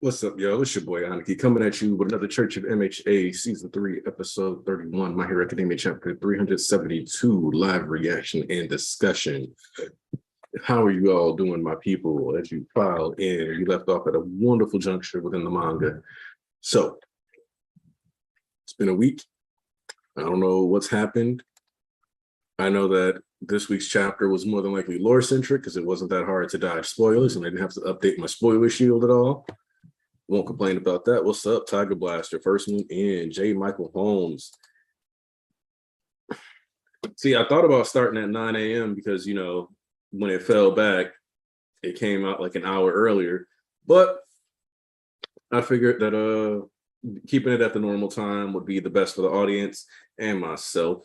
What's up, yo? It's your boy Aniki coming at you with another Church of MHA Season 3, Episode 31, My Hero Academia Chapter 372, live reaction and discussion. How are you all doing, my people, as you file in? You left off at a wonderful juncture within the manga. So, it's been a week. I don't know what's happened. I know that this week's chapter was more than likely lore-centric because it wasn't that hard to dodge spoilers, and I didn't have to update my spoiler shield at all. Won't complain about that. What's up, Tiger Blaster? First one in, J. Michael Holmes. See, I thought about starting at 9 a.m. because, you know, when it fell back, it came out like an hour earlier. But I figured that keeping it at the normal time would be the best for the audience and myself.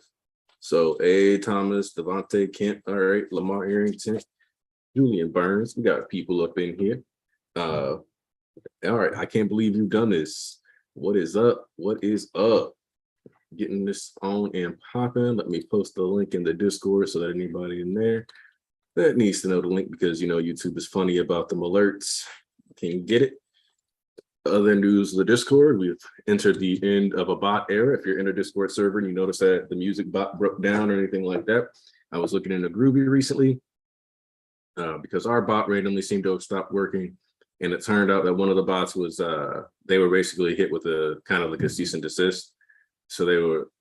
So, Thomas, Devontae Kent, all right, Lamar Arrington, Julian Burns. We got people up in here. All right, I can't believe you've done this. What is up? What is up? Getting this on and popping. Let me post the link in the Discord so that anybody in there that needs to know the link, because you know YouTube is funny about them alerts. Can you get it? Other news of the Discord, we've entered the end of a bot era. If you're in a Discord server and you notice that the music bot broke down or anything like that, I was looking into Groovy recently because our bot randomly seemed to have stopped working. And it turned out that one of the bots was, they were basically hit with a kind of like a cease and desist. So they were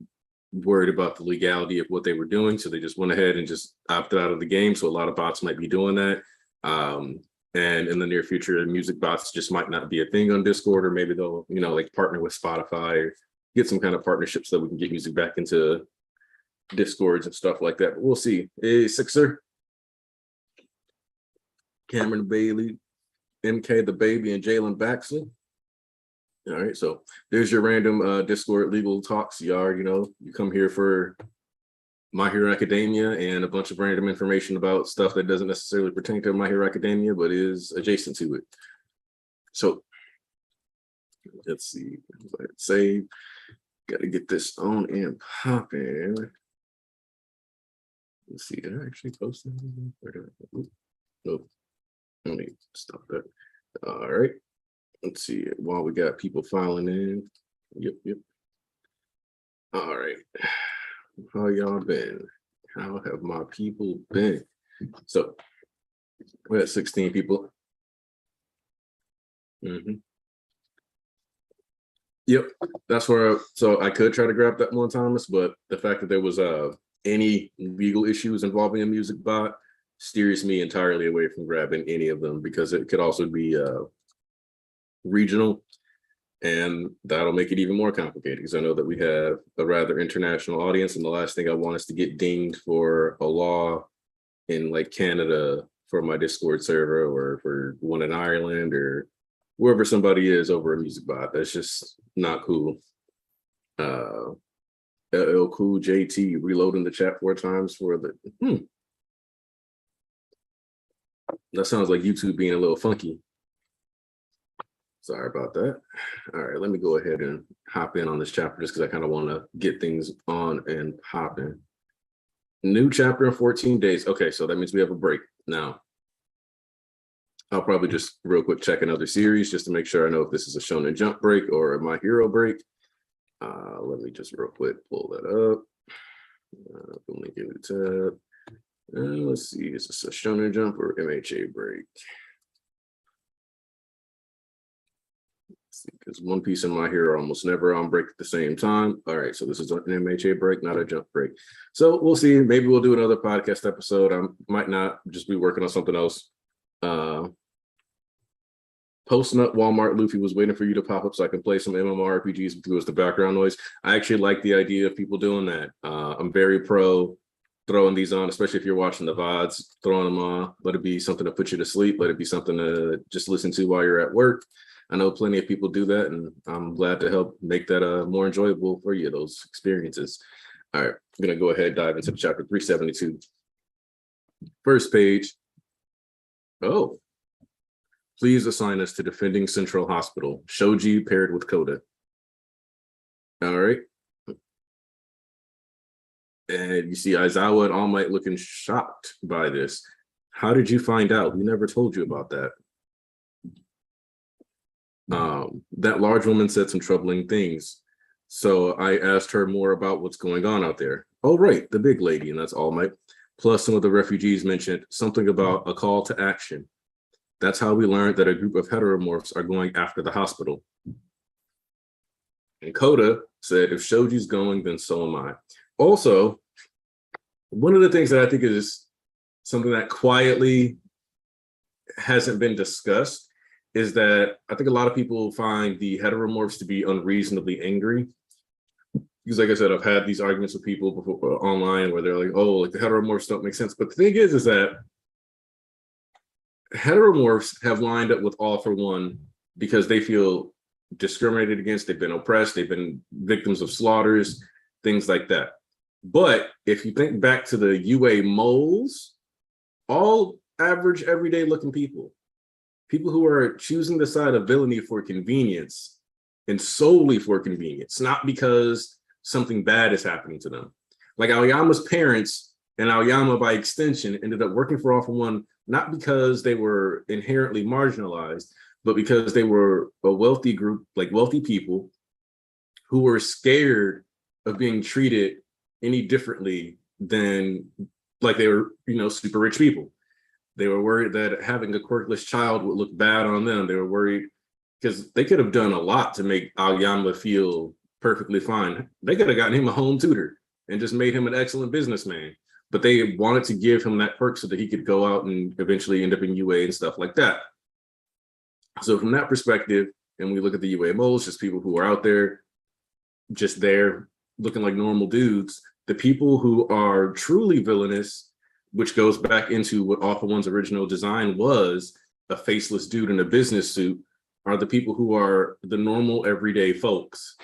worried about the legality of what they were doing. So they just went ahead and just opted out of the game. So a lot of bots might be doing that. And in the near future, music bots just might not be a thing on Discord, or maybe they'll, you know, like partner with Spotify or get some kind of partnership so that we can get music back into Discords and stuff like that. But we'll see. Hey, Sixer, Cameron Bailey, MK the Baby, and Jalen Baxley. All right, so there's your random Discord legal talks. You already know, you come here for My Hero Academia and a bunch of random information about stuff that doesn't necessarily pertain to My Hero Academia, but is adjacent to it. So let's see. Let's save. Got to get this on and popping. Let's see. Did I actually post it? Nope. Let me stop that. All right. Let's see. While we got people filing in. Yep. All right. How y'all been? How have my people been? So we're at 16 people. Yep. That's where so I could try to grab that one, Thomas, but the fact that there was any legal issues involving a music bot steers me entirely away from grabbing any of them, because it could also be regional, and that'll make it even more complicated, because I know that we have a rather international audience, and the last thing I want is to get dinged for a law in like Canada for my Discord server, or for one in Ireland, or wherever somebody is over a music bot. That's just not cool. LL Cool JT reloading the chat 4 times for the That sounds like YouTube being a little funky. Sorry about that. All right, let me go ahead and hop in on this chapter just because I kind of want to get things on and popping. New chapter in 14 days. Okay, so that means we have a break. Now, I'll probably just real quick check another series just to make sure I know if this is a Shonen Jump break or a My Hero break. Let me just real quick pull that up. Let me give it a tab. Let's see, is this a Shonen Jump or MHA break? Because One Piece and My Hero almost never on break at the same time. All right, so this is an MHA break, not a jump break. So we'll see. Maybe we'll do another podcast episode. I might not, just be working on something else. Posting up Walmart Luffy was waiting for you to pop up so I can play some MMORPGs with you as the background noise. I actually like the idea of people doing that. I'm very pro throwing these on, especially if you're watching the VODs, throwing them on. Let it be something to put you to sleep. Let it be something to just listen to while you're at work. I know plenty of people do that, and I'm glad to help make that more enjoyable for you, those experiences. All right, I'm going to go ahead and dive into chapter 372. First page. Oh, please assign us to Defending Central Hospital. Shoji paired with Koda. All right. And you see Aizawa and All Might looking shocked by this. How did you find out? We never told you about that. That large woman said some troubling things. So I asked her more about what's going on out there. Oh, right, the big lady, and that's All Might. Plus, some of the refugees mentioned something about a call to action. That's how we learned that a group of heteromorphs are going after the hospital. And Coda said, if Shoji's going, then so am I. Also, one of the things that I think is something that quietly hasn't been discussed is that I think a lot of people find the heteromorphs to be unreasonably angry. Because like I said, I've had these arguments with people before, online where they're like, oh, like the heteromorphs don't make sense. But the thing is that heteromorphs have lined up with All for One because they feel discriminated against, they've been oppressed, they've been victims of slaughters, things like that. But if you think back to the UA moles, all average, everyday looking people who are choosing the side of villainy for convenience and solely for convenience, not because something bad is happening to them. Like Aoyama's parents and Aoyama by extension ended up working for All for One, not because they were inherently marginalized, but because they were a wealthy group, like wealthy people who were scared of being treated any differently than like they were, super rich people. They were worried that having a quirkless child would look bad on them. They were worried because they could have done a lot to make Aoyama feel perfectly fine. They could have gotten him a home tutor and just made him an excellent businessman. But they wanted to give him that perk so that he could go out and eventually end up in UA and stuff like that. So from that perspective, and we look at the UA moles, just people who are out there, just there looking like normal dudes, the people who are truly villainous, which goes back into what All for One's original design was, a faceless dude in a business suit, are the people who are the normal everyday folks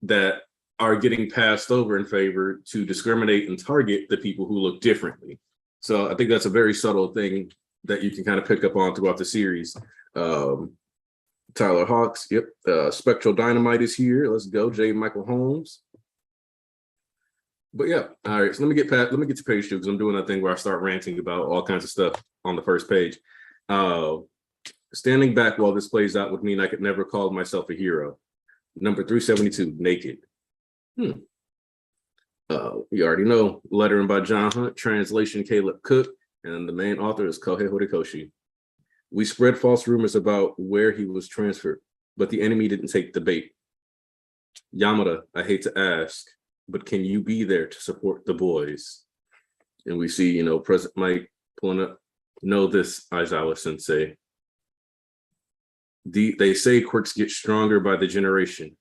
that are getting passed over in favor to discriminate and target the people who look differently. So I think that's a very subtle thing that you can kind of pick up on throughout the series. Tyler Hawks, yep. Spectral Dynamite is here. Let's go, J. Michael Holmes. But yeah, all right. So let me get to page 2 because I'm doing that thing where I start ranting about all kinds of stuff on the first page. Standing back while this plays out would mean I could never call myself a hero. Number 372, Naked. You already know. Lettering by John Hunt, translation Caleb Cook, and the main author is Kohei Horikoshi. We spread false rumors about where he was transferred, but the enemy didn't take the bait. Yamada, I hate to ask, but can you be there to support the boys? And we see, President Mike pulling up, know this, Aizawa Sensei. They say quirks get stronger by the generation.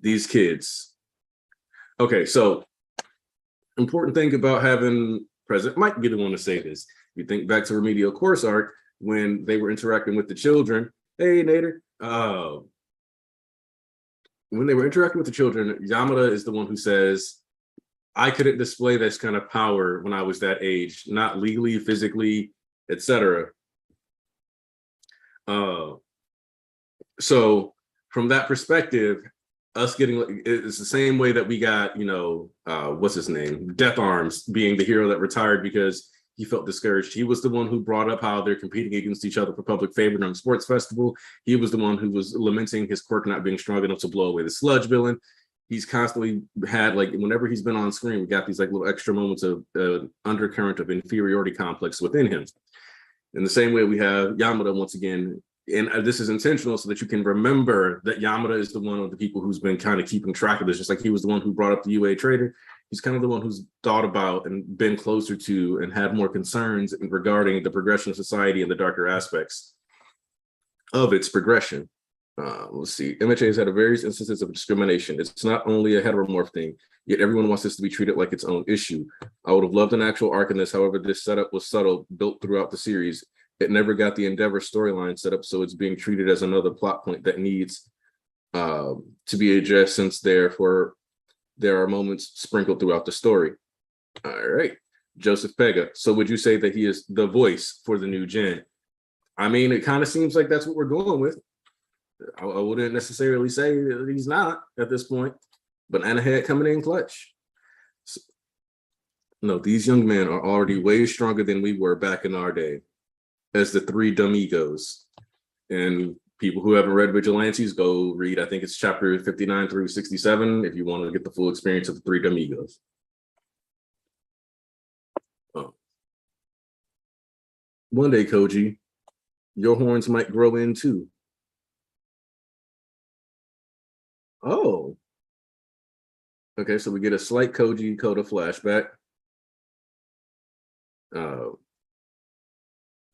These kids. Okay, so important thing about having President Mike be the one to say this. You think back to Remedial Course Arc when they were interacting with the children. Hey, Nader. When they were interacting with the children, Yamada is the one who says, I couldn't display this kind of power when I was that age, not legally, physically, etc. So from that perspective, us getting, it's the same way that we got, what's his name? Death Arms being the hero that retired because he felt discouraged. He was the one who brought up how they're competing against each other for public favor during the sports festival. He was the one who was lamenting his quirk not being strong enough to blow away the sludge villain. He's constantly had, like, whenever he's been on screen, we got these like little extra moments of undercurrent of inferiority complex within him. In the same way, we have Yamada once again, and this is intentional so that you can remember that Yamada is the one of the people who's been kind of keeping track of this, just like he was the one who brought up the UA trader. He's kind of the one who's thought about and been closer to and had more concerns regarding the progression of society and the darker aspects of its progression. Let's see. MHA has had various instances of discrimination. It's not only a heteromorph thing, yet everyone wants this to be treated like its own issue. I would have loved an actual arc in this. However, this setup was subtle, built throughout the series. It never got the Endeavor storyline set up, so it's being treated as another plot point that needs to be addressed, since there are moments sprinkled throughout the story. All right. Joseph Pega. So would you say that he is the voice for the new gen? I mean, it kind of seems like that's what we're going with. I wouldn't necessarily say that he's not at this point, but Anahead coming in clutch. So, no, these young men are already way stronger than we were back in our day as the three dumb egos. And people who haven't read Vigilantes, go read, I think it's chapter 59 through 67, if you want to get the full experience of the three Domingos. One day, Koji, your horns might grow in too. Oh. Okay, so we get a slight Koji Koda flashback.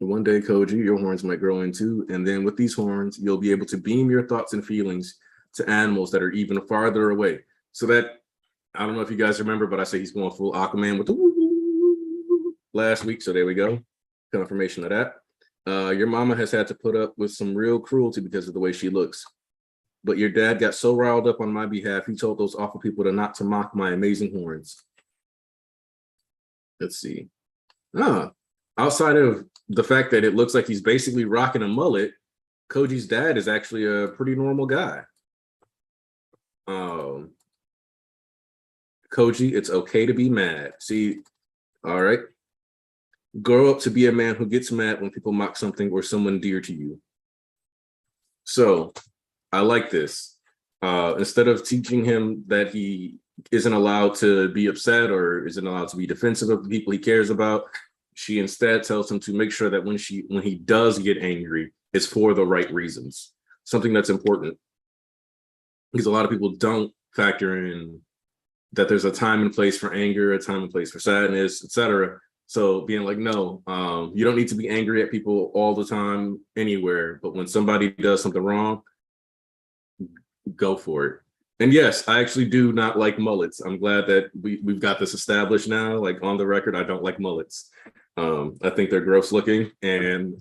One day, Koji, your horns might grow in too. And then with these horns, you'll be able to beam your thoughts and feelings to animals that are even farther away. So that, I don't know if you guys remember, but I say he's going full Aquaman with the last week. So there we go. Confirmation of that. Your mama has had to put up with some real cruelty because of the way she looks. But your dad got so riled up on my behalf, he told those awful people not to mock my amazing horns. Let's see. Outside of the fact that it looks like he's basically rocking a mullet, Koji's dad is actually a pretty normal guy. Koji, it's okay to be mad. See, all right. Grow up to be a man who gets mad when people mock something or someone dear to you. So I like this. Instead of teaching him that he isn't allowed to be upset or isn't allowed to be defensive of the people he cares about, she instead tells him to make sure that when he does get angry, it's for the right reasons. Something that's important. Because a lot of people don't factor in that there's a time and place for anger, a time and place for sadness, etc. So being like, no, you don't need to be angry at people all the time, anywhere. But when somebody does something wrong, go for it. And yes, I actually do not like mullets. I'm glad that we've got this established now. Like on the record, I don't like mullets. I think they're gross looking. And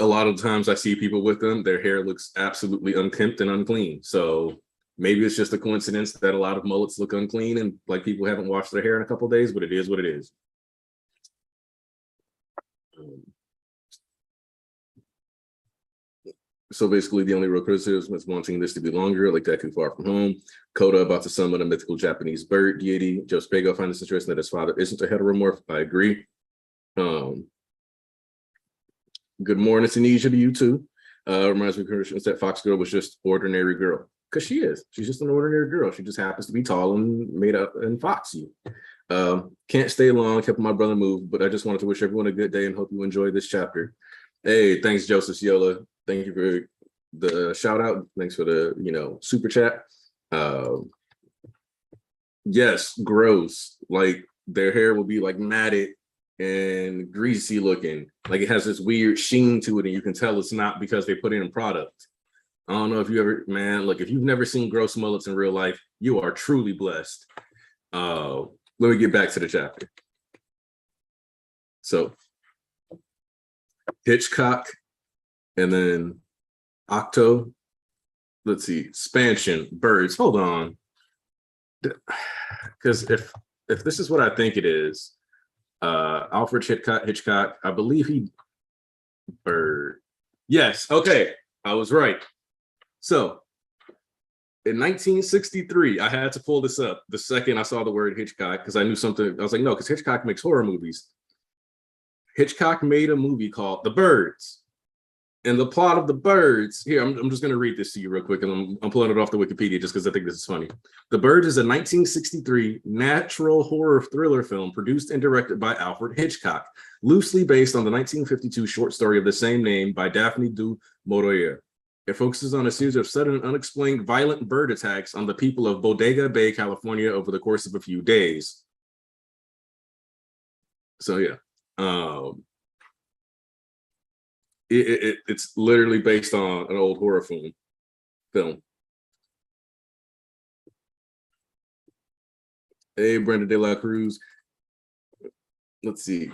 a lot of times I see people with them, their hair looks absolutely unkempt and unclean. So maybe it's just a coincidence that a lot of mullets look unclean and like people haven't washed their hair in a couple of days, but it is what it is. So basically, the only real criticism is wanting this to be longer, like that too far from home. Koda about to summon a mythical Japanese bird deity. Joe Spago finds this interesting that his father isn't a heteromorph. I agree. Good morning, Tunisia, to you too. Reminds me of that Fox Girl was just ordinary girl. Because she is. She's just an ordinary girl. She just happens to be tall and made up and foxy. Can't stay long, kept my brother moved, but I just wanted to wish everyone a good day and hope you enjoy this chapter. Hey, thanks, Joseph Yola. Thank you for the shout out. Thanks for the, super chat. Yes, gross. Like their hair will be like matted and greasy looking. Like it has this weird sheen to it, and you can tell it's not because they put in a product. I don't know if you ever, man, look, if you've never seen gross mullets in real life, you are truly blessed. Let me get back to the chapter. So Hitchcock, and then Octo. Let's see, Spansion, birds. Hold on, because if this is what I think it is, Alfred Hitchcock, I believe he bird. Yes, okay, I was right. So in 1963, I had to pull this up the second I saw the word Hitchcock because I knew something. I was like, no, because Hitchcock makes horror movies. Hitchcock made a movie called The Birds. And the plot of The Birds, here, I'm just going to read this to you real quick, and I'm pulling it off the Wikipedia just because I think this is funny. The Birds is a 1963 natural horror thriller film produced and directed by Alfred Hitchcock, loosely based on the 1952 short story of the same name by Daphne du Maurier. It focuses on a series of sudden and unexplained violent bird attacks on the people of Bodega Bay, California over the course of a few days. So yeah. It's literally based on an old horror film. Hey, Brenda De La Cruz. Let's see.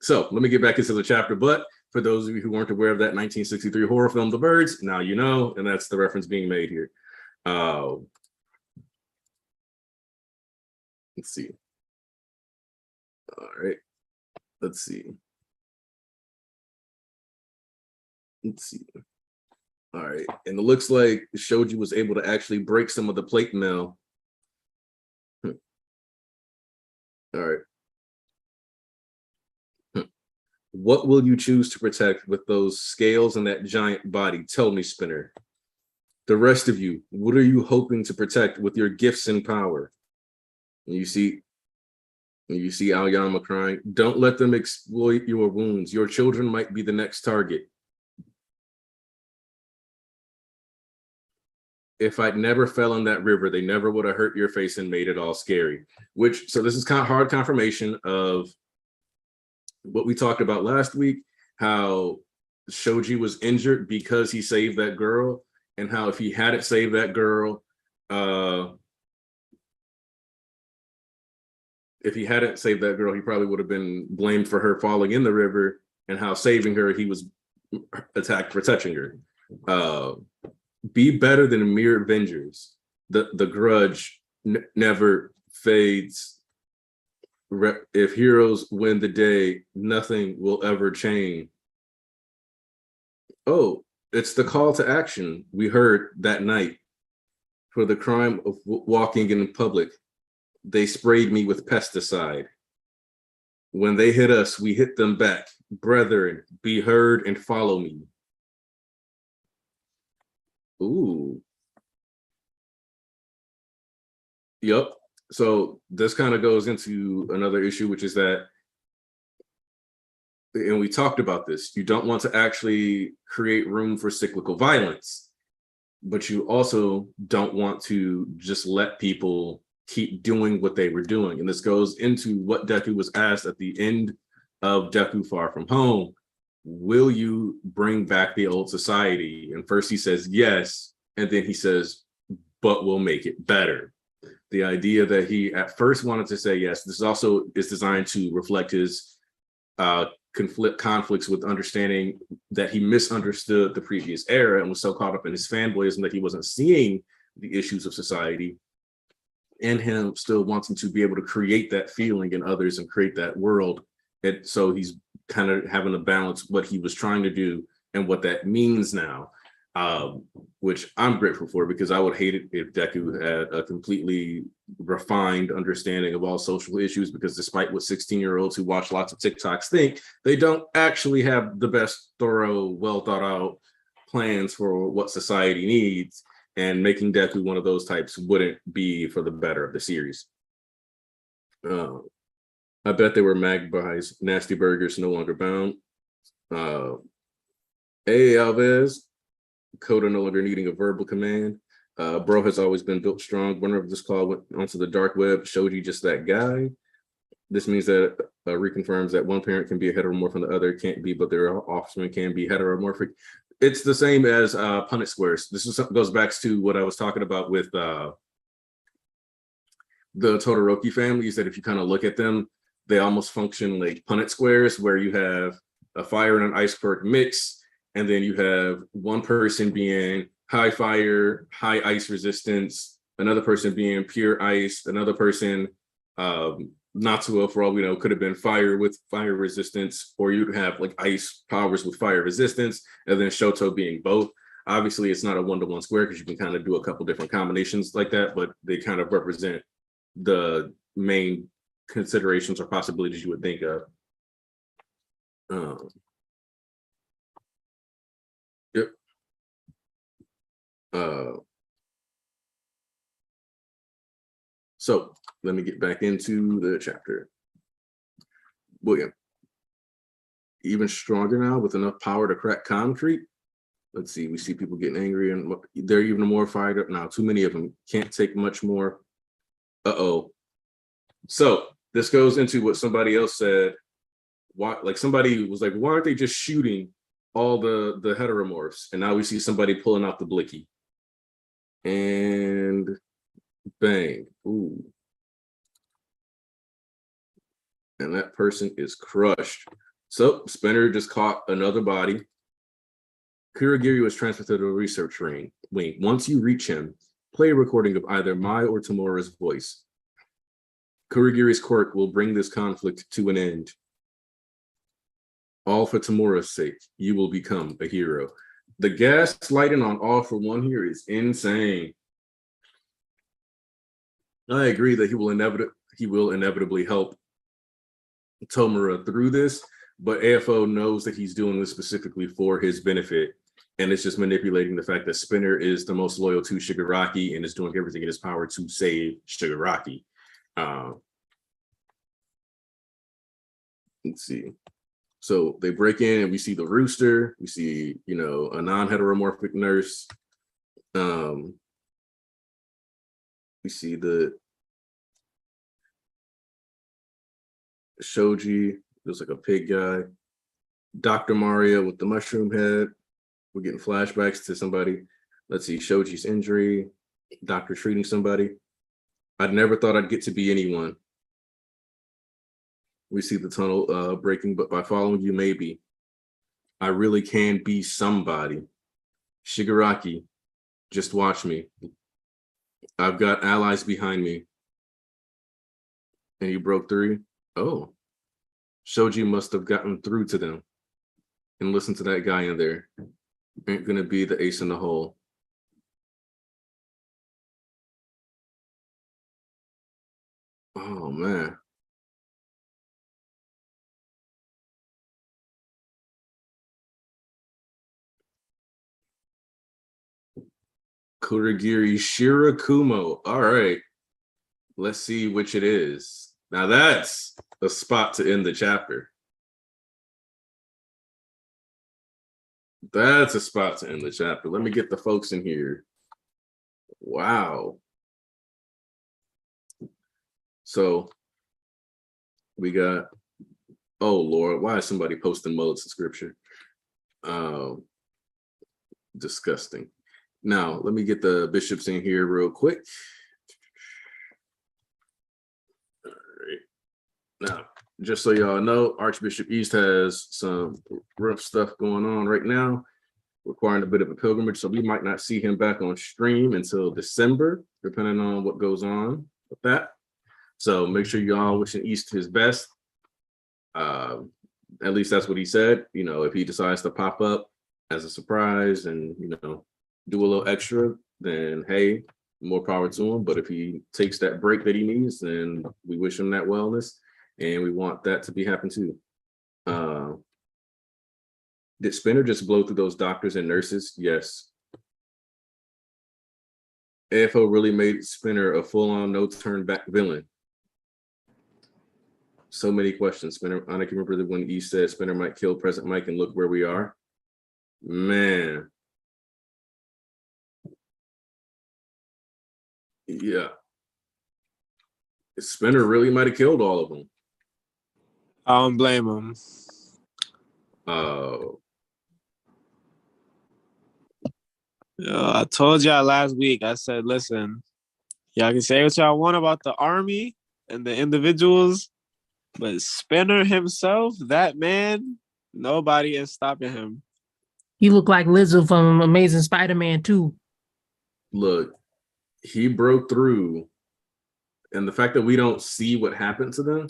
So let me get back into the chapter. But for those of you who weren't aware of that 1963 horror film, The Birds, now you know, and that's the reference being made here. Let's see. All right. Let's see. All right. And it looks like Shoji was able to actually break some of the plate mail. All right. What will you choose to protect with those scales and that giant body? Tell me, Spinner. The rest of you, what are you hoping to protect with your gifts and power? And you see Aoyama crying. Don't let them exploit your wounds. Your children might be the next target. If I'd never fell in that river, they never would have hurt your face and made it all scary. So this is kind of hard confirmation of what we talked about last week, how Shoji was injured because he saved that girl, and how if he hadn't saved that girl, he probably would have been blamed for her falling in the river, and how saving her, he was attacked for touching her. Be better than mere avengers. The grudge never fades. If heroes win the day, nothing will ever change. Oh, it's the call to action we heard that night. For the crime of walking in public, they sprayed me with pesticide. When they hit us, we hit them back. Brethren, be heard and follow me. Ooh. Yep. So this kind of goes into another issue, which is that, and we talked about this, you don't want to actually create room for cyclical violence, but you also don't want to just let people keep doing what they were doing. And this goes into what Deku was asked at the end of Deku Far From Home. Will you bring back the old society? And first he says yes, and then he says, but we'll make it better. The idea that he at first wanted to say yes, this also is designed to reflect his conflicts with understanding that he misunderstood the previous era and was so caught up in his fanboyism that he wasn't seeing the issues of society, and him still wanting to be able to create that feeling in others and create that world. And so he's kind of having to balance what he was trying to do and what that means now, which I'm grateful for, because I would hate it if Deku had a completely refined understanding of all social issues, because despite what 16-year-olds who watch lots of TikToks think, they don't actually have the best, thorough, well thought out plans for what society needs, and making Deku one of those types wouldn't be for the better of the series. I bet they were magpies. Nasty Burgers no longer bound. Hey, Alves. Coda no longer needing a verbal command. Bro has always been built strong. Whenever this call went onto the dark web, showed you just that guy. This means that reconfirms that one parent can be a heteromorph and the other can't be, but their offspring can be heteromorphic. It's the same as Punnett squares. This goes back to what I was talking about with the Todoroki families, that if you kind of look at them, they almost function like Punnett squares, where you have a fire and an ice quirk mix, and then you have one person being high fire, high ice resistance, another person being pure ice, another person, Natsuo, for all we know, could have been fire with fire resistance, or you'd have like ice powers with fire resistance, and then Shoto being both. Obviously, it's not a one-to-one square because you can kind of do a couple different combinations like that, but they kind of represent the main considerations or possibilities you would think of. Yep. So let me get back into the chapter. William, even stronger now with enough power to crack concrete. Let's see, we see people getting angry, and they're even more fired up now. Too many of them, can't take much more. Uh-oh. So this goes into what somebody else said. Why, like somebody was like, why aren't they just shooting all the heteromorphs? And now we see somebody pulling out the blicky. And bang. Ooh. And that person is crushed. So Spinner just caught another body. Kurogiri was transferred to the research wing. Once you reach him, play a recording of either Mai or Tamura's voice. Kurogiri's quirk will bring this conflict to an end. All for Tamura's sake, you will become a hero. The gaslighting on All for One here is insane. I agree that he will inevitably help Tomura through this, but AFO knows that he's doing this specifically for his benefit. And it's just manipulating the fact that Spinner is the most loyal to Shigaraki and is doing everything in his power to save Shigaraki. Let's see. So they break in and we see the rooster. We see, a non-heteromorphic nurse. We see the Shoji. There's like a pig guy. Dr. Mario with the mushroom head. We're getting flashbacks to somebody. Let's see, Shoji's injury. Doctor treating somebody. I'd never thought I'd get to be anyone. We see the tunnel breaking, but by following you, maybe. I really can be somebody. Shigaraki, just watch me. I've got allies behind me. And you broke through? Oh. Shoji must have gotten through to them. And listen to that guy in there. Ain't gonna be the ace in the hole. Oh, man. Kurogiri Shirakumo. All right. Let's see which it is. Now that's a spot to end the chapter. That's a spot to end the chapter. Let me get the folks in here. Wow. So we got, oh Lord, why is somebody posting mullets in scripture? Disgusting. Now, let me get the bishops in here real quick. All right. Now, just so y'all know, Archbishop East has some rough stuff going on right now, requiring a bit of a pilgrimage, so we might not see him back on stream until December, depending on what goes on with that. So make sure y'all wishing East his best. At least that's what he said. If he decides to pop up as a surprise and, do a little extra, then hey, more power to him. But if he takes that break that he needs, then we wish him that wellness, and we want that to be happening too. Did Spinner just blow through those doctors and nurses? Yes. AFO really made Spinner a full-on no-turn back villain. So many questions. Spinner, I can remember when E said Spinner might kill President Mike and look where we are. Man. Yeah. Spinner really might have killed all of them. I don't blame him. I told y'all last week, I said, listen, y'all can say what y'all want about the army and the individuals, but Spinner himself, that man, nobody is stopping him. He looked like Lizzo from Amazing Spider-Man 2. Look, he broke through, and the fact that we don't see what happened to them,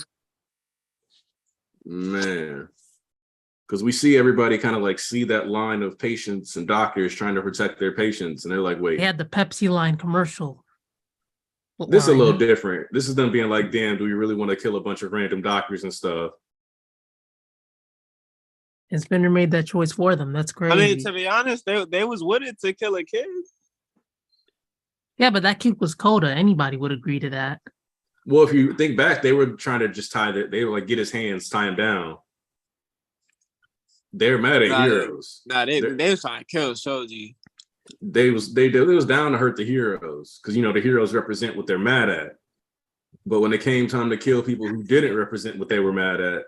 man, because we see everybody kind of like see that line of patients and doctors trying to protect their patients, and they're like, wait. They had the Pepsi line commercial. This is a little different. This is them being like, damn, do we really want to kill a bunch of random doctors and stuff? And Spinner made that choice for them. That's crazy. I mean, to be honest, they was with it to kill a kid. Yeah, but that kid was Coda. Anybody would agree to that. Well, if you think back, they were trying to just they were like get his hands, tie him down. They're mad at heroes. They was trying to kill Shoji. They was down to hurt the heroes because the heroes represent what they're mad at. But when it came time to kill people who didn't represent what they were mad at,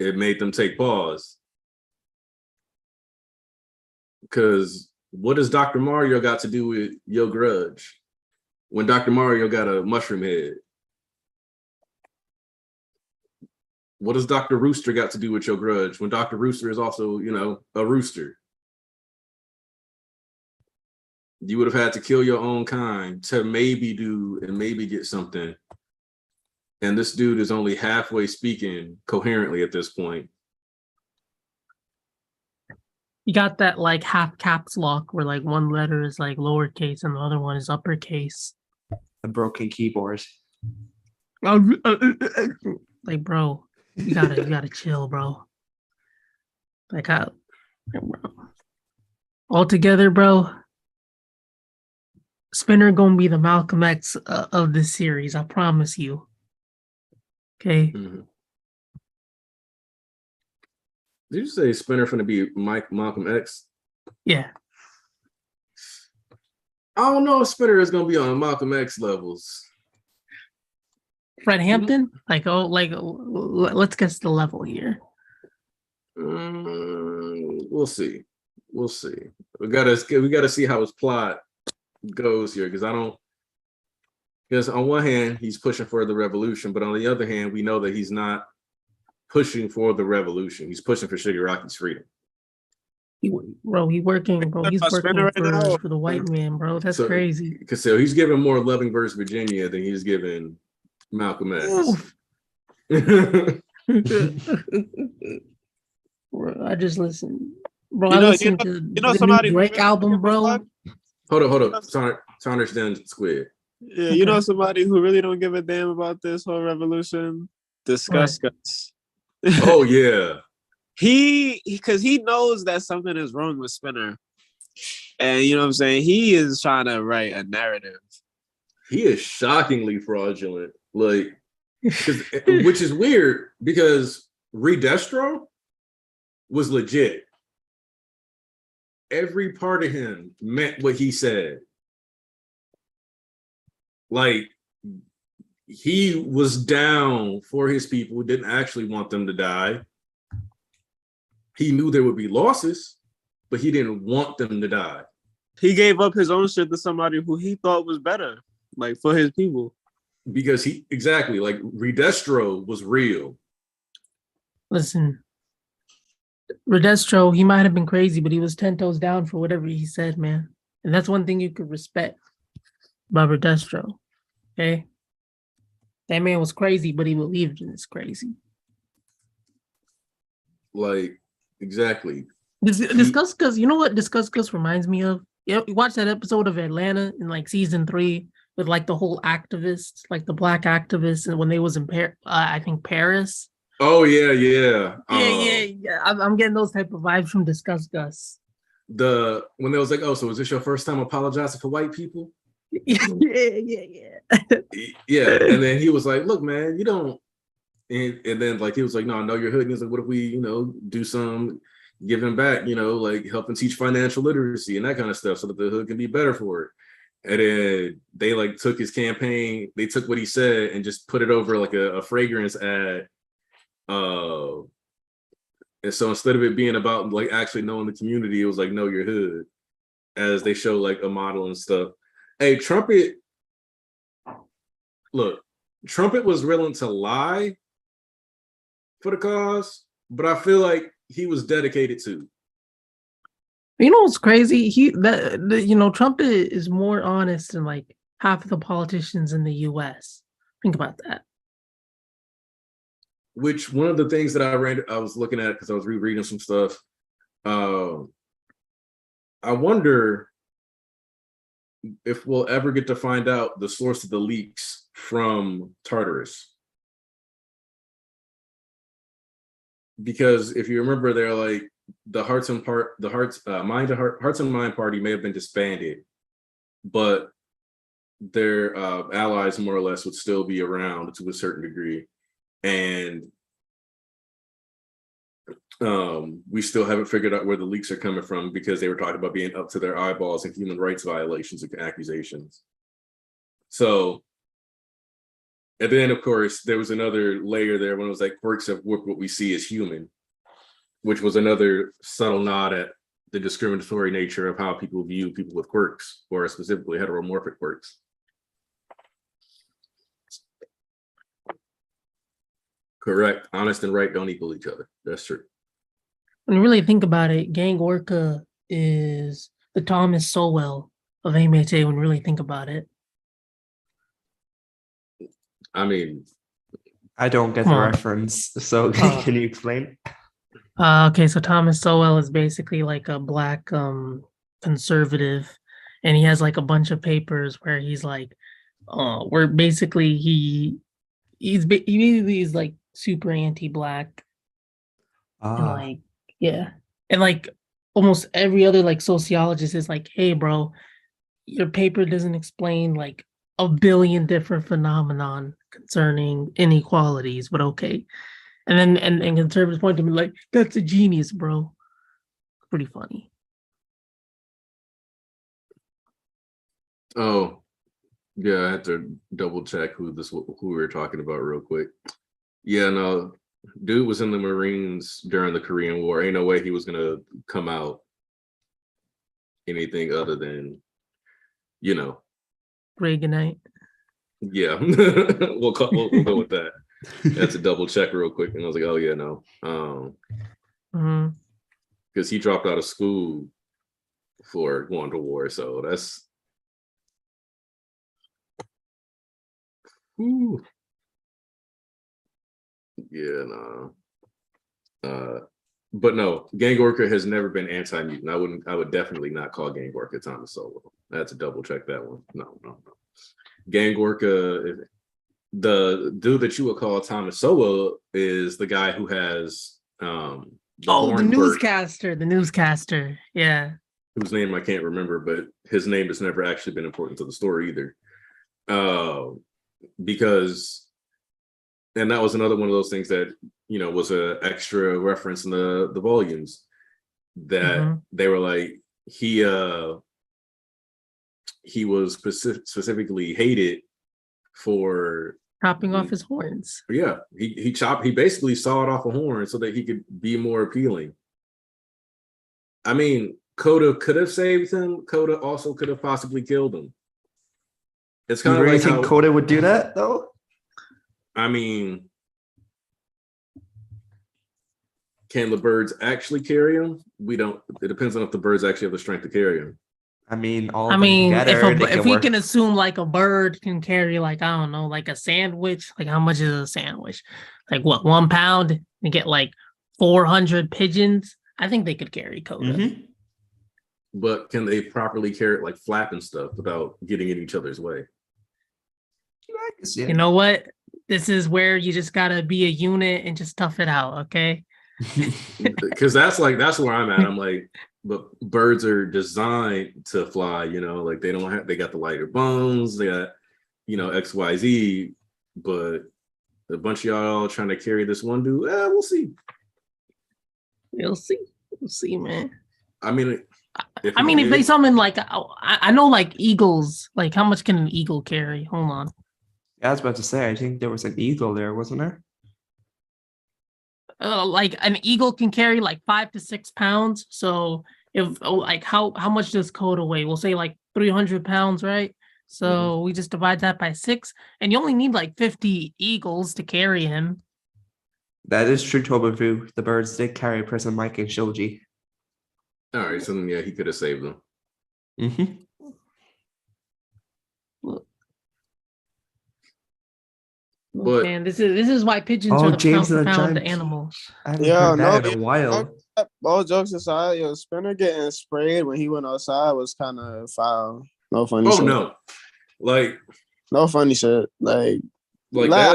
it made them take pause. Because what does Dr. Mario got to do with your grudge? When Dr. Mario got a mushroom head? What does Dr. Rooster got to do with your grudge? When Dr. Rooster is also, a rooster. You would have had to kill your own kind to maybe do and maybe get something. And this dude is only halfway speaking coherently at this point. You got that like half caps lock where like one letter is like lowercase and the other one is uppercase. The broken keyboard. Like, bro. You gotta chill, bro. Like altogether, bro. Spinner gonna be the Malcolm X of this series. I promise you. Okay. Mhm. Did you say Spinner finna be Malcolm X? Yeah. I don't know if Spinner is gonna be on Malcolm X levels. Fred Hampton. Let's guess the level here. We'll see. We'll see. We gotta see how his plot goes here because because on one hand he's pushing for the revolution, but on the other hand we know that he's not pushing for the revolution. He's pushing for Shigaraki's freedom. He's working, bro. He's working for the white man, bro. That's crazy. Because so he's giving more Loving versus Virginia than he's giving Malcolm X. Bro, I just listened. Bro, I listened to the new Drake album, bro. Hold up. To understand Squid. Yeah, you know somebody who really don't give a damn about this whole revolution? Discuss Gus. Oh yeah. Because he knows that something is wrong with Spinner. And you know what I'm saying? He is trying to write a narrative. He is shockingly fraudulent. Like, which is weird because Redestro was legit. Every part of him meant what he said. Like, he was down for his people, didn't actually want them to die. He knew there would be losses, but he didn't want them to die. He gave up his own shit to somebody who he thought was better, like for his people. Because like Redestro was real. Listen, Redestro, he might have been crazy, but he was 10 toes down for whatever he said, man. And that's one thing you could respect about Redestro. Okay? That man was crazy, but he believed in this crazy. Like, exactly. Discuss Gus, you know what Discuss Gus reminds me of? You watch that episode of Atlanta in like season 3 with like the whole activists, like the black activists, and when they was in I think Paris. Oh yeah. Yeah. I'm getting those type of vibes from Discuss Gus. When they was like, oh, so is this your first time apologizing for white people? Yeah. Yeah, and then he was like, look, man, you don't. And then like he was like, no, I know your hood. And he was like, what if we, do some giving back, like helping teach financial literacy and that kind of stuff so that the hood can be better for it. And then they like took his campaign, they took what he said and just put it over like a fragrance ad. And so instead of it being about like actually knowing the community, it was like know your hood, as they show like a model and stuff. Hey, Trumpet was willing to lie for the cause, but I feel like he was dedicated to. You know what's crazy? Trump is more honest than like half of the politicians in the U.S. Think about that. Which one of the things that I was looking at because I was rereading some stuff. I wonder if we'll ever get to find out the source of the leaks from Tartarus. Because if you remember, they're like the Hearts and Mind Party may have been disbanded, but their allies more or less would still be around to a certain degree, and we still haven't figured out where the leaks are coming from because they were talking about being up to their eyeballs in human rights violations and accusations. So, and then of course there was another layer there when it was like quirks have warped what we see as human, which was another subtle nod at the discriminatory nature of how people view people with quirks, or specifically heteromorphic quirks. Correct. Honest and right don't equal each other. That's true. When you really think about it, Gang Orca is the Thomas Sowell of MHA when you really think about it. I mean, I don't get the reference, so can you explain? Okay, so Thomas Sowell is basically like a black conservative, and he has like a bunch of papers where he's like, where basically he's like super anti-black, and Ah, like, yeah, and like almost every other like sociologist is like, hey, bro, your paper doesn't explain like a billion different phenomenon concerning inequalities, but okay. And then and conservatives point to me like, that's a genius, bro. Pretty funny. Oh, yeah, I had to double check who we were talking about real quick. Yeah, no, dude was in the Marines during the Korean War. Ain't no way he was gonna come out anything other than, you know, Reaganite. yeah. we'll go with that. That's a double check real quick, and I was like, oh yeah, no, because he dropped out of school for going to war, so that's. Whew. Yeah, no. But no, Gang Orca has never been anti-mutant. I would definitely not call Gang Orca Thomas Sowell. I had to double check that one. No. Gang Orca, the dude that you would call Thomas Sowell is the guy who has the Hornberg, newscaster. Yeah. Whose name I can't remember, but his name has never actually been important to the story either. Because, and that was another one of those things that, you know, was an extra reference in the volumes that they were like, he was specifically hated for chopping off his horns. Yeah, he basically sawed off a horn so that he could be more appealing. I mean, Coda could have saved him. Coda also could have possibly killed him. It's kind of really like think Coda would do that though? I mean, can the birds actually carry him? We don't. It depends on if the birds actually have the strength to carry him. I mean, if we can assume like a bird can carry like, I don't know, like a sandwich, like how much is a sandwich? Like what, 1 pound? And get like 400 pigeons. I think they could carry Coda. But can they properly carry it like flapping stuff without getting in each other's way? Yeah. You know what? This is where you just gotta be a unit and just tough it out, okay? Because that's where I'm at. I'm like, but birds are designed to fly, you know, like they got the lighter bones, they got, you know, XYZ, but a bunch of y'all trying to carry this one dude, we'll see. We'll see, man. I mean, if they summon like, I know like eagles, like how much can an eagle carry? Hold on. Yeah, I was about to say, I think there was an eagle there, wasn't there? Like an eagle can carry like 5 to 6 pounds. So if like how much does Coda weigh? We'll say like 300 pounds, right? So we just divide that by 6, and you only need like 50 eagles to carry him. That is true, Tobavu. The birds did carry Prison Mike and Shoji. All right, so then, yeah, he could have saved them. But man, this is why pigeons are the pound animals. Yeah, no, in a while. All jokes aside, Spinner getting sprayed when he went outside was kind of foul. No funny shit. No, like no funny shit. Like I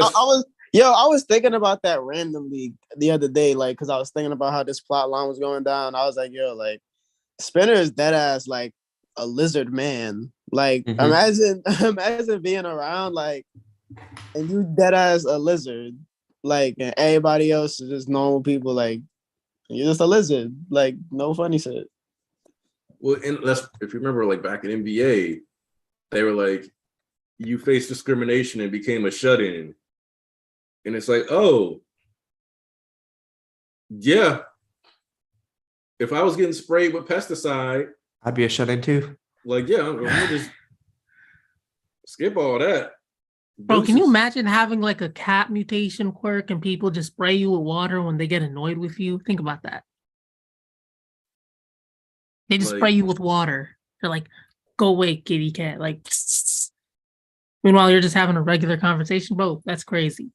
was thinking about that randomly the other day, like because I was thinking about how this plot line was going down. I was like, like Spinner is dead ass like a lizard man. Like imagine being around like. And you dead as a lizard, like, and everybody else is just normal people. Like, you're just a lizard. Like, no funny shit. Well, and if you remember, like back in NBA, they were like, you faced discrimination and became a shut-in, and it's like, oh, yeah. If I was getting sprayed with pesticide, I'd be a shut-in too. Like, yeah, I'm gonna just skip all that. Bro, can you imagine having like a cat mutation quirk and people just spray you with water when they get annoyed with you? Think about that. They just spray you with water. They're like, go away, kitty cat. Like, meanwhile, you're just having a regular conversation. Bro, that's crazy.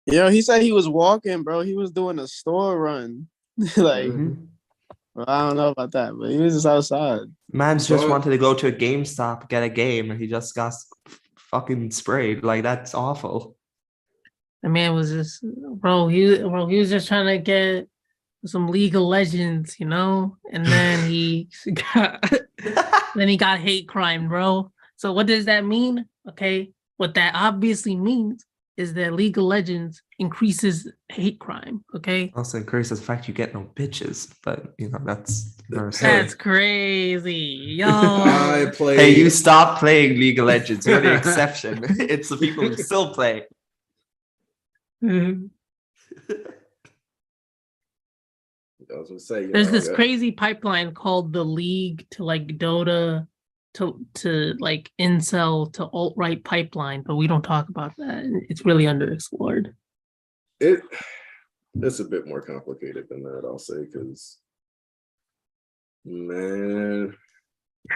Yeah, he said he was walking, bro. He was doing a store run. Like, well, I don't know about that, but he was just outside. Man's just wanted to go to a GameStop, get a game, and he just got fucking sprayed. Like, that's awful. The man was just, bro. He was just trying to get some League of Legends, you know, and then he got hate crime, bro. So what does that mean? Okay, what that obviously means is that League of Legends increases hate crime. Okay, Also increases the fact you get no bitches, but you know that's another story. that's crazy, yo. I played. Hey, you stop playing League of Legends. You're the exception. It's the people who still play. There's I was gonna say, this crazy pipeline called the League to like Dota to like incel to alt-right pipeline, but we don't talk about that. It's really underexplored. It's a bit more complicated than that, I'll say, because man,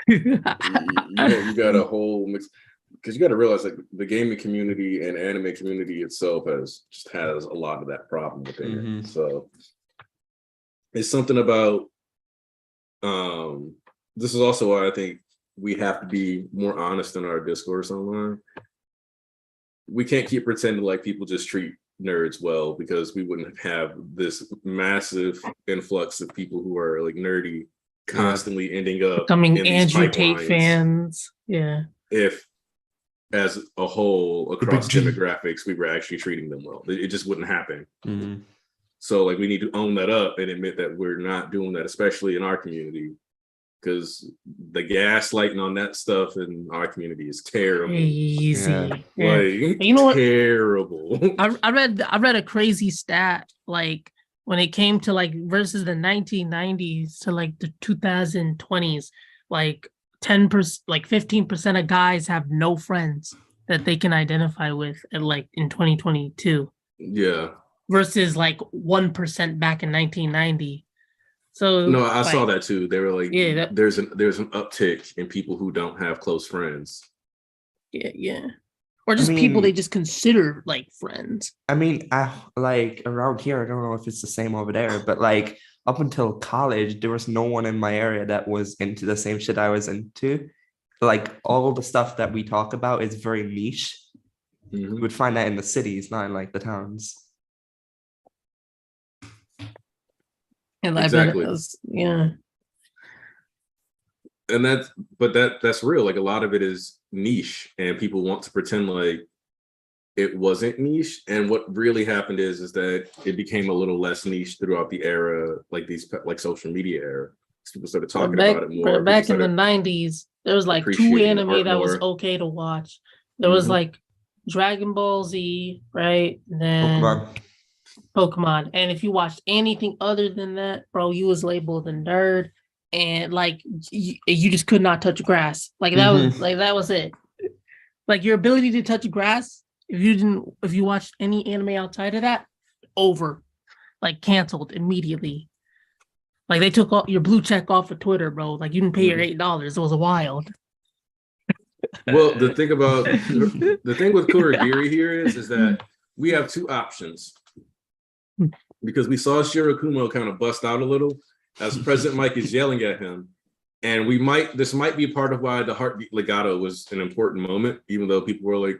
you got a whole mix. Because you got to realize, like, the gaming community and anime community itself has a lot of that problem within it. So it's something about. This is also why I think we have to be more honest in our discourse online. We can't keep pretending like people just treat nerds well, because we wouldn't have this massive influx of people who are like nerdy constantly ending up becoming in Andrew these Tate pipelines. fans. Yeah. If as a whole across demographics we were actually treating them well, it just wouldn't happen. So like we need to own that up and admit that we're not doing that, especially in our community, because the gaslighting on that stuff in our community is terrible. Easy. Yeah. Like, you know what? Terrible. I read a crazy stat, like when it came to like versus the 1990s to like the 2020s, like 10%, like 15% of guys have no friends that they can identify with at like in 2022. Yeah. Versus like 1% back in 1990. So no, I saw that too. They were like, yeah, there's an uptick in people who don't have close friends. Yeah. Or just people they just consider like friends. I mean, like around here, I don't know if it's the same over there, but like up until college, there was no one in my area that was into the same shit I was into. Like all the stuff that we talk about is very niche. You would find that in the cities, not in like the towns. And exactly. Yeah. And that's real. Like a lot of it is niche, and people want to pretend like it wasn't niche. And what really happened is that it became a little less niche throughout the era, like social media era. People started talking about it more. Back in the 90s, there was like 2 anime that was okay to watch. There was like Dragon Ball Z, right? And then Pokemon. And if you watched anything other than that, bro, you was labeled a nerd, and like you just could not touch grass. Like that was it. Like your ability to touch grass, if you watched any anime outside of that, over, like canceled immediately. Like they took your blue check off of Twitter, bro. Like you didn't pay your $8. It was wild. Well, the thing with Kurogiri here is that we have two options, because we saw Shirakumo kind of bust out a little as President Mike is yelling at him, and this might be part of why the heartbeat legato was an important moment, even though people were like,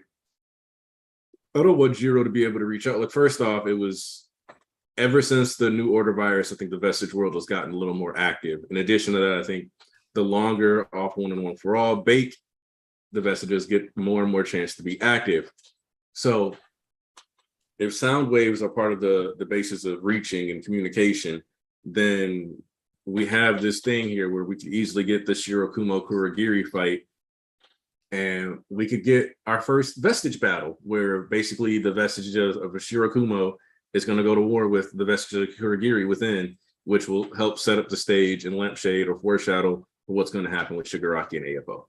I don't want Jiro to be able to reach out. Like, first off, it was ever since the New Order virus, I think the Vestige world has gotten a little more active. In addition to that, I think the longer off one and one for all bake, the Vestiges get more and more chance to be active. So if sound waves are part of the basis of reaching and communication, then we have this thing here where we could easily get the Shirakumo Kurogiri fight, and we could get our first Vestige battle, where basically the Vestiges of a Shirakumo is going to go to war with the Vestige of Kurogiri within, which will help set up the stage and lampshade or foreshadow what's going to happen with Shigaraki and AFO.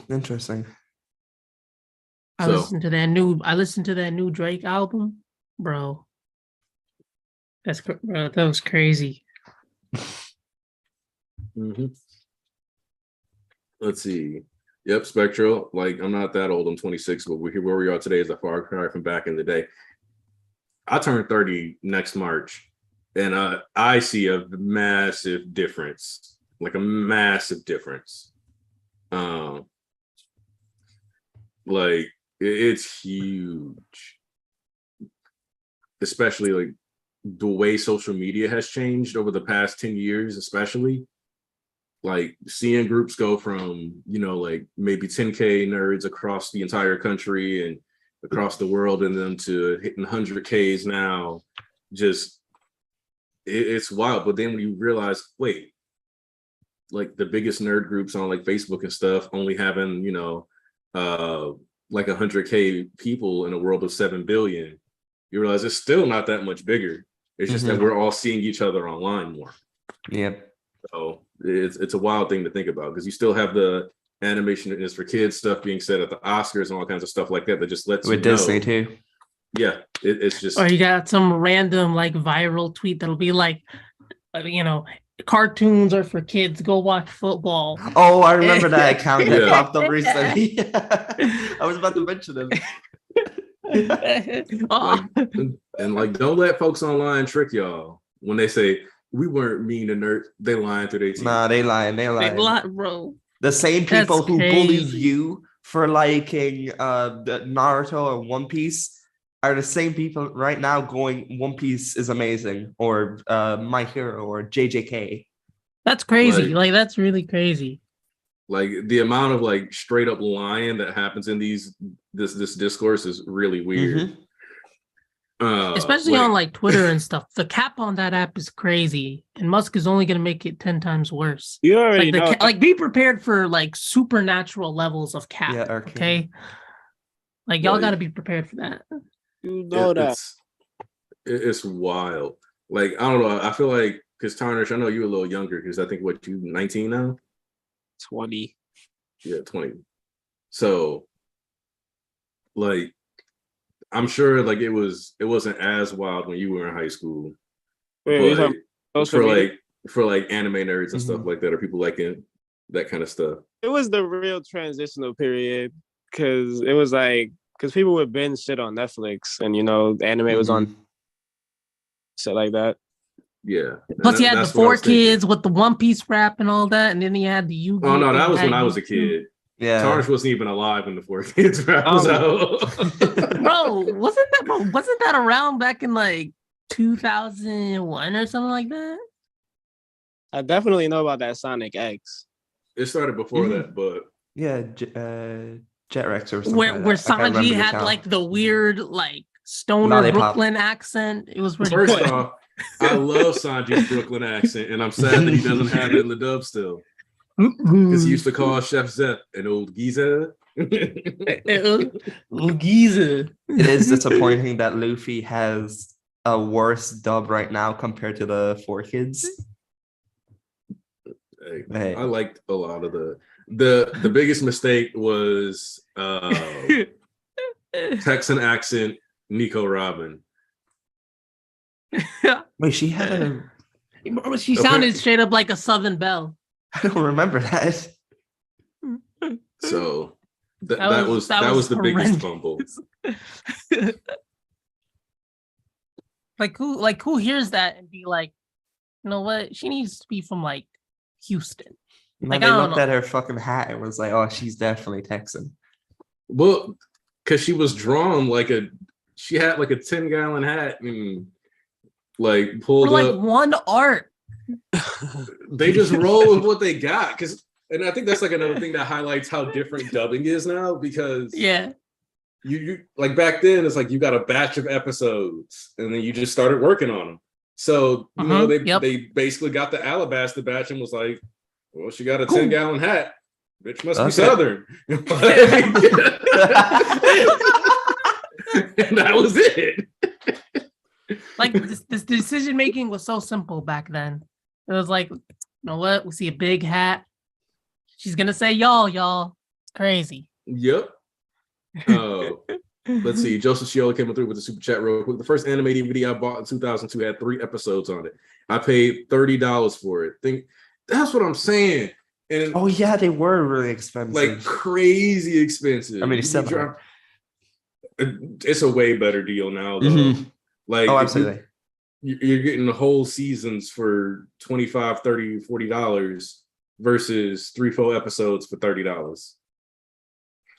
Interesting. I listened to that new Drake album, bro. That was crazy. Let's see. Yep, Spectral. Like, I'm not that old. I'm 26, but we're here where we are today is a far cry from back in the day. I turn 30 next March, and I see a massive difference. Like a massive difference. Like It's huge, especially like the way social media has changed over the past 10 years, especially. Like seeing groups go from, like maybe 10K nerds across the entire country and across the world, and then to hitting 100Ks now, just it's wild. But then when you realize, wait, like the biggest nerd groups on like Facebook and stuff only having, like 100K people in a world of 7 billion, you realize it's still not that much bigger. It's just that we're all seeing each other online more. Yep. So it's a wild thing to think about, because you still have the animation is for kids stuff being said at the Oscars and all kinds of stuff like that just lets with you know. Disney too. Yeah, it's just. Or you got some random like viral tweet that'll be like, cartoons are for kids. Go watch football. Oh, I remember that account that Yeah. popped up recently. I was about to mention it. Oh. And like, don't let folks online trick y'all when they say we weren't mean to nerd. They lying through their teeth. Nah, they lying. They Big lying. lot, bro. The same people That's who bully crazy. you for liking the Naruto and One Piece are the same people right now going One Piece is amazing, or My Hero, or JJK. That's crazy. Like that's really crazy. Like the amount of like straight up lying that happens in this discourse is really weird. Especially on like Twitter and stuff. The cap on that app is crazy, and Musk is only going to make it 10 times worse. You already know. Like be prepared for like supernatural levels of cap. Yeah, arcane. Okay, like y'all Like- got to be prepared for that. You know that. It's wild. Like, I don't know. I feel like, because Tarnish, I know you're a little younger, because I think you 19 now? 20. Yeah, 20. So, like, I'm sure like it wasn't as wild when you were in high school. Wait, you But talking social media? for anime nerds and stuff Mhm. like that, or people liking that kind of stuff. It was the real transitional period, because it was like, because people would binge shit on Netflix, and the anime was on shit like that. Yeah. Plus, And you had the that's what I four was thinking. kids with the One Piece rap and all that, and then you had the Yu-Gi. Oh no, that was when I was a kid. Yeah. Tarnish wasn't even alive when the 4 kids rap was out. Bro, wasn't that around back in like 2001 or something like that? I definitely know about that Sonic X. It started before Mhm. that, but Yeah, Jet Rex or something. Where like where that. I can't remember Sanji the had channel. like the weird like stoner Lollipop. Brooklyn accent. It was pretty first cool. off, I love Sanji's Brooklyn accent, and I'm sad that he doesn't have it in the dub still. Because he used to call Chef Zep an old geezer. Giza. It is disappointing that Luffy has a worse dub right now compared to the 4 kids. Hey, I liked a lot of the biggest mistake was Texan accent Nico Robin. Wait, she had a. She sounded straight up like a Southern Belle. I don't remember that. So that was was the biggest horrendous. fumble. Like who hears that and be like, you know what? She needs to be from like Houston. Man, Like, they I don't looked know. at her fucking hat and was like, "Oh, she's definitely Texan." Well, because she was drawn she had like a 10-gallon hat and like For pulled like up. one art. They just roll with what they got. And I think that's like another thing that highlights how different dubbing is now, because Yeah. you like back then it's like you got a batch of episodes and then you just started working on them. So they basically got the Alabaster batch and was like, well, she got a 10-gallon hat. Bitch must be Okay. Southern. And that was it. Like this decision making was so simple back then. It was like, you know what? We see a big hat. She's gonna say y'all. It's crazy. Yep. Let's see. Joseph Shiola came through with the super chat real quick. The first anime DVD I bought in 2002 had 3 episodes on it. I paid $30 for it. That's what I'm saying. And Oh yeah, they were really expensive. like crazy expensive. I mean, it's still It's a way better deal now, though. Mhm. Like, Oh, if absolutely. you're getting the whole seasons for $25, $30, $40 versus 3-4 episodes for $30.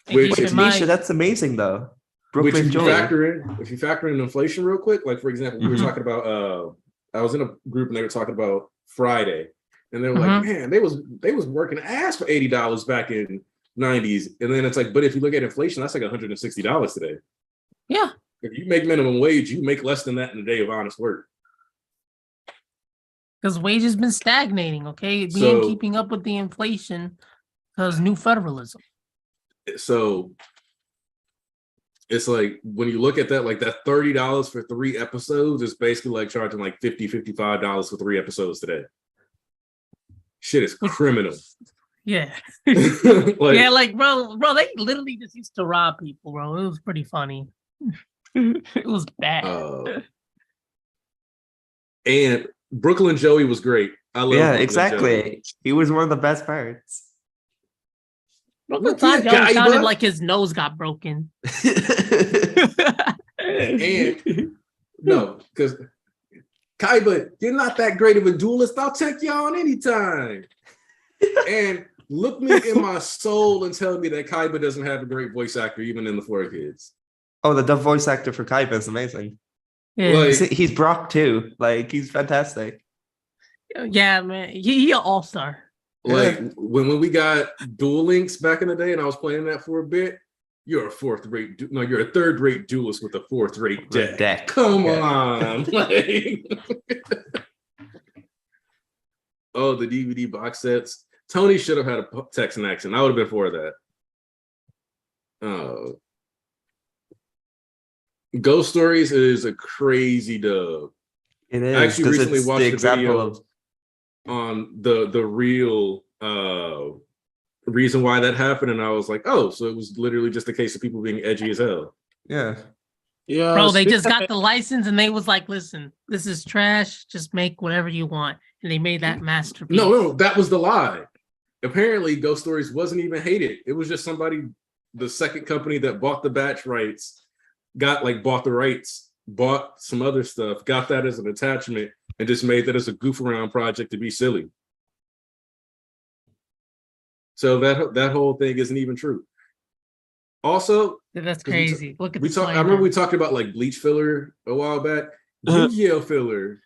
And Which keep if in you, mind- that's amazing though. which Brooklyn if you Joey. factor in inflation real quick, like for example, we were Mhm. talking about I was in a group and they were talking about Friday, and they were like, Mhm. man, they was working ass for $80 back in '90s, and then it's like, but if you look at inflation, that's like $160 today. Yeah. If you make minimum wage, you make less than that in a day of honest work. Because wages been stagnating, okay? We So- ain't keeping up with the inflation because new federalism. So it's like when you look at that, like that $30 for 3 episodes is basically like charging like $55 for 3 episodes today. Shit is criminal. Yeah. Like, Yeah, like bro, they literally just used to rob people, bro. It was pretty funny. It was bad. and Brooklyn Joey was great. I love Yeah, Brooklyn exactly. Joey. He was one of the best parts. Brooklyn Look at Sanjay always sounded Kaiba. like his nose got broken. And no, because Kaiba, you're not that great of a duelist. I'll take you on anytime. And look me in my soul and tell me that Kaiba doesn't have a great voice actor, even in the 4 Kids. Oh, the dub voice actor for Kaiba is amazing. Yeah, Like, He's Brock too. Like he's fantastic. yeah, man. He an all-star. Like when we got Duel Links back in the day, and I was playing that for a bit. You're a you're a 3rd-rate duelist with a 4th-rate deck. Come on, like, oh, the DVD box sets. Tony should have had a Texan accent. I would have been for that. Oh, Ghost Stories is a crazy dub. It is. I actually 'cause recently it's watched the the example video of on the real reason why that happened, and I was like, oh, so it was literally just a case of people being edgy as hell. yeah. Yeah, Bro, they just got the license and they was like, listen, this is trash. Just make whatever you want. And they made that masterpiece. No, that was the lie. Apparently, Ghost Stories wasn't even hated. It was just somebody, the second company that bought the batch rights, bought the rights, bought some other stuff, got that as an attachment, and just made that as a goof around project to be silly. So that whole thing isn't even true. Also, That's crazy. Look at I the remember we talked about like bleach filler a while back. Yu-Gi-Oh filler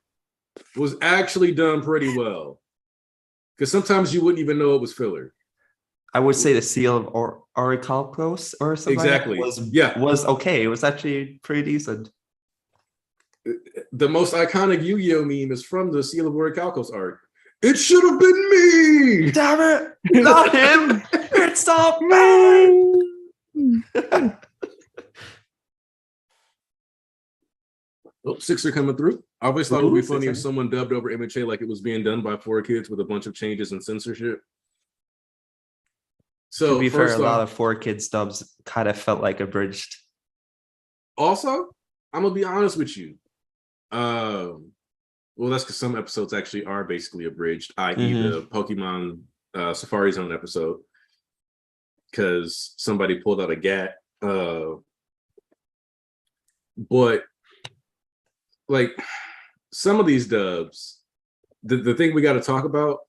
was actually done pretty well. Because sometimes you wouldn't even know it was filler. I would say the seal of Orichalcos or something Exactly. was okay. It was actually pretty decent. The most iconic Yu-Gi-Oh meme is from the Seal of Orichalcos arc. It should have been me. Damn it! Not him! It's not me! Oh, Sixer coming through. I always thought it would be Ooh, funny if Sixer. someone dubbed over MHA like it was being done by 4 Kids with a bunch of changes and censorship. So To be fair, first a lot off, of 4 Kids dubs kind of felt like abridged. also, I'm gonna be honest with you. Well, that's because some episodes actually are basically abridged, i.e., the Pokemon Safari Zone episode, because somebody pulled out a GAT. But like some of these dubs, the thing we got to talk about,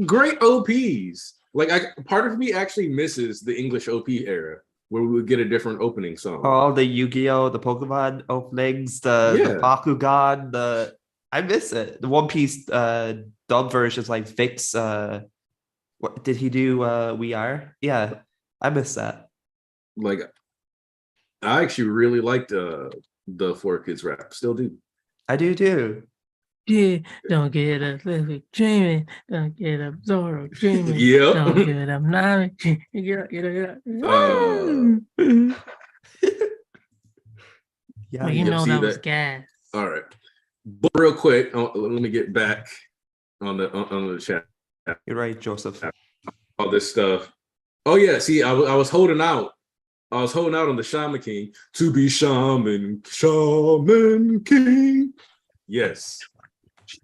great OPs. Like part of me actually misses the English OP era where we would get a different opening song. Oh, the Yu-Gi-Oh, the Pokemon openings, the Bakugan, I miss it. The One Piece dub versions like Vix. What did he do? We Are? Yeah, I miss that. Like I actually really liked the 4 Kids rap. Still do. I do too. Yeah, don't get up, dreaming. Don't get up, Zoro, dreaming. Yep. Don't get up, Nami. Get up. Yeah, Well, you yep, know see that was that? gas. All right. But real quick, let me get back on the chat. you're right, Joseph. All this stuff. Oh yeah, see, I was holding out. I was holding out on the Shaman King to be Shaman King. Yes,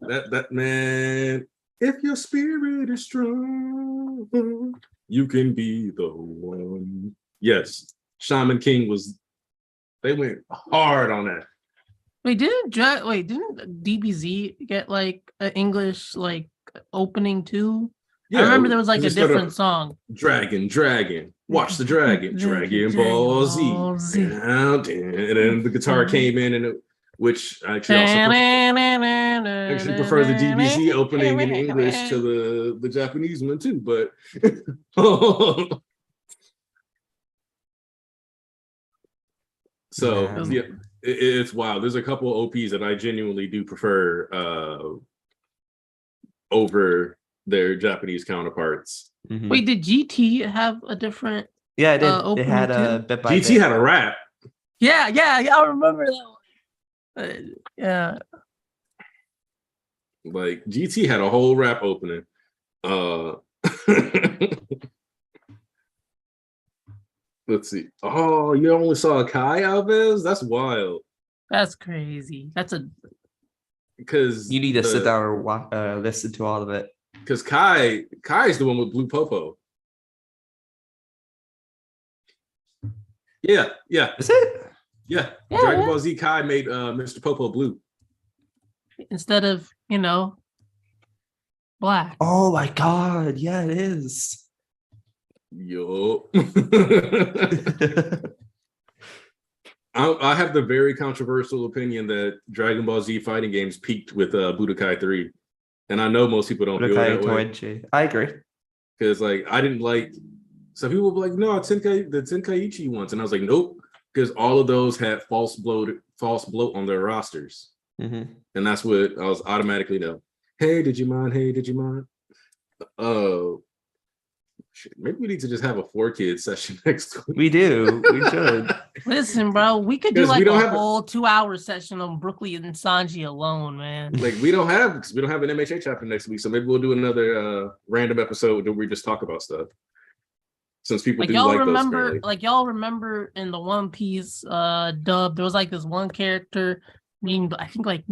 that man. If your spirit is strong, you can be the one. Yes, Shaman King was. They went hard on that. Didn't DBZ get like an English like opening too? I remember there was like we a just started different off, song. Dragon, watch the dragon, Dragon Ball Z. And then the guitar came in, and which I actually prefer the DBZ opening in English to the Japanese one too. But so Man. yeah, it's wild. There's a couple OPs that I genuinely do prefer over their Japanese counterparts. Mhm. Wait, did GT have a different? Yeah, it did. It opening had a too? bit by GT bit. had a rap. Yeah, I remember that one. Yeah. Like GT had a whole rap opening. Let's see. Oh, you only saw Kai Alves? That's wild. That's crazy. That's a Because You need to sit down and listen to all of it. Because Kai's the one with Blue Popo. Yeah. Is it? Yeah. Yeah, Dragon yeah. Ball Z Kai made Mr. Popo blue. instead of, black. Oh my god, yeah, it is. Yo. I have the very controversial opinion that Dragon Ball Z fighting games peaked with Budokai 3. And I know most people don't feel that way. Toichi. I agree. Because like I didn't like some people were like, no, the Tenkaichi ones. And I was like, nope, because all of those had false bloat on their rosters. Mm-hmm. And that's what I was automatically know. Hey, did you mind? Shit, maybe we need to just have a 4-kid session next week. We do. We should. Listen, bro, we could do 'Cause we like don't a have whole 2-hour session on Brooklyn and Sanji alone, man. Like we don't have an MHA chapter next week, so maybe we'll do another random episode where we just talk about stuff. Since people Like do y'all like remember, those. Apparently. like y'all remember in the One Piece dub, there was like this one character named I think like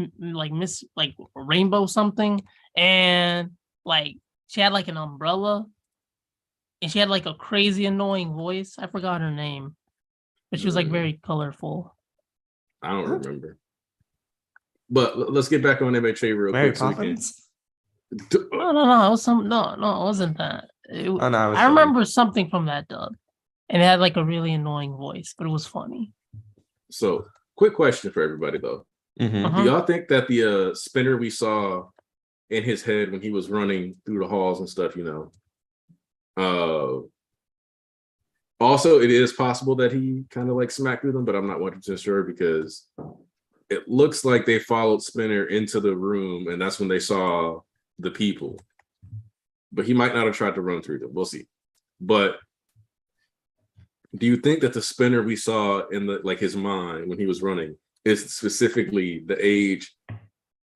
Miss like Rainbow something, and like she had like an umbrella, and she had like a crazy annoying voice. I forgot her name, but she was like very colorful. I don't remember. But let's get back on MHA real Mary quick. So Poppins? No, it was some no, it wasn't that. Oh, no, it was I funny. remember something from that dub, and it had like a really annoying voice, but it was funny. So, quick question for everybody though. Mhm. Do y'all think that the spinner we saw in his head when he was running through the halls and stuff, also it is possible that he kind of like smacked through them, but I'm not 100% sure because it looks like they followed Spinner into the room and that's when they saw the people. But he might not have tried to run through them. We'll see. But do you think that the Spinner we saw in his mind when he was running is specifically the age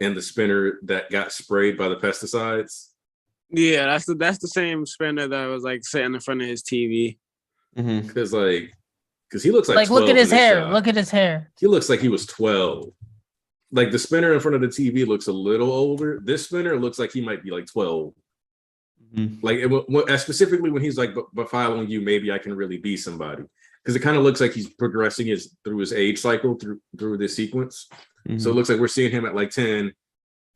and the Spinner that got sprayed by the pesticides? Yeah, that's the same spinner that was like sitting in front of his TV. Mhm. Because he looks like 12 look at his in this hair. shot. Look at his hair. He looks like he was 12. Like the spinner in front of the TV looks a little older. This spinner looks like he might be like 12. Mhm. Like specifically when he's like, but following you, maybe I can really be somebody. Because it kind of looks like he's progressing through his age cycle through this sequence. Mhm. So it looks like we're seeing him at like 10,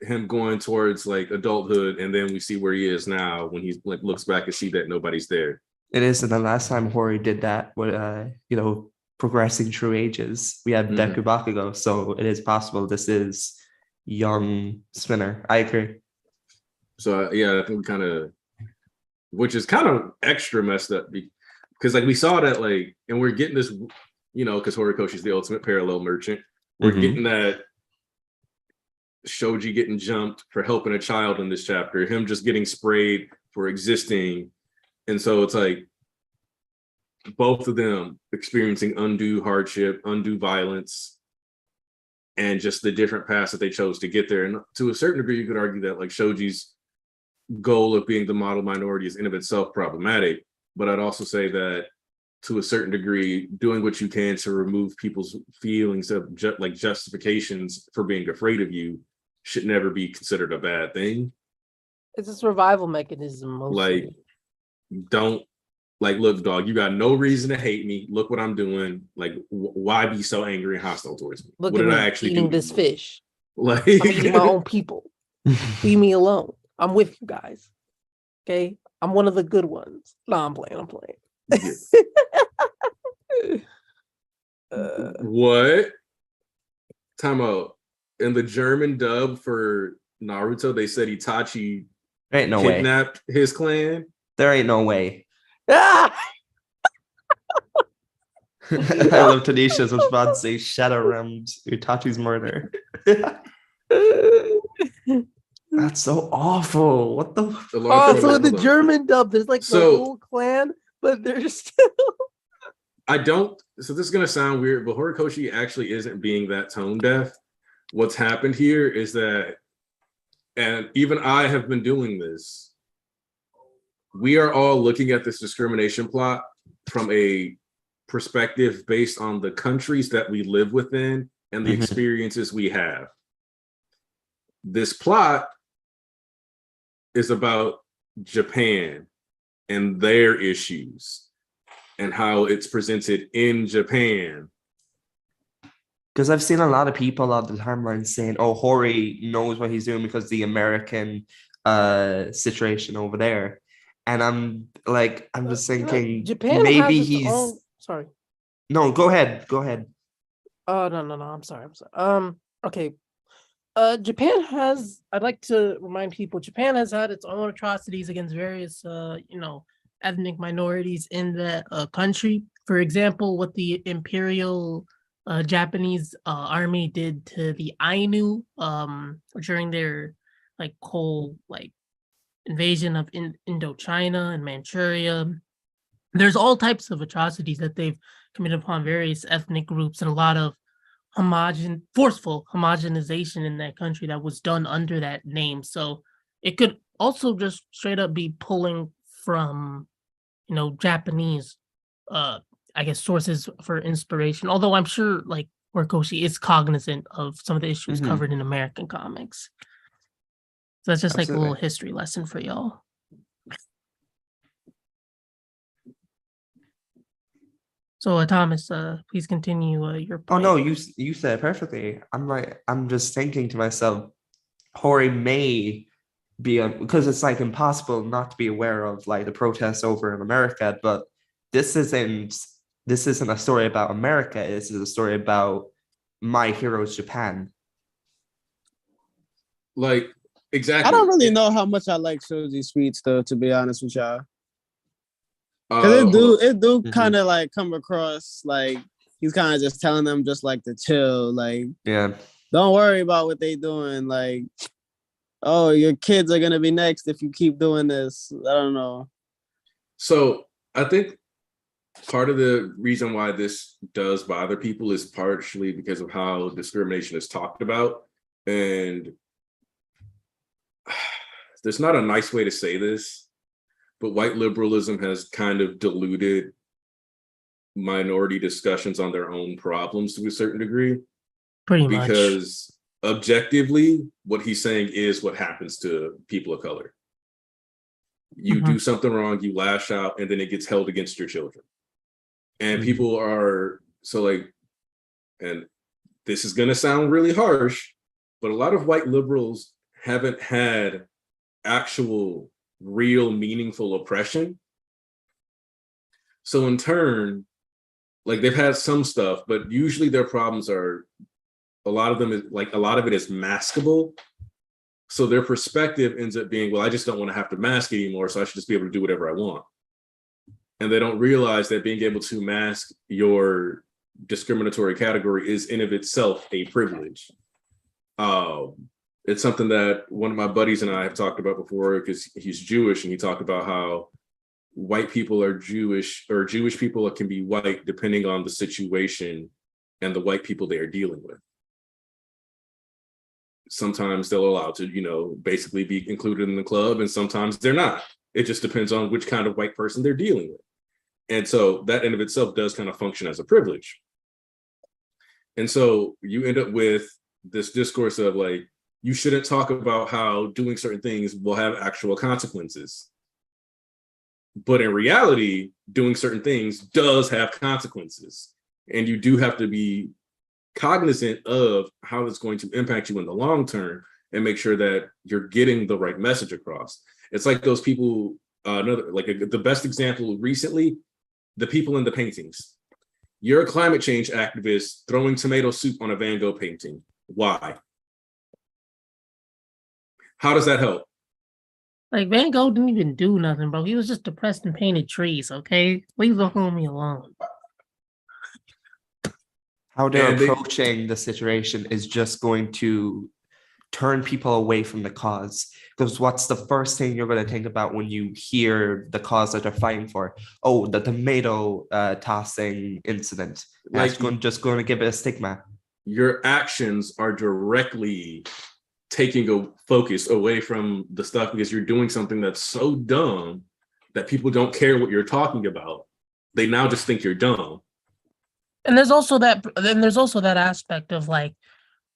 him going towards like adulthood, and then we see where he is now when he like looks back and see that nobody's there. It is, and the last time Hori did that with progressing through ages, we had Mhm. Deku Bakugo, so it is possible this is young Spinner. I agree. So yeah, I think we kind of, which is kind of extra messed up because like we saw that like, and we're getting this, because Horikoshi's the ultimate parallel merchant. We're Mhm. getting that Shoji getting jumped for helping a child in this chapter, him just getting sprayed for existing. And so it's like both of them experiencing undue hardship, undue violence, and just the different paths that they chose to get there. And to a certain degree, you could argue that like Shoji's goal of being the model minority is in of itself problematic. But I'd also say that to a certain degree, doing what you can to remove people's feelings of justifications for being afraid of you should never be considered a bad thing. It's a survival mechanism, mostly. Like, don't look, dog, you got no reason to hate me. Look what I'm doing. Like, why be so angry and hostile towards me? Look what at did me I actually eating do? this fish. Like, I'm eating my own people. Leave me alone. I'm with you guys. Okay, I'm one of the good ones. No, I'm playing. What? Time out. In the German dub for Naruto, they said Itachi There ain't no way. kidnapped his clan. There ain't no way. Ah! I love Tanisha's response say shadow around Itachi's murder. That's so awful. What the So in the German dub, there's like the whole clan, but there's still. So this is gonna sound weird, but Horikoshi actually isn't being that tone deaf. What's happened here is that, and even I have been doing this, we are all looking at this discrimination plot from a perspective based on the countries that we live within and the experiences we have. This plot is about Japan and their issues and how it's presented in Japan. Because I've seen a lot of people on the timeline saying, oh, Hori knows what he's doing because the American situation over there. And I'm just thinking, Japan maybe has he's sorry. No, go ahead. Oh, no. I'm sorry. Okay. Japan has, I'd like to remind people, Japan has had its own atrocities against various, ethnic minorities in the country. For example, what the Imperial Japanese army did to the Ainu during their whole invasion of Indochina and Manchuria. There's all types of atrocities that they've committed upon various ethnic groups, and a lot of forceful homogenization in that country that was done under that name. So it could also just straight up be pulling from, Japanese, sources for inspiration. Although I'm sure Horikoshi is cognizant of some of the issues covered in American comics. So that's just a little history lesson for y'all. So Thomas, please continue your point. Oh no, you said it perfectly. I'm just thinking to myself, Hori may be because it's impossible not to be aware of the protests over in America, but this isn't a story about America. This is a story about My Hero's Japan. Exactly. I don't really know how much I like Shoji Sweets though, to be honest with y'all. Cause it do kind of come across he's kind of just telling them just to chill, don't worry about what they doing, oh, your kids are gonna be next if you keep doing this. I don't know. So I think part of the reason why this does bother people is partially because of how discrimination is talked about, and there's not a nice way to say this, but white liberalism has kind of diluted minority discussions on their own problems to a certain degree. Pretty much. Because objectively, what he's saying is what happens to people of color. You do something wrong, you lash out, and then it gets held against your children. And people are and this is going to sound really harsh, but a lot of white liberals haven't had actual real meaningful oppression. So in turn, they've had some stuff, but usually their problems are, a lot of it is maskable. So their perspective ends up being, well, I just don't want to have to mask anymore, so I should just be able to do whatever I want. And they don't realize that being able to mask your discriminatory category is in of itself a privilege. It's something that one of my buddies and I have talked about before, because he's Jewish, and he talked about how white people are Jewish, or Jewish people can be white depending on the situation and the white people they are dealing with. Sometimes they'll allow to, basically be included in the club, and sometimes they're not. It just depends on which kind of white person they're dealing with. And so that in of itself does kind of function as a privilege. And so you end up with this discourse of you shouldn't talk about how doing certain things will have actual consequences. But in reality, doing certain things does have consequences. And you do have to be cognizant of how it's going to impact you in the long term. and make sure that you're getting the right message across. It's like those people, the best example recently, the people in the paintings. You're a climate change activist throwing tomato soup on a Van Gogh painting. Why? How does that help? Like Van Gogh didn't even do nothing, bro. He was just depressed and painted trees. Okay, leave the homie alone. How they're And they- approaching the situation is just going to turn people away from the cause. Because what's the first thing you're going to think about when you hear the cause that they're fighting for? Oh, the tomato tossing incident. That's just going to give it a stigma. Your actions are directly taking a focus away from the stuff because you're doing something that's so dumb that people don't care what you're talking about. They now just think you're dumb. And there's also that aspect of like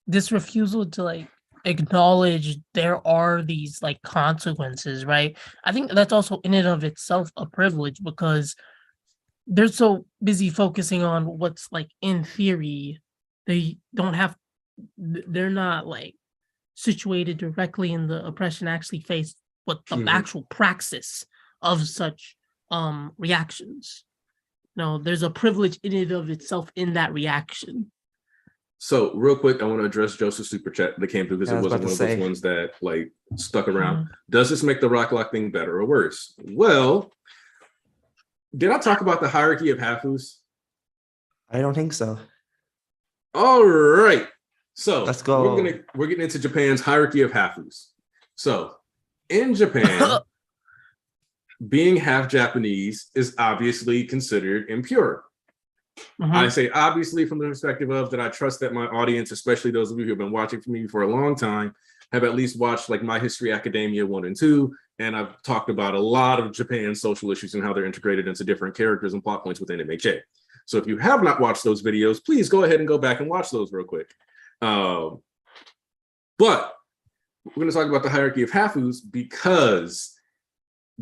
this refusal to like acknowledge there are these like consequences, right? I think that's also in and of itself a privilege because they're so busy focusing on what's like in theory. They're not like situated directly in the oppression, actually face what the actual praxis of such reactions. No, there's a privilege in and of itself in that reaction. So real quick, I want to address Joseph's super chat that came through because it wasn't one of those ones that like stuck around. Does this make the Rock Lock thing better or worse? Well, did I talk about the hierarchy of hafus? I don't think so. All right. So let's go. We're getting into Japan's hierarchy of hafus. So in Japan, being half Japanese is obviously considered impure. I say obviously from the perspective of that I trust that my audience, especially those of you who have been watching for me for a long time, have at least watched like My History Academia 1 and 2, and I've talked about a lot of Japan's social issues and how they're integrated into different characters and plot points within MHA. So if you have not watched those videos, please go ahead and go back and watch those real quick. But we're going to talk about the hierarchy of hafus because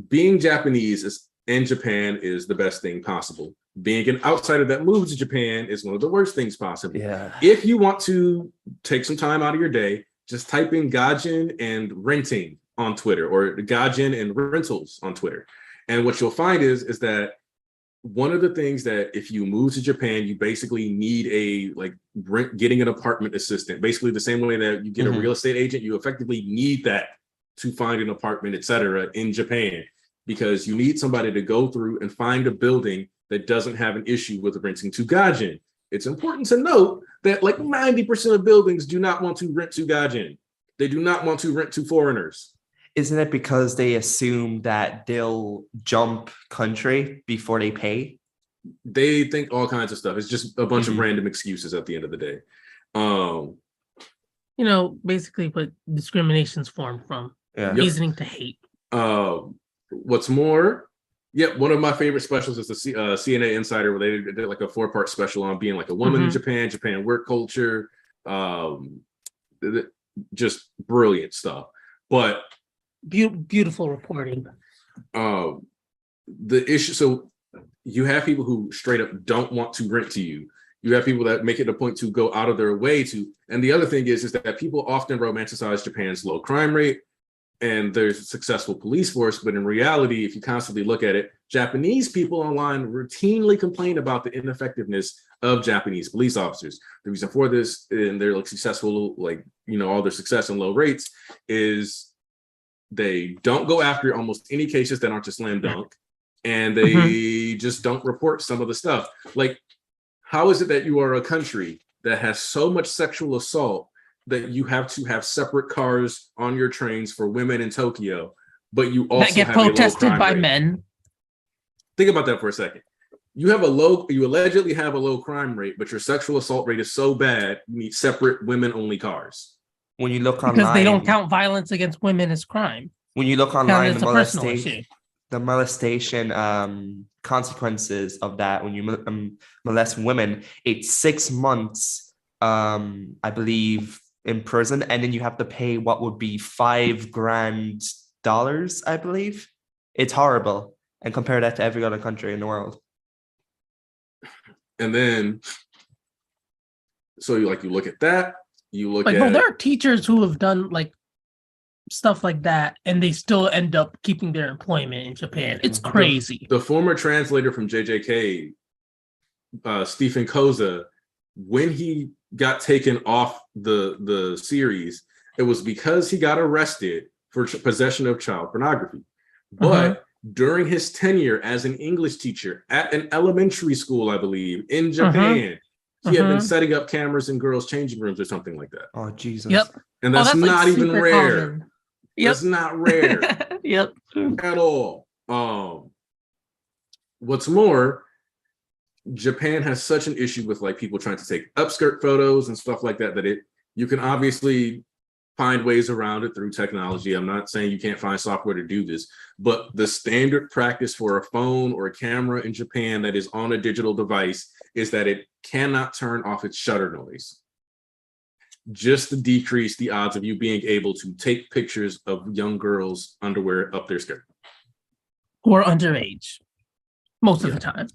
being Japanese in Japan is the best thing possible. Being an outsider that moves to Japan is one of the worst things possible. Yeah. If you want to take some time out of your day, just type in Gaijin and renting on Twitter or Gaijin and rentals on Twitter. And what you'll find is that one of the things that if you move to Japan, you basically need a like getting an apartment assistant. Basically the same way that you get a real estate agent, you effectively need that to find an apartment, etc. in Japan, because you need somebody to go through and find a building that doesn't have an issue with renting to Gaijin. It's important to note that like 90% of buildings do not want to rent to Gaijin. They do not want to rent to foreigners. Isn't it because they assume that they'll jump country before they pay? They think all kinds of stuff. It's just a bunch of random excuses at the end of the day. Basically what discrimination's formed from. Reasoning to hate. What's more, one of my favorite specials is the CNA Insider, where they did like a 4-part special on being like a woman in Japan work culture, just brilliant stuff. But beautiful reporting. The issue, so you have people who straight up don't want to rent to you. You have people that make it a point to go out of their way to. And the other thing is that people often romanticize Japan's low crime rate and there's a successful police force, but in reality, if you constantly look at it, Japanese people online routinely complain about the ineffectiveness of Japanese police officers. The reason for this, and they're like successful, all their success and low rates, is they don't go after almost any cases that aren't a slam dunk, and they just don't report some of the stuff. Like, how is it that you are a country that has so much sexual assault that you have to have separate cars on your trains for women in Tokyo, but you also that get have protested a low crime by rate? men? Think about that for a second. You allegedly have a low crime rate, but your sexual assault rate is so bad, you need separate women-only cars. When you look online, because they don't count violence against women as crime. When you look online, the molestation consequences of that, when you molest women, it's 6 months, I believe, in prison, and then you have to pay what would be $5,000, I believe. It's horrible, and compare that to every other country in the world. And then, so you look at that, you look at there are teachers who have done like stuff like that, and they still end up keeping their employment in Japan. It's crazy. The former translator from JJK, Stephen Koza, when he got taken off the series, it was because he got arrested for possession of child pornography. But during his tenure as an English teacher at an elementary school, I believe, in Japan, he had been setting up cameras in girls' changing rooms or something like that. Oh, Jesus. Yep. And that's like not even rare. Common. Yep. That's not rare. Yep. At all. What's more, Japan has such an issue with like people trying to take upskirt photos and stuff like that, that you can obviously find ways around it through technology. I'm not saying you can't find software to do this, but the standard practice for a phone or a camera in Japan that is on a digital device is that it cannot turn off its shutter noise, just to decrease the odds of you being able to take pictures of young girls' underwear up their skirt. Or underage, most of the time.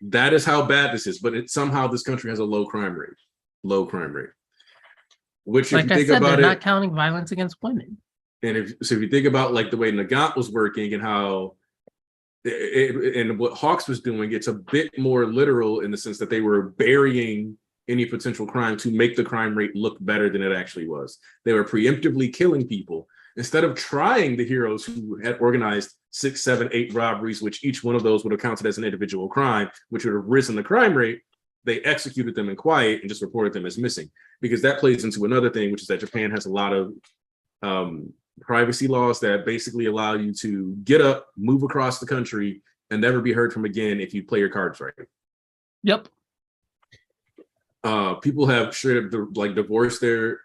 That is how bad this is, but somehow this country has a low crime rate. Which, if like you I think said, about they're it, not counting violence against women. and if you think about like the way Nagant was working and how and what Hawks was doing, it's a bit more literal in the sense that they were burying any potential crime to make the crime rate look better than it actually was. They were preemptively killing people instead of trying the heroes who had organized 6, 7, 8 robberies, which each one of those would have counted as an individual crime, which would have risen the crime rate. They executed them in quiet and just reported them as missing, because that plays into another thing, which is that Japan has a lot of privacy laws that basically allow you to get up, move across the country, and never be heard from again if you play your cards right. Yep. People have straight up like divorced their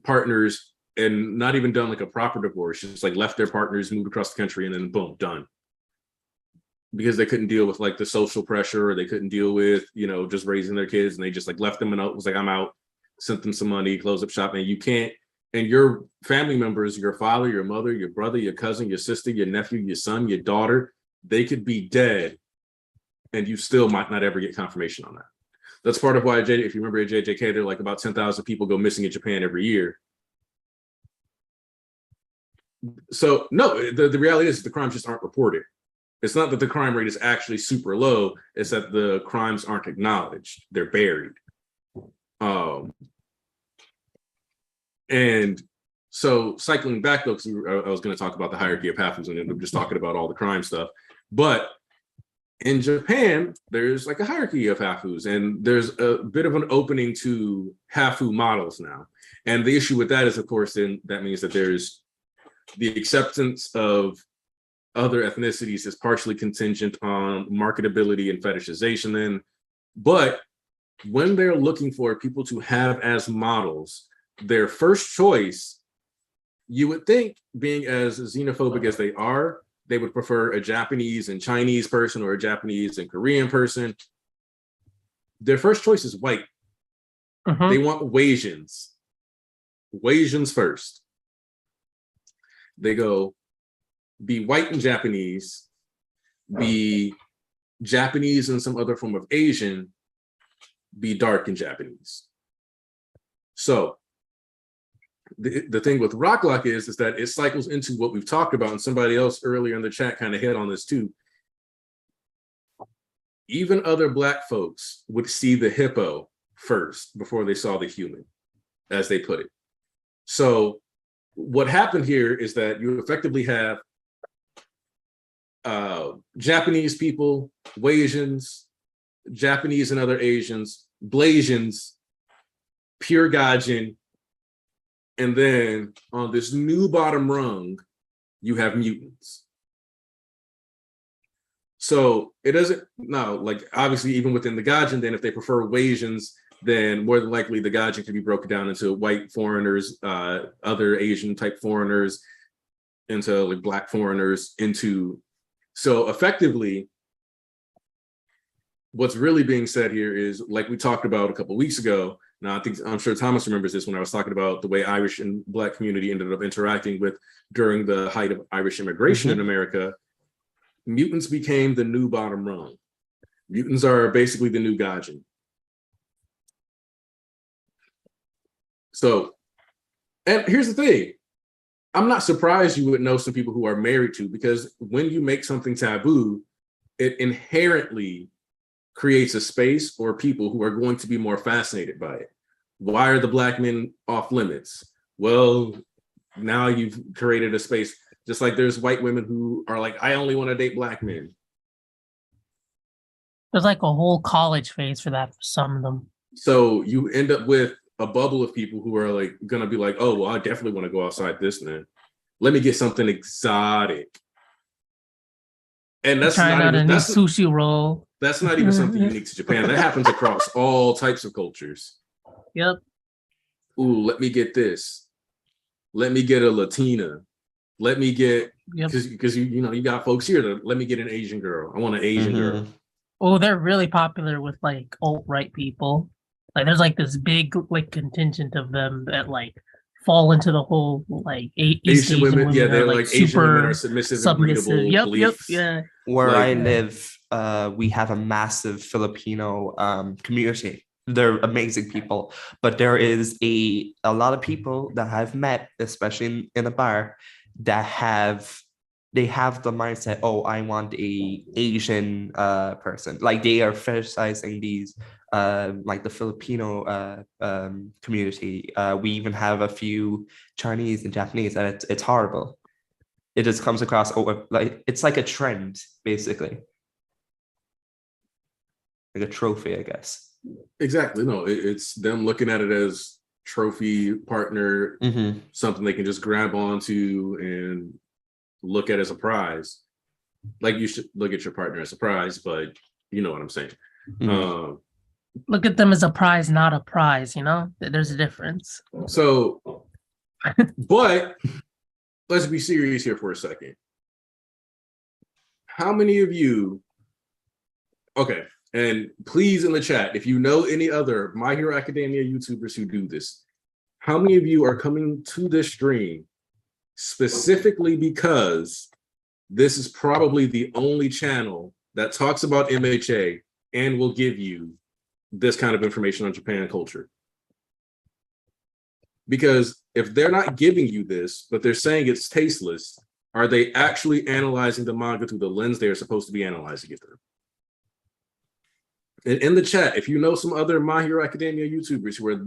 partners and not even done like a proper divorce, just like left their partners, moved across the country, and then boom, done. Because they couldn't deal with like the social pressure, or they couldn't deal with, just raising their kids, and they just like left them and was like, I'm out, sent them some money, closed up shop, and you can't. And your family members, your father, your mother, your brother, your cousin, your sister, your nephew, your son, your daughter, they could be dead, and you still might not ever get confirmation on that. That's part of why, if you remember at JJK, there are like about 10,000 people go missing in Japan every year. So no, the reality is the crimes just aren't reported. It's not that the crime rate is actually super low, it's that the crimes aren't acknowledged. They're buried. And so cycling back though, because I was going to talk about the hierarchy of hafus, and I'm just talking about all the crime stuff. But in Japan, there's like a hierarchy of hafus, and there's a bit of an opening to hafu models now. And the issue with that is, of course, then that means that there's the acceptance of other ethnicities is partially contingent on marketability and fetishization then. But when they're looking for people to have as models, their first choice, you would think, being as xenophobic as they are, they would prefer a Japanese and Chinese person or a Japanese and Korean person. Their first choice is white. They want Wasians. Wasians first. They go, be white and Japanese, be Japanese and some other form of Asian, be dark and Japanese. So the thing with Rock Lock is that it cycles into what we've talked about, and somebody else earlier in the chat kind of hit on this too. Even other Black folks would see the hippo first before they saw the human, as they put it. So what happened here is that you effectively have Japanese people, Wasians, Japanese and other Asians, Blasians, pure Gaijin, and then on this new bottom rung, you have mutants. So it doesn't, no, like obviously even within the Gaijin, then if they prefer Wasians, then more than likely the Gaijin can be broken down into white foreigners, other Asian type foreigners, into like Black foreigners, into, so effectively, what's really being said here is, like we talked about a couple of weeks ago. Now, I'm sure Thomas remembers this when I was talking about the way Irish and Black community ended up interacting with during the height of Irish immigration in America. Mutants became the new bottom rung. Mutants are basically the new Gaijin. So And here's the thing. I'm not surprised you would know some people who are married to, because when you make something taboo, it inherently creates a space or people who are going to be more fascinated by it. Why are the black men off limits? Well, now you've created a space. Just like there's white women who are like, I only want to date black men. There's like a whole college phase for that for some of them. So you end up with a bubble of people who are like gonna be like, oh, well, I definitely want to go outside this then. Let me get something exotic. And that's Trying not out even a new that's, sushi roll. that's not even something unique to Japan. That happens across all types of cultures. Yep. Ooh, let me get this. Let me get a Latina. Let me get, because you got folks here that let me get an Asian girl. I want an Asian girl. Oh, they're really popular with like alt-right people. Like there's like this big like contingent of them that like fall into the whole like East Asian women, yeah, they're like Asian women are super submissive and readable Yep, beliefs. yeah. Where Like- I live, we have a massive Filipino community. They're amazing people, but there is a lot of people that I've met, especially in a bar, that have the mindset, oh, I want a Asian person. Like they are fetishizing these like the Filipino community. We even have a few Chinese and Japanese, and it's horrible. It just comes across like it's like a trend, basically. Like a trophy, I guess. Exactly. No, it's them looking at it as trophy partner, something they can just grab onto and look at as a prize. Like you should look at your partner as a prize, but you know what I'm saying. Look at them as a prize, not a prize, you know? There's a difference. So, but let's be serious here for a second. How many of you, okay, and please in the chat, if you know any other My Hero Academia YouTubers who do this, how many of you are coming to this stream specifically because this is probably the only channel that talks about MHA and will give you this kind of information on Japan culture? Because if they're not giving you this, but they're saying it's tasteless, are they actually analyzing the manga through the lens they are supposed to be analyzing it through? And in the chat, if you know some other My Hero Academia YouTubers who are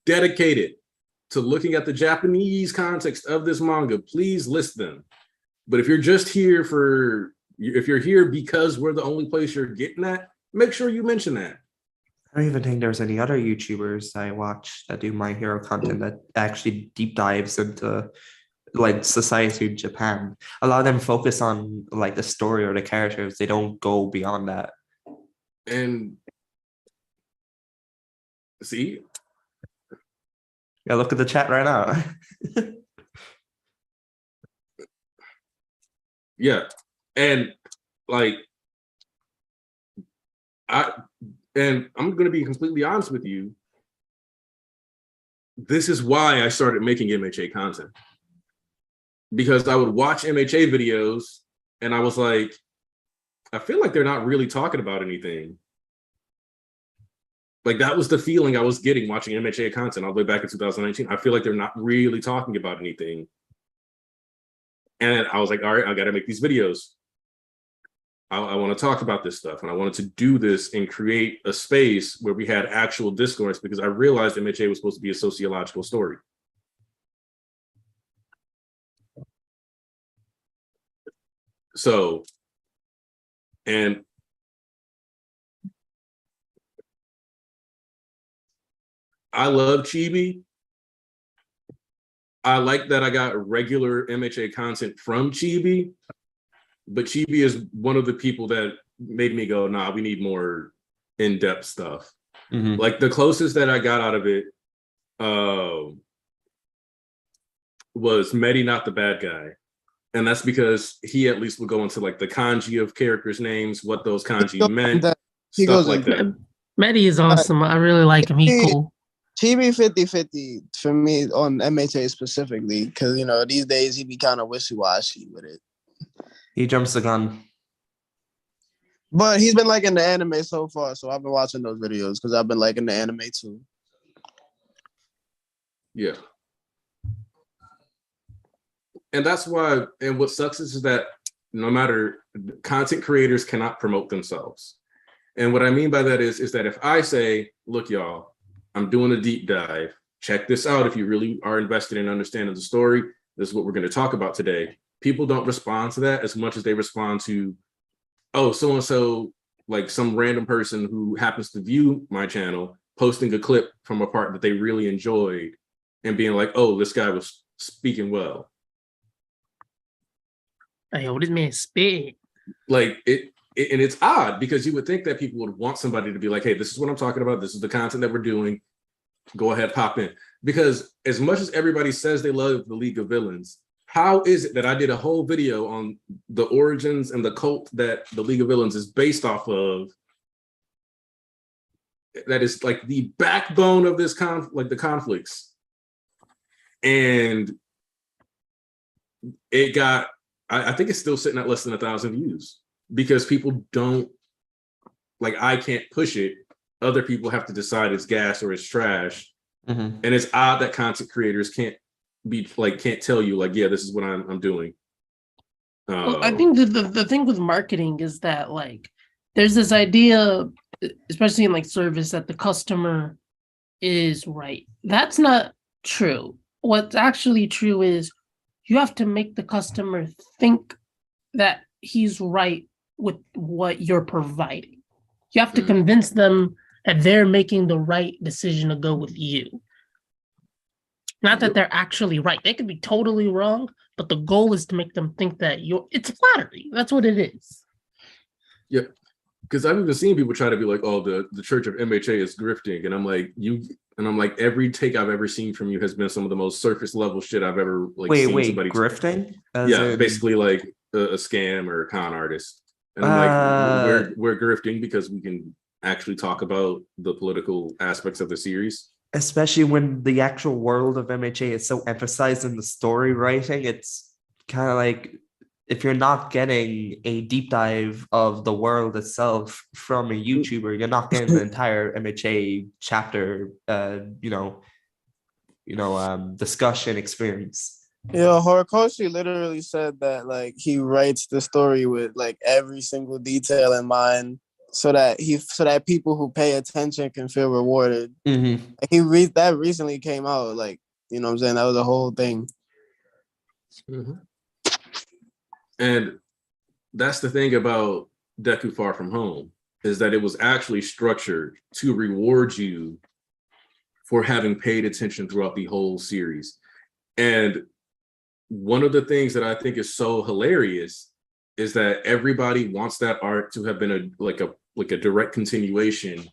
dedicated to looking at the Japanese context of this manga, please list them. But if you're just here if you're here because we're the only place you're getting at, make sure you mention that. I don't even think there's any other YouTubers I watch that do My Hero content that actually deep dives into like society in Japan. A lot of them focus on like the story or the characters. They don't go beyond that. And see? Yeah, look at the chat right now. Yeah. And like, I'm going to be completely honest with you. This is why I started making MHA content. Because I would watch MHA videos and I was like, I feel like they're not really talking about anything. Like that was the feeling I was getting watching MHA content all the way back in 2019. I feel like they're not really talking about anything. And I was like, all right, I got to make these videos. I want to talk about this stuff. And I wanted to do this and create a space where we had actual discourse, because I realized MHA was supposed to be a sociological story. So, and I love Chibi. I like that I got regular MHA content from Chibi, but Chibi is one of the people that made me go, nah, we need more in-depth stuff. Like the closest that I got out of it was Medi Not the Bad Guy. And that's because he at least would go into like the kanji of characters' names, what those kanji meant, stuff like that. Medi is awesome. I really like him. He's cool. Chibi 50-50 for me on MHA specifically, because you know these days he be kind of wishy-washy with it. He jumps the gun. But he's been liking the anime so far, so I've been watching those videos because I've been liking the anime too. Yeah. And that's why, and what sucks is that no matter, content creators cannot promote themselves. And what I mean by that is that if I say, look, y'all, I'm doing a deep dive, check this out. If you really are invested in understanding the story, this is what we're going to talk about today. People don't respond to that as much as they respond to, oh, so-and-so, like some random person who happens to view my channel, posting a clip from a part that they really enjoyed and being like, oh, this guy was speaking well. Like, oh, this man spit. Like it, and it's odd because you would think that people would want somebody to be like, hey, this is what I'm talking about. This is the content that we're doing. Go ahead, pop in. Because as much as everybody says they love the League of Villains, how is it that I did a whole video on the origins and the cult that the League of Villains is based off of? That is like the backbone of this the conflicts. And it got, I think it's still sitting at less than 1,000 views because people don't, like, I can't push it. Other people have to decide it's gas or it's trash. And it's odd that content creators can't tell you like, yeah, this is what I'm doing. Well, I think the thing with marketing is that like there's this idea, especially in like service, that the customer is right. That's not true. What's actually true is you have to make the customer think that he's right with what you're providing. You have to convince them that they're making the right decision to go with you. Not that they're actually right. They could be totally wrong, but the goal is to make them think that it's flattery. That's what it is. Yeah. Because I've even seen people try to be like, oh, the church of MHA is grifting. And I'm like, every take I've ever seen from you has been some of the most surface level shit I've ever like seen somebody grifting? Basically like a scam or a con artist. And I'm like, we're grifting because we can actually talk about the political aspects of the series. Especially when the actual world of MHA is so emphasized in the story writing, it's kind of like if you're not getting a deep dive of the world itself from a YouTuber, you're not getting the entire MHA chapter, discussion experience. Yeah, Horikoshi literally said that like he writes the story with like every single detail in mind, so that people who pay attention can feel rewarded. That recently came out, like, you know what I'm saying? That was a whole thing. And that's the thing about Deku Far From Home, is that it was actually structured to reward you for having paid attention throughout the whole series. And one of the things that I think is so hilarious is that everybody wants that arc to have been a direct continuation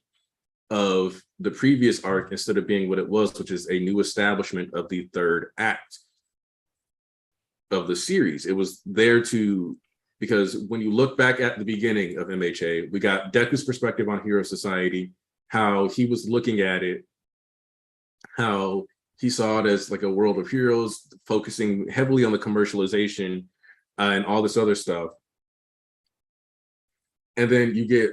of the previous arc instead of being what it was, which is a new establishment of the third act of the series. It was there because when you look back at the beginning of MHA, we got Deku's perspective on Hero Society, how he was looking at it, how he saw it as like a world of heroes, focusing heavily on the commercialization and all this other stuff. And then you get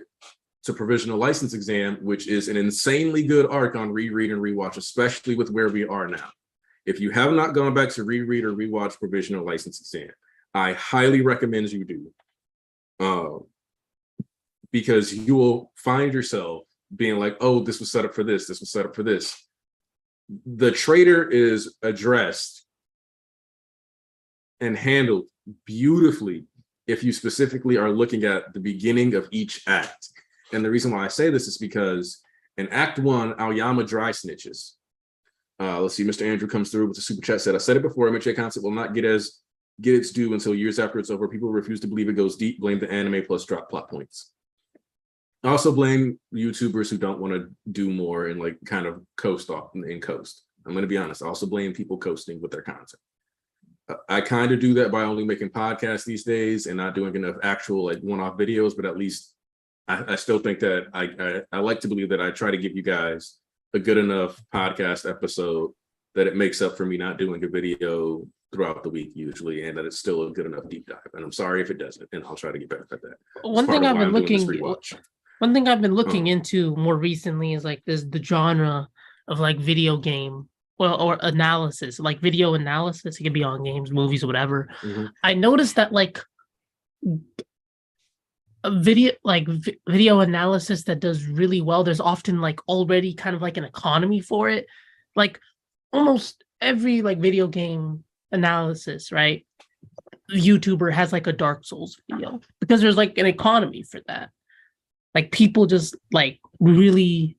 to Provisional License Exam, which is an insanely good arc on reread and rewatch, especially with where we are now. If you have not gone back to reread or rewatch Provisional License Exam, I highly recommend you do. Because you will find yourself being like, oh, this was set up for this, this was set up for this. The traitor is addressed and handled beautifully if you specifically are looking at the beginning of each act. And the reason why I say this is because in Act 1, Aoyama dry snitches. Let's see, Mr. Andrew comes through with the super chat, said, I said it before, MHA concept will not get its due until years after it's over. People refuse to believe it goes deep, blame the anime plus drop plot points. I also blame YouTubers who don't want to do more and like kind of coast off and coast. I'm going to be honest. I also blame people coasting with their content. I kind of do that by only making podcasts these days and not doing enough actual like one-off videos, but at least I still think that I like to believe that I try to give you guys a good enough podcast episode that it makes up for me not doing a video throughout the week usually, and that it's still a good enough deep dive. And I'm sorry if it doesn't, and I'll try to get better at that. One thing I've been looking into more recently is like the genre of like video game or analysis, like video analysis. It could be on games, movies, whatever. Mm-hmm. I noticed that like a video analysis that does really well, there's often like already kind of like an economy for it. Like almost every like video game analysis, right? YouTuber has like a Dark Souls video because there's like an economy for that. Like people just like really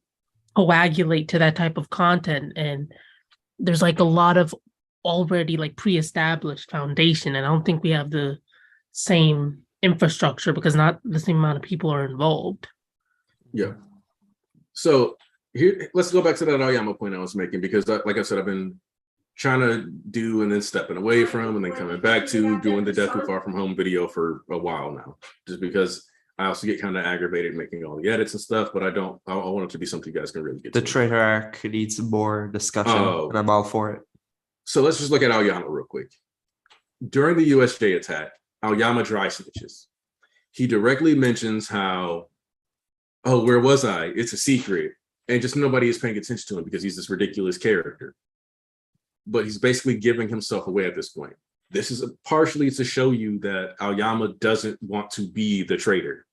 coagulate to that type of content, and there's like a lot of already like pre-established foundation, and I don't think we have the same infrastructure because not the same amount of people are involved. Yeah. So here, let's go back to that Aoyama point I was making, because like I said, I've been trying to do and then stepping away from and then coming back to doing the Deku Far From Home video for a while now, just because I also get kind of aggravated making all the edits and stuff, but I want it to be something you guys can really get The to. traitor arc needs more discussion, and I'm all for it. So let's just look at Aoyama real quick. During the USJ attack, Aoyama dry snitches. He directly mentions how, oh, where was I? It's a secret. And just nobody is paying attention to him because he's this ridiculous character. But he's basically giving himself away at this point. This is partially to show you that Aoyama doesn't want to be the traitor.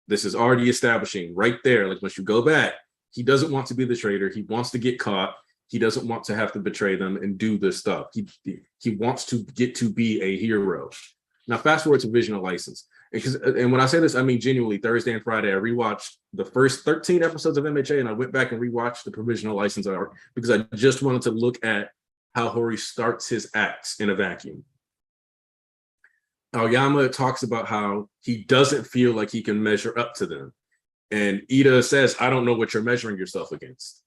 This is already establishing right there. Like once you go back, he doesn't want to be the traitor. He wants to get caught. He doesn't want to have to betray them and do this stuff. He wants to get to be a hero. Now, fast forward to Visional License. And when I say this, I mean genuinely, Thursday and Friday, I rewatched the first 13 episodes of MHA, and I went back and rewatched the Provisional License arc because I just wanted to look at how Hori starts his acts in a vacuum. Aoyama talks about how he doesn't feel like he can measure up to them. And Ida says, I don't know what you're measuring yourself against.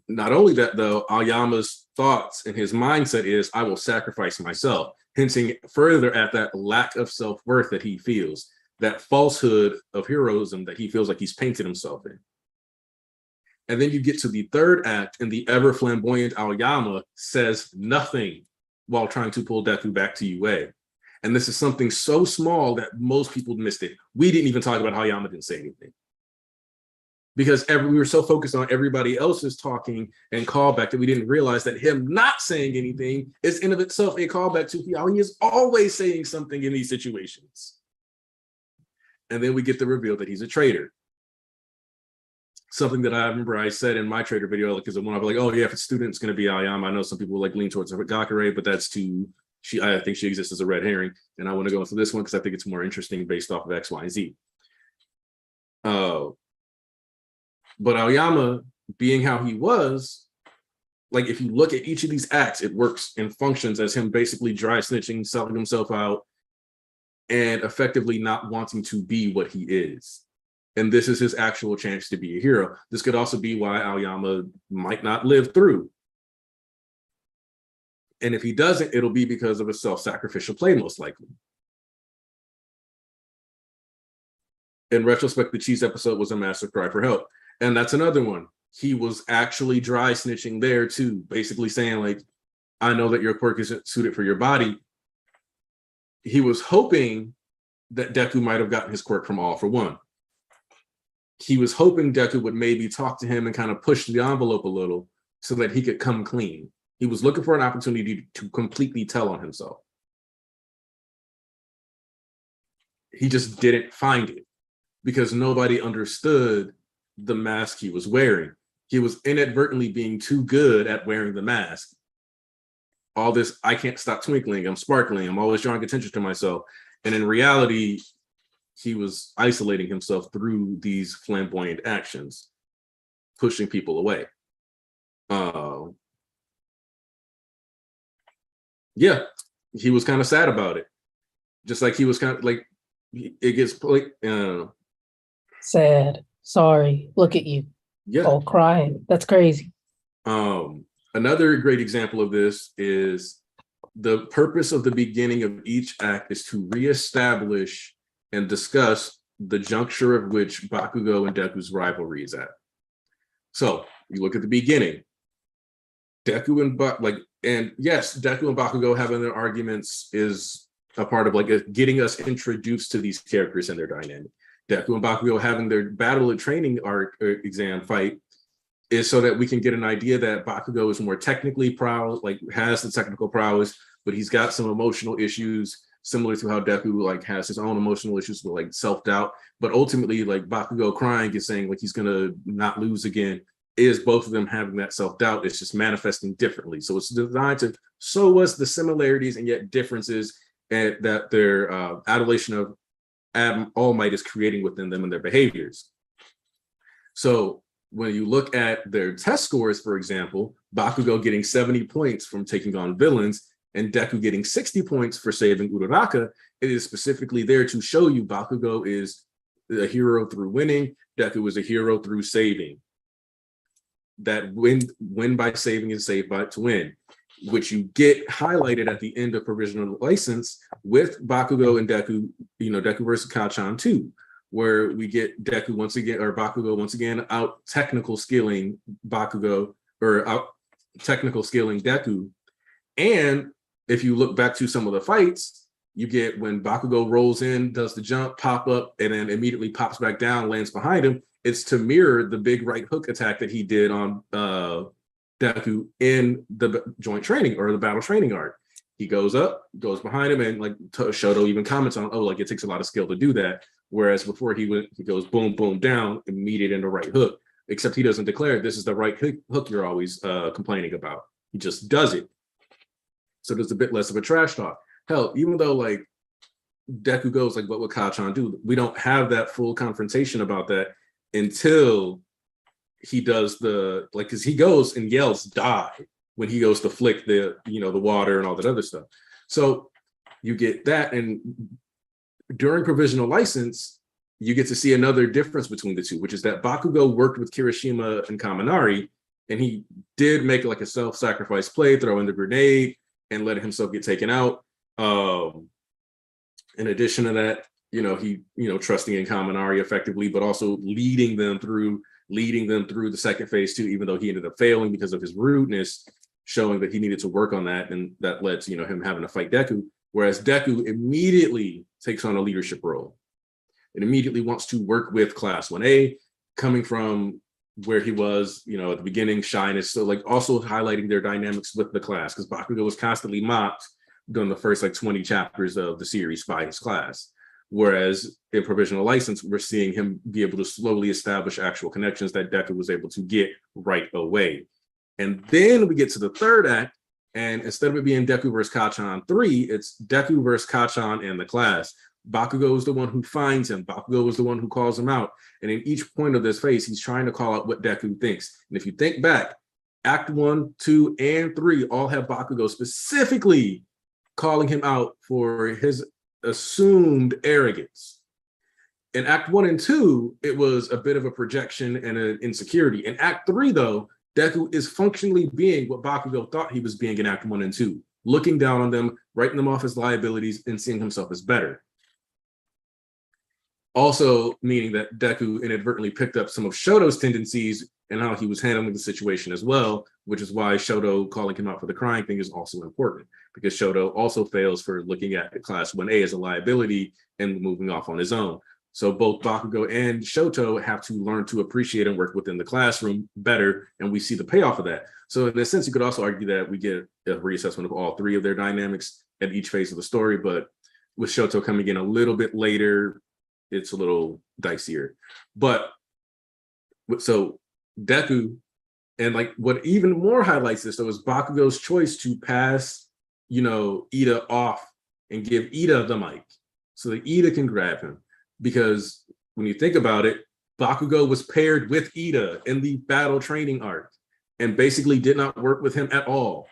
Not only that, though, Aoyama's thoughts and his mindset is, I will sacrifice myself, hinting further at that lack of self-worth that he feels, that falsehood of heroism that he feels like he's painted himself in. And then you get to the third act, and the ever flamboyant Aoyama says nothing while trying to pull Deku back to UA. And this is something so small that most people missed it. We didn't even talk about how Aoyama didn't say anything, because we were so focused on everybody else's talking and callback that we didn't realize that him not saying anything is in of itself a callback to how he is always saying something in these situations. And then we get the reveal that he's a traitor. Something that I remember I said in my trader video, because when I was like, oh yeah, if a student's going to be Aoyama, I know some people like lean towards Gakure, but that's too, I think she exists as a red herring. And I want to go into this one because I think it's more interesting based off of X, Y, and Z. But Aoyama, being how he was, like if you look at each of these acts, it works and functions as him basically dry snitching, selling himself out, and effectively not wanting to be what he is. And this is his actual chance to be a hero. This could also be why Aoyama might not live through. And if he doesn't, it'll be because of a self-sacrificial play, most likely. In retrospect, the Cheese episode was a massive cry for help. And that's another one. He was actually dry snitching there too, basically saying like, I know that your quirk isn't suited for your body. He was hoping that Deku might have gotten his quirk from All For One. He was hoping Deku would maybe talk to him and kind of push the envelope a little so that he could come clean. He was looking for an opportunity to completely tell on himself. He just didn't find it because nobody understood the mask he was wearing. He was inadvertently being too good at wearing the mask. All this, I can't stop twinkling, I'm sparkling, I'm always drawing attention to myself. And in reality, he was isolating himself through these flamboyant actions, pushing people away. Yeah, he was kind of sad about it. Just like he was kind of like, it gets like, Sad. Sorry. Look at you. yeah. All crying. That's crazy. Another great example of this is the purpose of the beginning of each act is to reestablish and discuss the juncture of which Bakugo and Deku's rivalry is at. So you look at the beginning, Deku and yes, Deku and Bakugo having their arguments is a part of getting us introduced to these characters and their dynamic. Deku and Bakugo having their battle and training arc exam fight is so that we can get an idea that Bakugo is more technically proud, like has the technical prowess, but he's got some emotional issues similar to how Deku like has his own emotional issues with like self-doubt. But ultimately, like Bakugo crying is saying like he's gonna not lose again, is both of them having that self-doubt. It's just manifesting differently. So it's designed to show us the similarities and yet differences, and that their adulation of All Might is creating within them and their behaviors. So when you look at their test scores, for example, Bakugo getting 70 points from taking on villains and Deku getting 60 points for saving Uraraka, it is specifically there to show you Bakugo is a hero through winning, Deku is a hero through saving. That win by saving is save by to win, which you get highlighted at the end of Provisional License with Bakugo and Deku, Deku versus Kachan 2, where we get Deku once again, or Bakugo once again, out technical skilling Bakugo, or out technical skilling Deku. And if you look back to some of the fights, you get when Bakugo rolls in, does the jump, pop up, and then immediately pops back down, lands behind him. It's to mirror the big right hook attack that he did on Deku in the joint training or the battle training arc. He goes up, goes behind him, and like Shoto even comments on, like it takes a lot of skill to do that. Whereas before he goes boom, boom, down, immediate into right hook. Except he doesn't declare this is the right hook you're always complaining about. He just does it. So there's a bit less of a trash talk. Hell, even though like Deku goes like, what would Kachan do? We don't have that full confrontation about that until he does because he goes and yells die when he goes to flick the water and all that other stuff. So you get that, and during Provisional License, you get to see another difference between the two, which is that Bakugo worked with Kirishima and Kaminari, and he did make like a self-sacrifice play, throw in the grenade and let himself get taken out. In addition to that, he trusting in Kaminari effectively, but also leading them through the second phase too, even though he ended up failing because of his rudeness, showing that he needed to work on that, and that led to him having to fight Deku. Whereas Deku immediately takes on a leadership role and immediately wants to work with Class 1A, coming from where he was, at the beginning, shyness. So like also highlighting their dynamics with the class, because Bakugo was constantly mocked during the first like 20 chapters of the series by his class. Whereas in Provisional License, we're seeing him be able to slowly establish actual connections that Deku was able to get right away. And then we get to the third act, and instead of it being Deku versus Kachan 3, it's Deku versus Kachan and the class. Bakugo is the one who finds him. Bakugo is the one who calls him out. And in each point of this phase, he's trying to call out what Deku thinks. And if you think back, Act 1, 2, and 3 all have Bakugo specifically calling him out for his assumed arrogance. In Act 1 and 2, it was a bit of a projection and an insecurity. In Act 3, though, Deku is functionally being what Bakugo thought he was being in Act 1 and 2, looking down on them, writing them off as liabilities, and seeing himself as better. Also meaning that Deku inadvertently picked up some of Shoto's tendencies and how he was handling the situation as well, which is why Shoto calling him out for the crying thing is also important, because Shoto also fails for looking at the Class 1A as a liability and moving off on his own. So both Bakugo and Shoto have to learn to appreciate and work within the classroom better, and we see the payoff of that. So in a sense, you could also argue that we get a reassessment of all three of their dynamics at each phase of the story, but with Shoto coming in a little bit later, it's a little dicier. But so Deku, and like what even more highlights this though is Bakugo's choice to pass, Ida off and give Ida the mic so that Ida can grab him. Because when you think about it, Bakugo was paired with Ida in the battle training arc and basically did not work with him at all.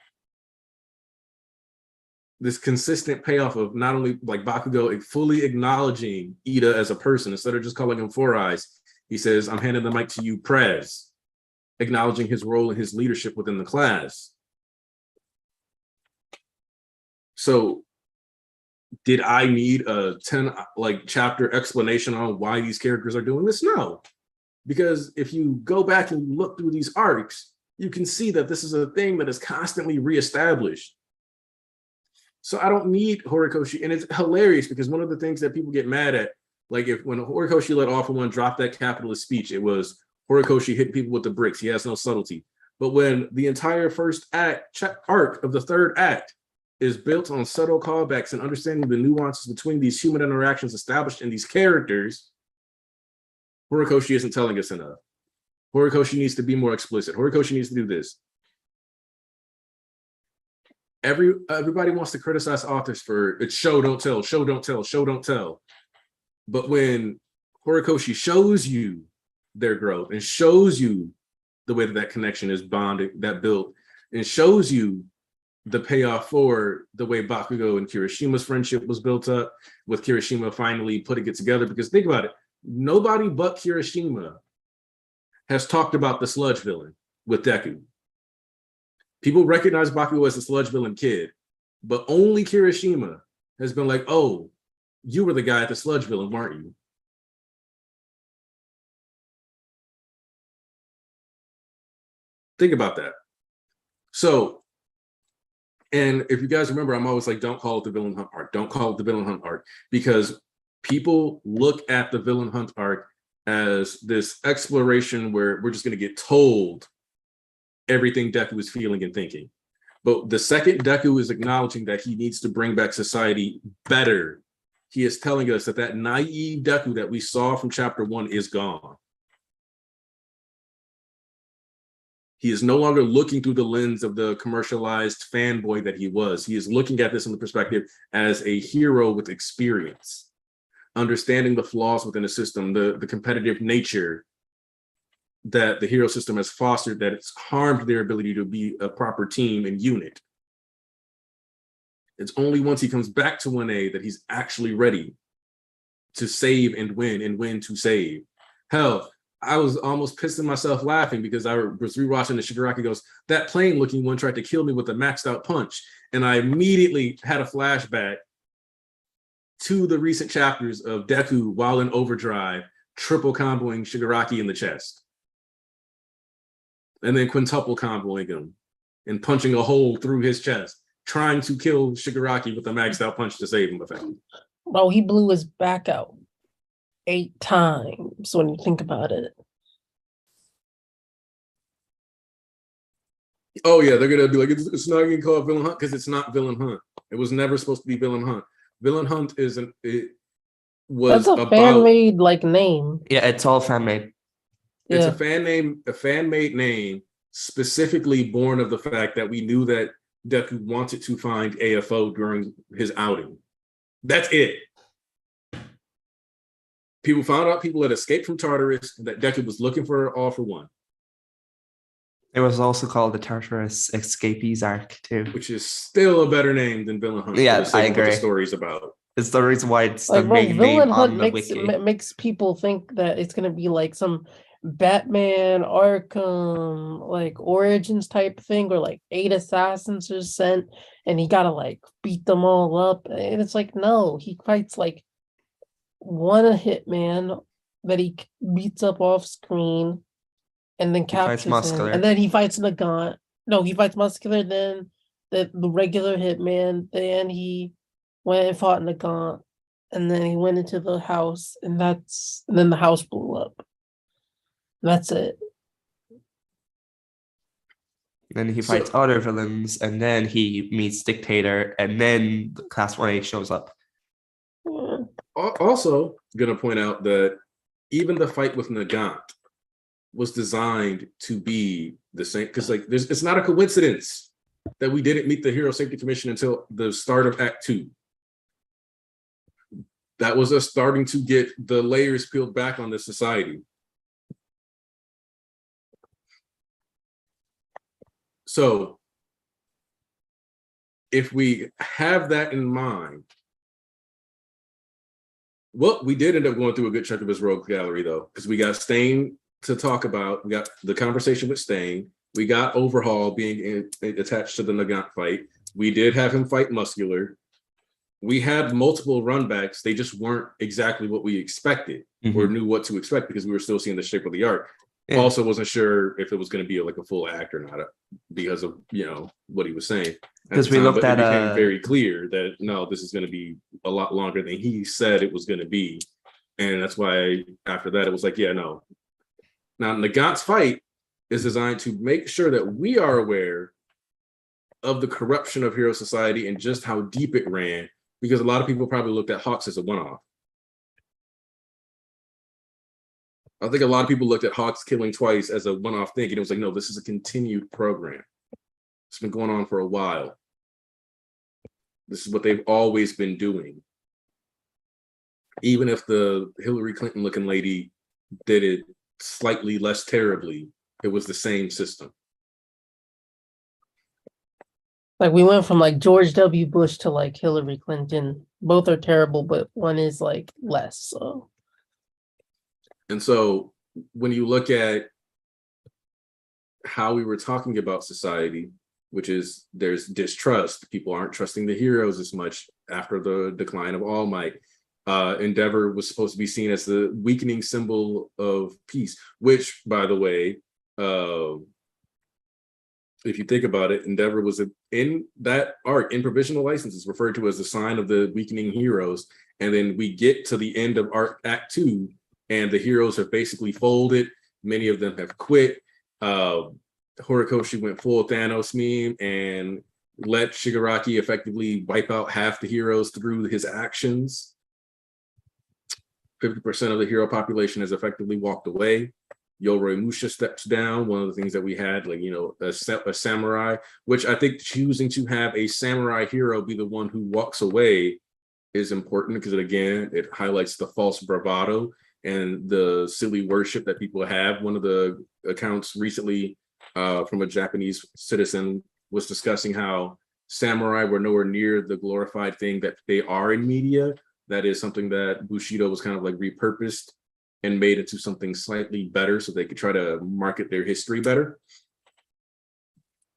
This consistent payoff of not only like Bakugo fully acknowledging Ida as a person, instead of just calling him Four Eyes, he says, I'm handing the mic to you, Prez, acknowledging his role and his leadership within the class. So did I need a 10 chapter explanation on why these characters are doing this? No, because if you go back and look through these arcs, you can see that this is a thing that is constantly reestablished. So I don't need Horikoshi, and it's hilarious because one of the things that people get mad at, like when Horikoshi let All For One drop that capitalist speech, it was Horikoshi hitting people with the bricks. He has no subtlety. But when the entire first arc of the third act is built on subtle callbacks and understanding the nuances between these human interactions established in these characters, Horikoshi isn't telling us enough. Horikoshi needs to be more explicit. Horikoshi needs to do this. Everybody wants to criticize authors for it's show, don't tell, show, don't tell, show, don't tell. But when Horikoshi shows you their growth and shows you the way that connection is bonded, that built, and shows you the payoff for the way Bakugo and Kirishima's friendship was built up, with Kirishima finally putting it together. Because think about it, nobody but Kirishima has talked about the sludge villain with Deku. People recognize Bakugo as the sludge villain kid, but only Kirishima has been like, oh, you were the guy at the sludge villain, weren't you? Think about that. So, and if you guys remember, I'm always like, don't call it the villain hunt arc. Don't call it the villain hunt arc, because people look at the villain hunt arc as this exploration where we're just going to get told everything Deku is feeling and thinking. But the second Deku is acknowledging that he needs to bring back society better, he is telling us that that naive Deku that we saw from chapter 1 is gone. He is no longer looking through the lens of the commercialized fanboy that he was. He is looking at this from the perspective as a hero with experience, understanding the flaws within the system, the competitive nature that the hero system has fostered, that it's harmed their ability to be a proper team and unit. It's only once he comes back to 1A that he's actually ready to save and win to save. Hell, I was almost pissing myself laughing because I was rewatching the Shigaraki goes, that plane looking one tried to kill me with a maxed out punch. And I immediately had a flashback to the recent chapters of Deku while in overdrive, triple comboing Shigaraki in the chest. And then quintuple comboing him and punching a hole through his chest, trying to kill Shigaraki with a maxed out punch to save him. Bro, he blew his back out 8 times when you think about it. Oh yeah, they're gonna be like, it's not gonna call Villain Hunt because it's not Villain Hunt. It was never supposed to be Villain Hunt. Villain Hunt that's a fan-made like name. Yeah, it's all fan-made. It's a fan-made name, specifically born of the fact that we knew that Deku wanted to find AFO during his outing. That's it. People found out people had escaped from Tartarus, and that Deku was looking for All for One. It was also called the Tartarus Escapees arc too, which is still a better name than Villain Hunt. Yeah, I agree. What the story's about. It's the reason why it's like, the main Villain name Hunt on the wiki. makes people think that it's gonna be like some Batman Arkham like Origins type thing, where like 8 assassins are sent and he gotta like beat them all up. And it's like, no, he fights like one hitman that he beats up off screen and then captures him. And then he fights Nagant. No, he fights Muscular, then the regular hitman, then he went and fought Nagant, and then he went into the house, and then the house blew up. That's it. Then he fights other villains, and then he meets Dictator, and then Class 1A shows up. Yeah. Also, gonna point out that even the fight with Nagant was designed to be the same, because like it's not a coincidence that we didn't meet the Hero Safety Commission until the start of Act 2. That was us starting to get the layers peeled back on the society. So if we have that in mind, well, we did end up going through a good chunk of his rogue gallery though, because we got Stain to talk about. We got the conversation with Stain. We got Overhaul being attached to the Nagant fight. We did have him fight Muscular. We had multiple runbacks. They just weren't exactly what we expected or knew what to expect, because we were still seeing the shape of the arc. Yeah. Also wasn't sure if it was going to be like a full act or not, because of what he was saying. Because we looked at it became very clear that no, this is going to be a lot longer than he said it was going to be, and that's why after that it was like, yeah, no, Now, Nagant's fight is designed to make sure that we are aware of the corruption of Hero Society and just how deep it ran, because a lot of people probably looked at Hawks as a one-off. I think a lot of people looked at Hawks killing twice as a one-off thing, and it was like, no, this is a continued program. It's been going on for a while. This is what they've always been doing. Even if the Hillary Clinton looking lady did it slightly less terribly, it was the same system. Like we went from like George W. Bush to like Hillary Clinton. Both are terrible, but one is like less. So, and so when you look at how we were talking about society, which is there's distrust. People aren't trusting the heroes as much after the decline of All Might. Endeavor was supposed to be seen as the weakening symbol of peace, which, by the way, if you think about it, Endeavor was in that arc, in provisional licenses, referred to as the sign of the weakening heroes. And then we get to the end of Act 2, and the heroes have basically folded. Many of them have quit. Horikoshi went full Thanos meme and let Shigaraki effectively wipe out half the heroes through his actions. 50% of the hero population has effectively walked away. Yoroi Musha steps down. One of the things that we had, like, you know, a samurai, which I think choosing to have a samurai hero be the one who walks away is important because, again, it highlights the false bravado and the silly worship that people have. One of the accounts recently from a Japanese citizen was discussing how samurai were nowhere near the glorified thing that they are in media. That is something that Bushido was kind of like repurposed and made into something slightly better so they could try to market their history better.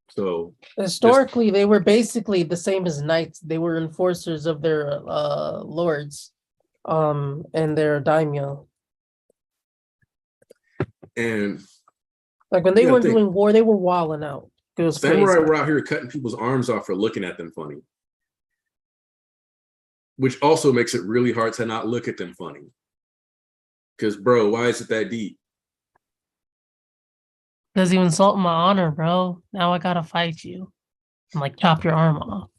So historically, they were basically the same as knights. They were enforcers of their lords and their daimyo. And like when they weren't doing war, they were walling out. It was samurai crazy. were out here cutting people's arms off for looking at them funny, which also makes it really hard to not look at them funny. Because, bro, why is it that deep? Because you insulted my honor, bro. Now I gotta fight you and like chop your arm off.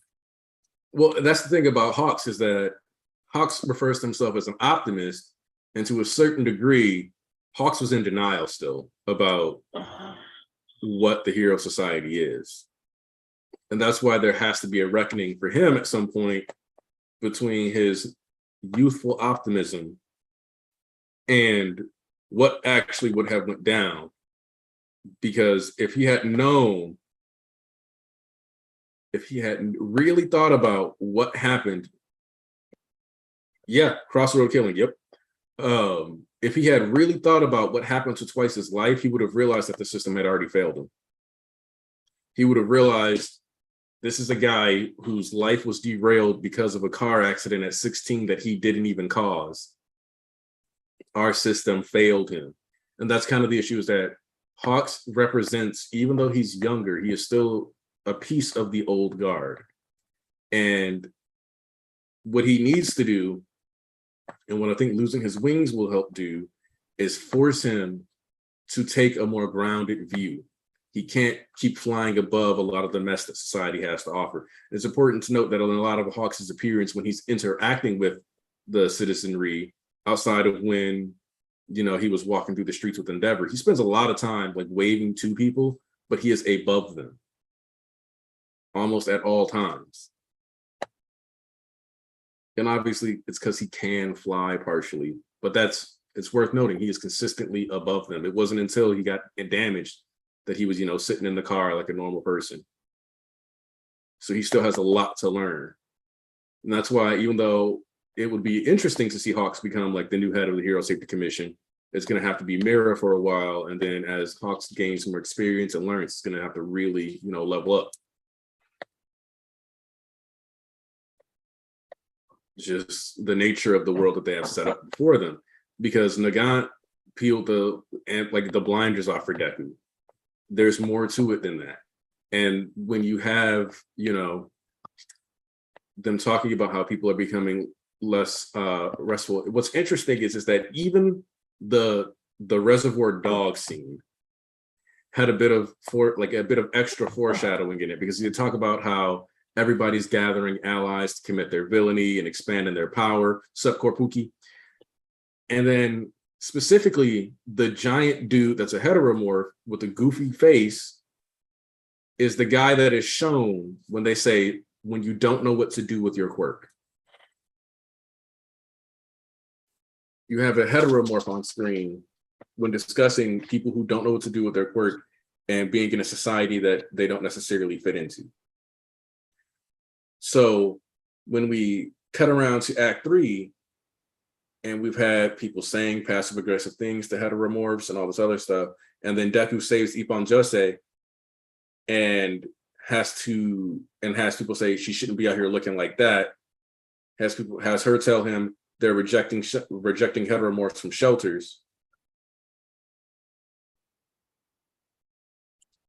Well, that's the thing about Hawks, is that Hawks refers to himself as an optimist, and to a certain degree, Hawks was in denial still about what the hero society is. And that's why there has to be a reckoning for him at some point between his youthful optimism and what actually would have went down. Because if he had known, if he hadn't really thought about what happened, yeah, crossroad killing, yep. If he had really thought about what happened to Twice's life, he would have realized that the system had already failed him. He would have realized this is a guy whose life was derailed because of a car accident at 16 that he didn't even cause. Our system failed him. And that's kind of the issue, is that Hawks represents, even though he's younger, he is still a piece of the old guard. And what he needs to do, and what I think losing his wings will help do, is force him to take a more grounded view. He can't keep flying above a lot of the mess that society has to offer. It's important to note that in a lot of Hawks' appearance, when he's interacting with the citizenry, outside of when, you know, he was walking through the streets with Endeavor, he spends a lot of time like waving to people, but he is above them almost at all times. And obviously it's because he can fly partially, but it's worth noting he is consistently above them. It wasn't until he got damaged that he was, you know, sitting in the car like a normal person. So he still has a lot to learn. And that's why, even though it would be interesting to see Hawks become like the new head of the Hero Safety Commission, it's going to have to be Mira for a while. And then as Hawks gains more experience and learns, it's going to have to really, you know, level up. Just the nature of the world that they have set up for them, because Nagant peeled the blinders off for Deku. There's more to it than that. And when you have, you know, them talking about how people are becoming less restful, what's interesting is that even the the Reservoir Dog scene had a bit of extra foreshadowing in it, because you talk about how everybody's gathering allies to commit their villainy and expanding their power, subcore Pookie. And then specifically, the giant dude that's a heteromorph with a goofy face is the guy that is shown when they say, when you don't know what to do with your quirk. You have a heteromorph on screen when discussing people who don't know what to do with their quirk and being in a society that they don't necessarily fit into. So when we cut around to Act 3, and we've had people saying passive aggressive things to heteromorphs and all this other stuff, and then Deku saves Ippon Jose and has people say she shouldn't be out here looking like that, has her tell him they're rejecting heteromorphs from shelters.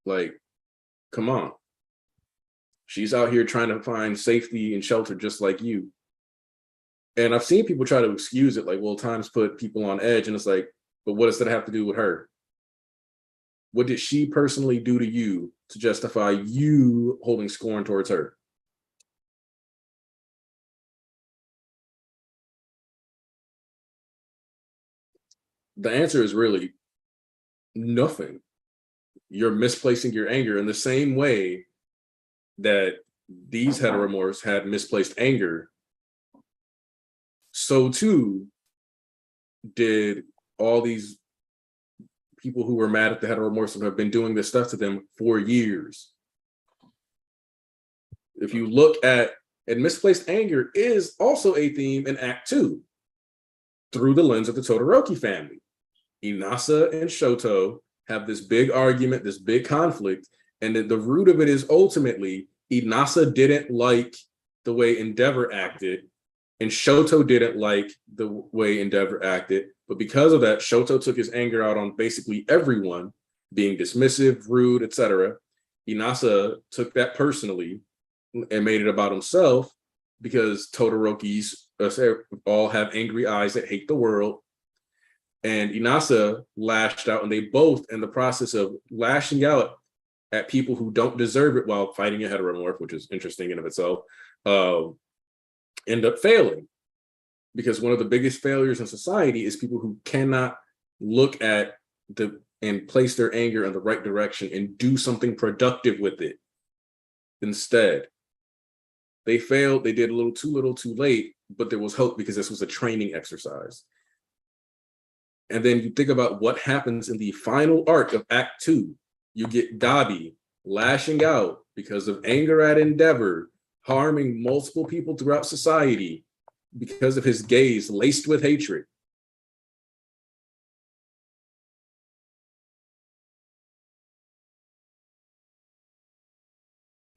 Like, come on. She's out here trying to find safety and shelter just like you. And I've seen people try to excuse it, like, well, times put people on edge, and it's like, but what does that have to do with her? What did she personally do to you to justify you holding scorn towards her? The answer is really nothing. You're misplacing your anger in the same way that these heteromorphs had misplaced anger. So too did all these people who were mad at the heteromorphs and have been doing this stuff to them for years. If you look at, and misplaced anger is also a theme in Act 2 through the lens of the Todoroki family. Inasa and Shoto have this big argument, this big conflict, and the root of it is ultimately Inasa didn't like the way Endeavor acted, and Shoto didn't like the way Endeavor acted. But because of that, Shoto took his anger out on basically everyone, being dismissive, rude, etc. Inasa took that personally and made it about himself, because Todorokis all have angry eyes that hate the world. And Inasa lashed out, and they both, in the process of lashing out at people who don't deserve it while fighting a heteromorph, which is interesting in of itself, end up failing. Because one of the biggest failures in society is people who cannot look at and place their anger in the right direction and do something productive with it. Instead, they failed. They did a little too late, but there was hope because this was a training exercise. And then you think about what happens in the final arc of Act 2. You get Gabi lashing out because of anger at Endeavor, harming multiple people throughout society because of his gaze laced with hatred.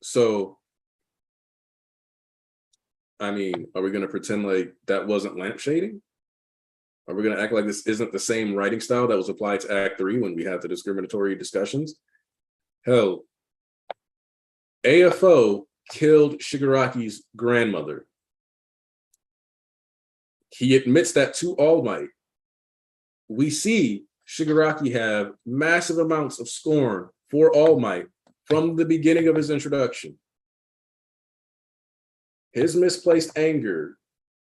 So, I mean, are we going to pretend like that wasn't lampshading? Are we going to act like this isn't the same writing style that was applied to Act 3 when we had the discriminatory discussions? Hell, AFO killed Shigaraki's grandmother. He admits that to All Might. We see Shigaraki have massive amounts of scorn for All Might from the beginning of his introduction. His misplaced anger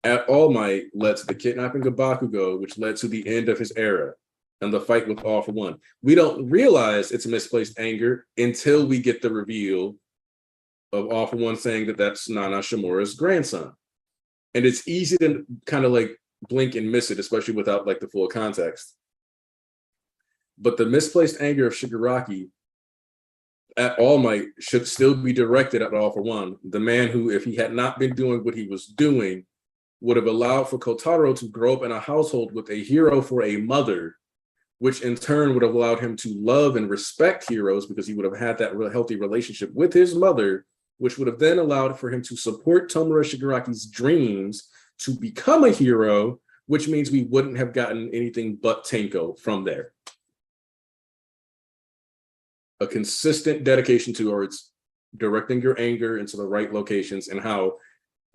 at All Might led to the kidnapping of Bakugo, which led to the end of his era and the fight with All for One. We don't realize it's misplaced anger until we get the reveal of All for One saying that that's Nana Shimura's grandson. And it's easy to kind of like blink and miss it, especially without like the full context. But the misplaced anger of Shigaraki at All Might should still be directed at All for One, the man who, if he had not been doing what he was doing, would have allowed for Kotaro to grow up in a household with a hero for a mother, which in turn would have allowed him to love and respect heroes because he would have had that real healthy relationship with his mother, which would have then allowed for him to support Tomura Shigaraki's dreams to become a hero, which means we wouldn't have gotten anything but Tenko from there. A consistent dedication towards directing your anger into the right locations, and how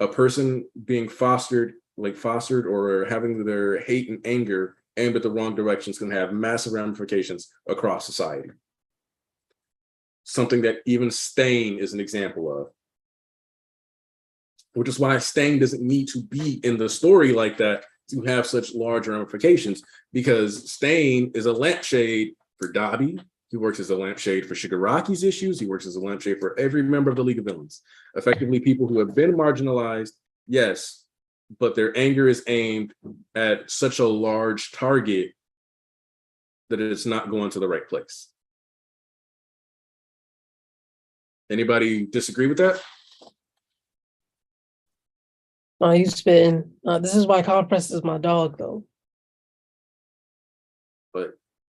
a person being fostered or having their hate and anger aimed at the wrong directions can have massive ramifications across society. Something that even Stain is an example of. Which is why Stain doesn't need to be in the story like that to have such large ramifications, because Stain is a lampshade for Dabi. He works as a lampshade for Shigaraki's issues. He works as a lampshade for every member of the League of Villains. Effectively, people who have been marginalized, yes, but their anger is aimed at such a large target that it's not going to the right place. Anybody disagree with that? Oh, you spitting. This is why Compress is my dog, though. But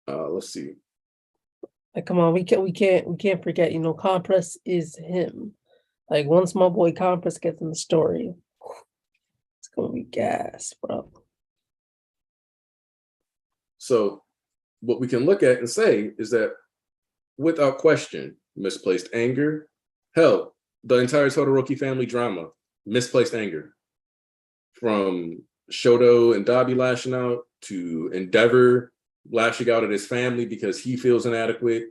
let's see. Like, come on, we can't forget. You know, Compress is him. Like, once my boy Compress gets in the story, it's gonna be gas, bro. So, what we can look at and say is that, without question, misplaced anger. Hell, the entire Todoroki family drama, misplaced anger. From Shoto and Dabi lashing out to Endeavor lashing out at his family because he feels inadequate.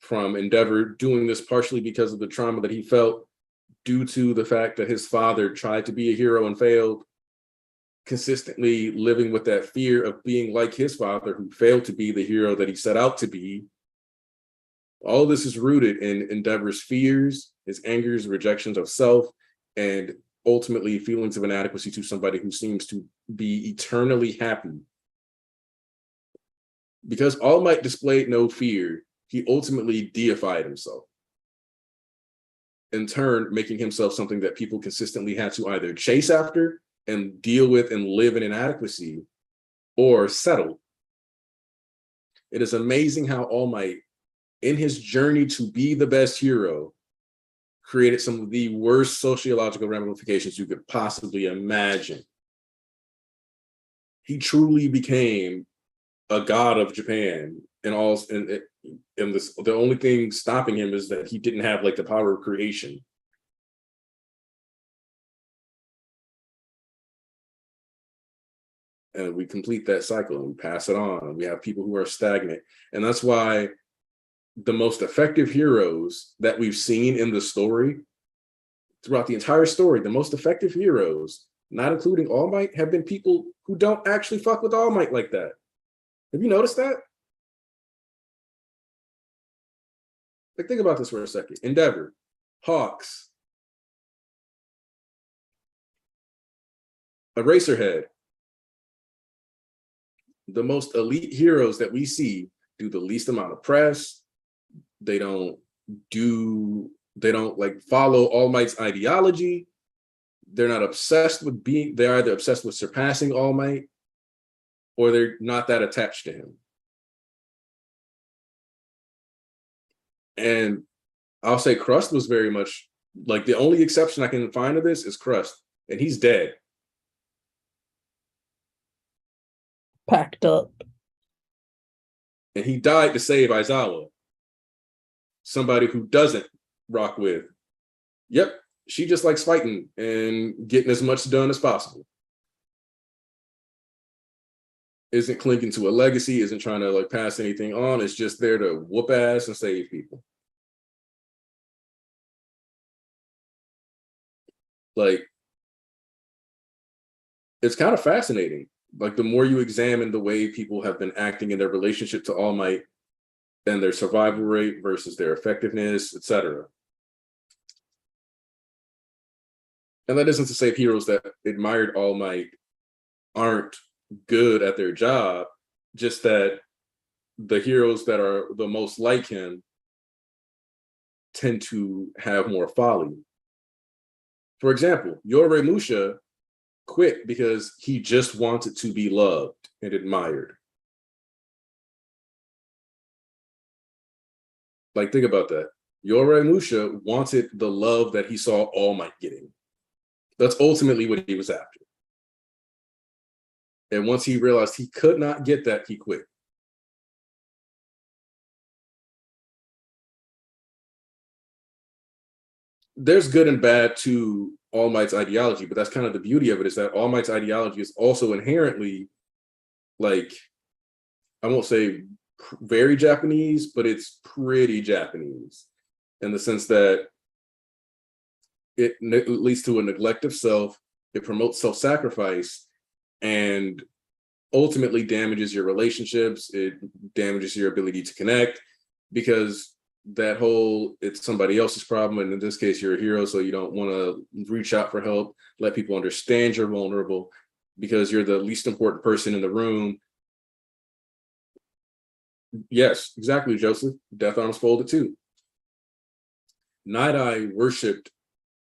From Endeavor doing this partially because of the trauma that he felt due to the fact that his father tried to be a hero and failed. Consistently living with that fear of being like his father, who failed to be the hero that he set out to be. All of this is rooted in Endeavor's fears, his angers, rejections of self, and ultimately feelings of inadequacy to somebody who seems to be eternally happy. Because All Might displayed no fear, he ultimately deified himself. In turn, making himself something that people consistently had to either chase after and deal with and live in inadequacy, or settle. It is amazing how All Might, in his journey to be the best hero, created some of the worst sociological ramifications you could possibly imagine. He truly became a god of Japan, and the only thing stopping him is that he didn't have like the power of creation. And we complete that cycle and we pass it on, and we have people who are stagnant. And that's why the most effective heroes that we've seen in the story, throughout the entire story, the most effective heroes, not including All Might, have been people who don't actually fuck with All Might like that. Have you noticed that? Like, think about this for a second. Endeavor, Hawks, Eraserhead. The most elite heroes that we see do the least amount of press. They don't like follow All Might's ideology. They're not obsessed with they're either obsessed with surpassing All Might, or they're not that attached to him. And I'll say Crust was very much like, the only exception I can find to this is Crust, and he's dead. Packed up. And he died to save Aizawa, somebody who doesn't rock with, yep, she just likes fighting and getting as much done as possible. Isn't clinging to a legacy, isn't trying to like pass anything on, is just there to whoop ass and save people. Like, it's kind of fascinating. Like, the more you examine the way people have been acting in their relationship to All Might and their survival rate versus their effectiveness, etc. And that isn't to say heroes that admired All Might aren't good at their job, just that the heroes that are the most like him tend to have more folly. For example, Yoremusha quit because he just wanted to be loved and admired. Like, think about that. Yoremusha wanted the love that he saw All Might getting. That's ultimately what he was after. And once he realized he could not get that, he quit. There's good and bad to All Might's ideology, but that's kind of the beauty of it, is that All Might's ideology is also inherently like, I won't say very Japanese, but it's pretty Japanese in the sense that it leads to a neglect of self, it promotes self-sacrifice, and ultimately damages your relationships, it damages your ability to connect, because that whole it's somebody else's problem, and in this case you're a hero, so you don't want to reach out for help, let people understand you're vulnerable because you're the least important person in the room. Yes, exactly, Joseph. Death Arms folded too. Night Eye worshipped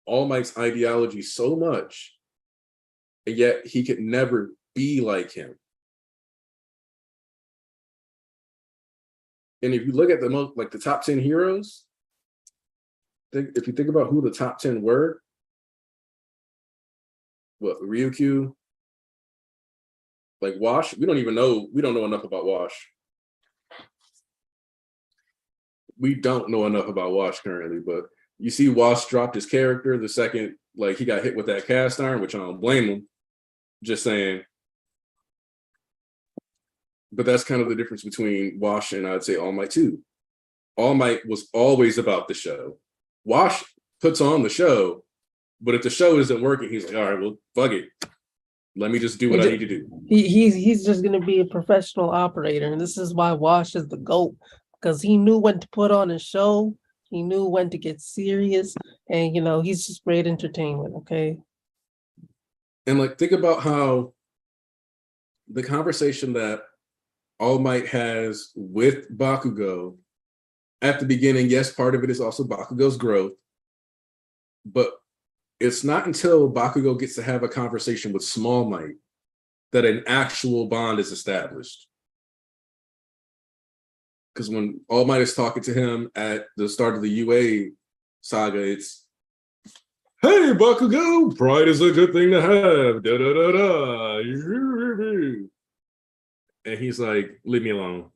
All Might's ideology so much, and yet he could never be like him. And if you look at the most, like the top 10 heroes, if you think about who the top 10 were, what, Ryukyu, like Wash, we don't know enough about Wash. We don't know enough about Wash currently, but you see Wash dropped his character the second, like, he got hit with that cast iron, which I don't blame him. Just saying. But that's kind of the difference between Wash and I'd say All Might too. All Might was always about the show. Wash puts on the show, but if the show isn't working, he's like, all right, well, fuck it. Let me just do what I need to do. He's just gonna be a professional operator, and this is why Wash is the GOAT, because he knew when to put on a show, he knew when to get serious, and he's just great entertainment. Okay. And like, think about how the conversation that All Might has with Bakugo at the beginning, yes, part of it is also Bakugo's growth, but it's not until Bakugo gets to have a conversation with Small Might that an actual bond is established. Because when All Might is talking to him at the start of the UA saga, it's, hey, Bakugo, pride is a good thing to have. Da, da, da, da. And he's like, leave me alone.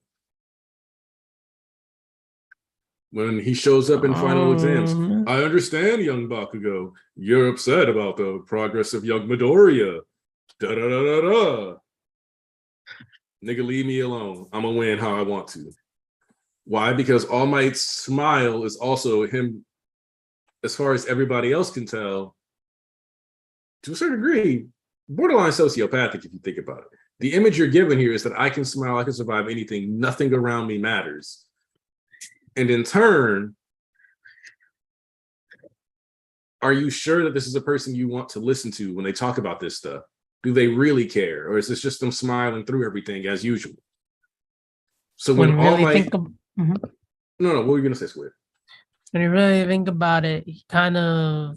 When he shows up in final exams, I understand, young Bakugo. You're upset about the progress of young Midoriya. Da da da da da. Nigga, leave me alone. I'm gonna win how I want to. Why? Because All Might's smile is also him, as far as everybody else can tell, to a certain degree, borderline sociopathic if you think about it. The image you're given here is that I can smile, I can survive anything, nothing around me matters. And in turn, are you sure that this is a person you want to listen to when they talk about this stuff? Do they really care? Or is this just them smiling through everything as usual? So when All Might... No, what were you going to say, Squid? When you really think about it, he kind of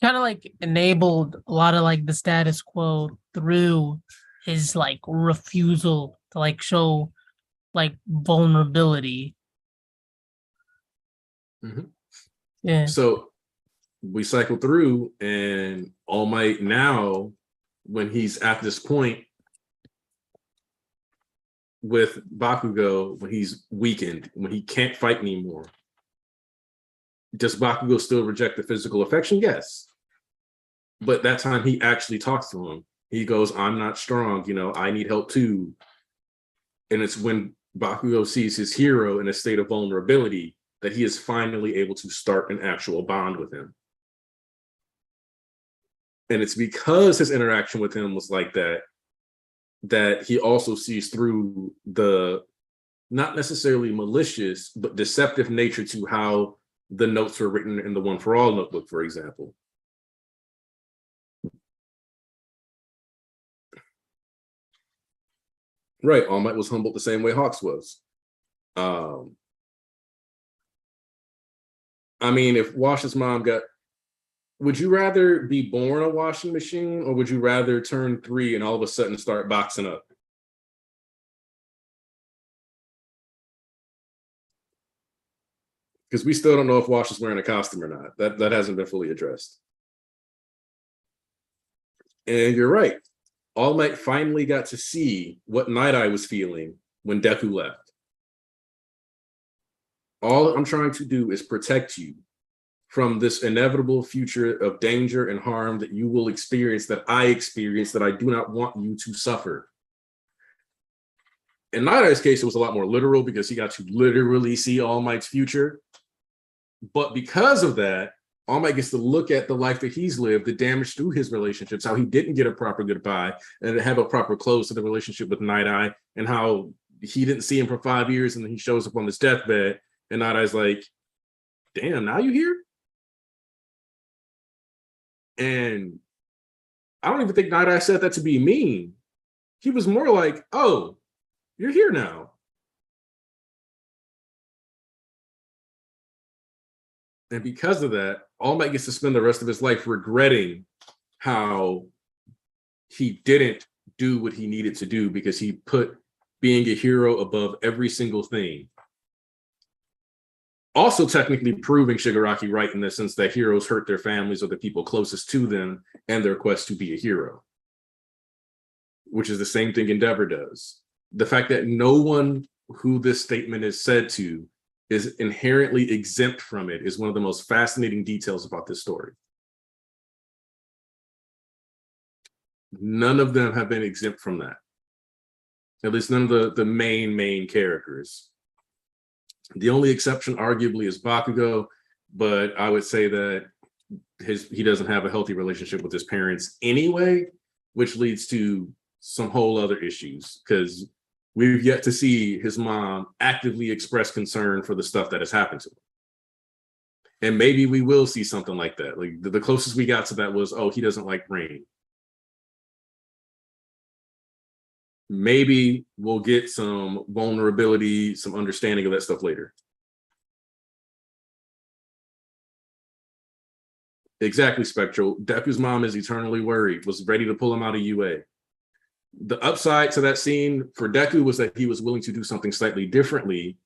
like enabled a lot of like the status quo through his like refusal to like show like vulnerability. Yeah. So we cycle through, and All Might now, when he's at this point with Bakugo, when he's weakened, when he can't fight anymore, does Bakugo still reject the physical affection? Yes. But that time he actually talks to him. He goes, I'm not strong, I need help too. And it's when Bakugo sees his hero in a state of vulnerability that he is finally able to start an actual bond with him. And it's because his interaction with him was like that, that he also sees through the not necessarily malicious, but deceptive nature to how the notes were written in the One for All notebook, for example. Right, All Might was humbled the same way Hawks was. I mean, if Wash's mom would you rather be born a washing machine, or would you rather turn 3 and all of a sudden start boxing up? Because we still don't know if Wash is wearing a costume or not. That hasn't been fully addressed. And you're right. All Might finally got to see what Night Eye was feeling when Deku left. All I'm trying to do is protect you from this inevitable future of danger and harm that you will experience, that I experienced, that I do not want you to suffer. In Night Eye's case, it was a lot more literal because he got to literally see All Might's future. But because of that, All Might gets to look at the life that he's lived, the damage through his relationships, how he didn't get a proper goodbye and have a proper close to the relationship with Night Eye, and how he didn't see him for 5 years and then he shows up on his deathbed and Night Eye's like, damn, now you here? And I don't even think Night Eye said that to be mean. He was more like, oh, you're here now. And because of that, All Might gets to spend the rest of his life regretting how he didn't do what he needed to do because he put being a hero above every single thing. Also technically proving Shigaraki right in the sense that heroes hurt their families or the people closest to them and their quest to be a hero, which is the same thing Endeavor does. The fact that no one who this statement is said to is inherently exempt from it is one of the most fascinating details about this story. None of them have been exempt from that. At least none of the main characters. The only exception arguably is Bakugo, but I would say that he doesn't have a healthy relationship with his parents anyway, which leads to some whole other issues because we've yet to see his mom actively express concern for the stuff that has happened to him. And maybe we will see something like that. Like the closest we got to that was, oh, he doesn't like rain. Maybe we'll get some vulnerability, some understanding of that stuff later. Exactly, Spectral. Deku's mom is eternally worried, was ready to pull him out of UA. The upside to that scene for Deku was that he was willing to do something slightly differently.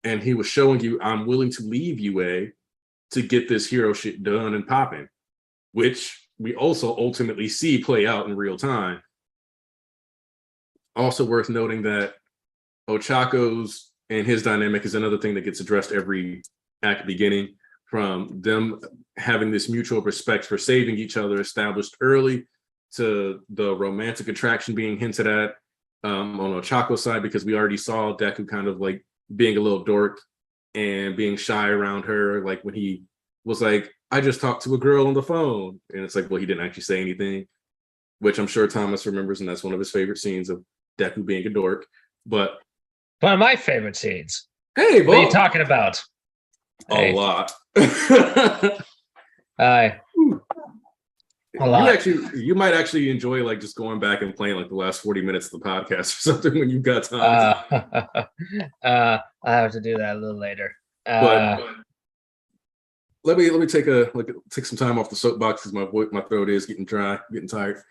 And he was showing you, I'm willing to leave UA to get this hero shit done and popping, which we also ultimately see play out in real time. Also worth noting that Ochako's and his dynamic is another thing that gets addressed every act beginning, from them having this mutual respect for saving each other established early to the romantic attraction being hinted at on Ochako's side, because we already saw Deku kind of like being a little dork and being shy around her, like when he was like, I just talked to a girl on the phone. And it's like, well, he didn't actually say anything, which I'm sure Thomas remembers, and that's one of his favorite scenes of Deku being a dork. But one of my favorite scenes. Hey, what are you talking about? A lot. You might actually enjoy like just going back and playing like the last 40 minutes of the podcast or something when you've got time. I have to do that a little later. But let me take some time off the soapbox because my throat is getting dry, getting tired.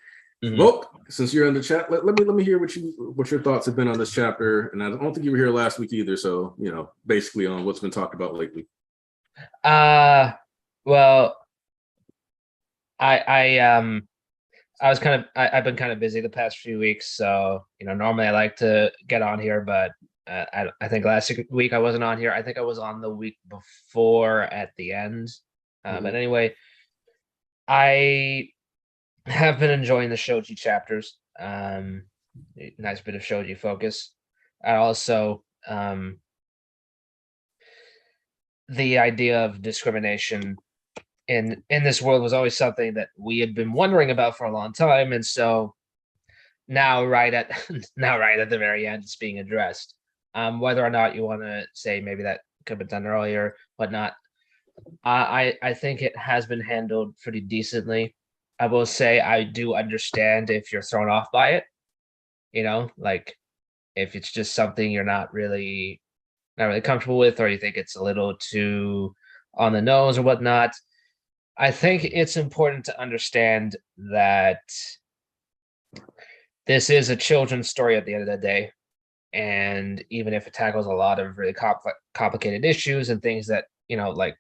Mm-hmm. Well, since you're in the chat, let me hear what your thoughts have been on this chapter. And I don't think you were here last week either, so basically on what's been talked about lately. Well, I've been kind of busy the past few weeks, so normally I like to get on here, but I think last week I wasn't on here. I think I was on the week before at the end. But anyway, I have been enjoying the Shoji chapters. Nice bit of Shoji focus. I also the idea of discrimination in this world was always something that we had been wondering about for a long time, and so now right at the very end, it's being addressed. Whether or not you want to say maybe that could have been done earlier, whatnot, I think it has been handled pretty decently. I will say I do understand if you're thrown off by it, like if it's just something you're not really comfortable with, or you think it's a little too on the nose or whatnot. I think it's important to understand that this is a children's story at the end of the day. And even if it tackles a lot of really complicated issues and things that, like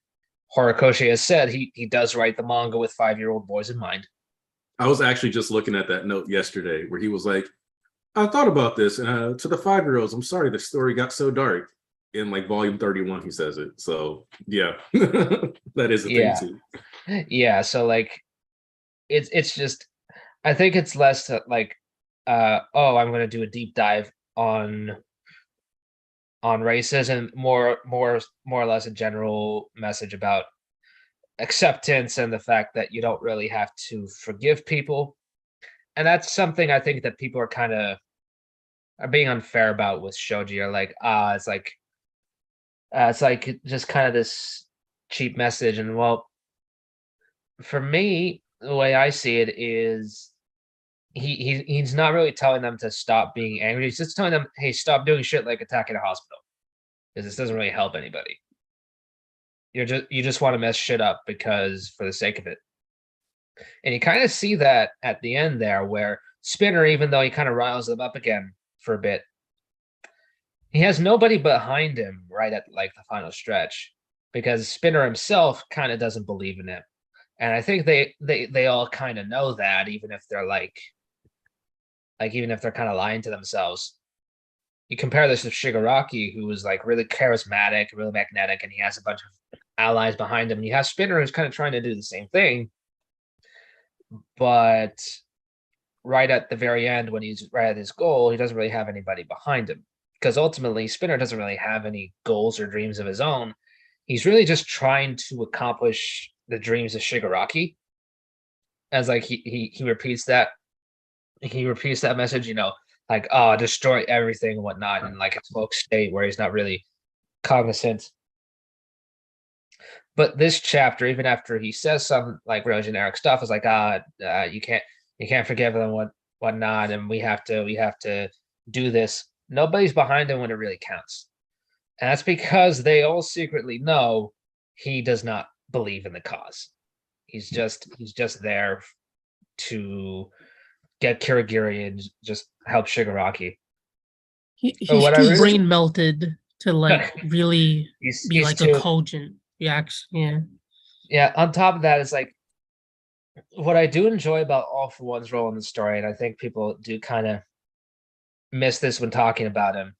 Horikoshi has said, he does write the manga with 5-year-old boys in mind. I was actually just looking at that note yesterday where he was like, I thought about this, and to the 5-year-olds, I'm sorry the story got so dark. In like volume 31, he says it. So yeah, that is a thing too. Yeah, so like it's just, I think it's less like oh, I'm going to do a deep dive on racism, more or less a general message about acceptance and the fact that you don't really have to forgive people. And that's something I think that people are kind of are being unfair about with shoji, are like, it's like just kind of this cheap message. And well, for me, the way I see it is he's not really telling them to stop being angry. He's just telling them, hey, stop doing shit like attacking a hospital, because this doesn't really help anybody. You just want to mess shit up because for the sake of it. And you kind of see that at the end there, where Spinner, even though he kind of riles them up again for a bit, he has nobody behind him right at like the final stretch, because Spinner himself kind of doesn't believe in him. And I think they all kind of know that, even if they're even if they're kind of lying to themselves. You compare this to Shigaraki, who was like really charismatic, really magnetic, and he has a bunch of allies behind him. And you have Spinner, who's kind of trying to do the same thing, but right at the very end, when he's right at his goal, he doesn't really have anybody behind him, because ultimately Spinner doesn't really have any goals or dreams of his own. He's really just trying to accomplish the dreams of Shigaraki. As like he repeats that message, like, oh, destroy everything and whatnot, and like a smoke state where he's not really cognizant. But this chapter, even after he says some like real generic stuff, is like, you can't forgive them, whatnot, and we have to do this. Nobody's behind him when it really counts, and that's because they all secretly know he does not believe in the cause. He's just there to get Kirigiri and just help Shigaraki. He's what I too really- brain melted to like really He's be like too- a cogent reaction. Yeah. Yeah, on top of that, it's like what I do enjoy about All For One's role in the story, and I think people do kind of miss this when talking about him,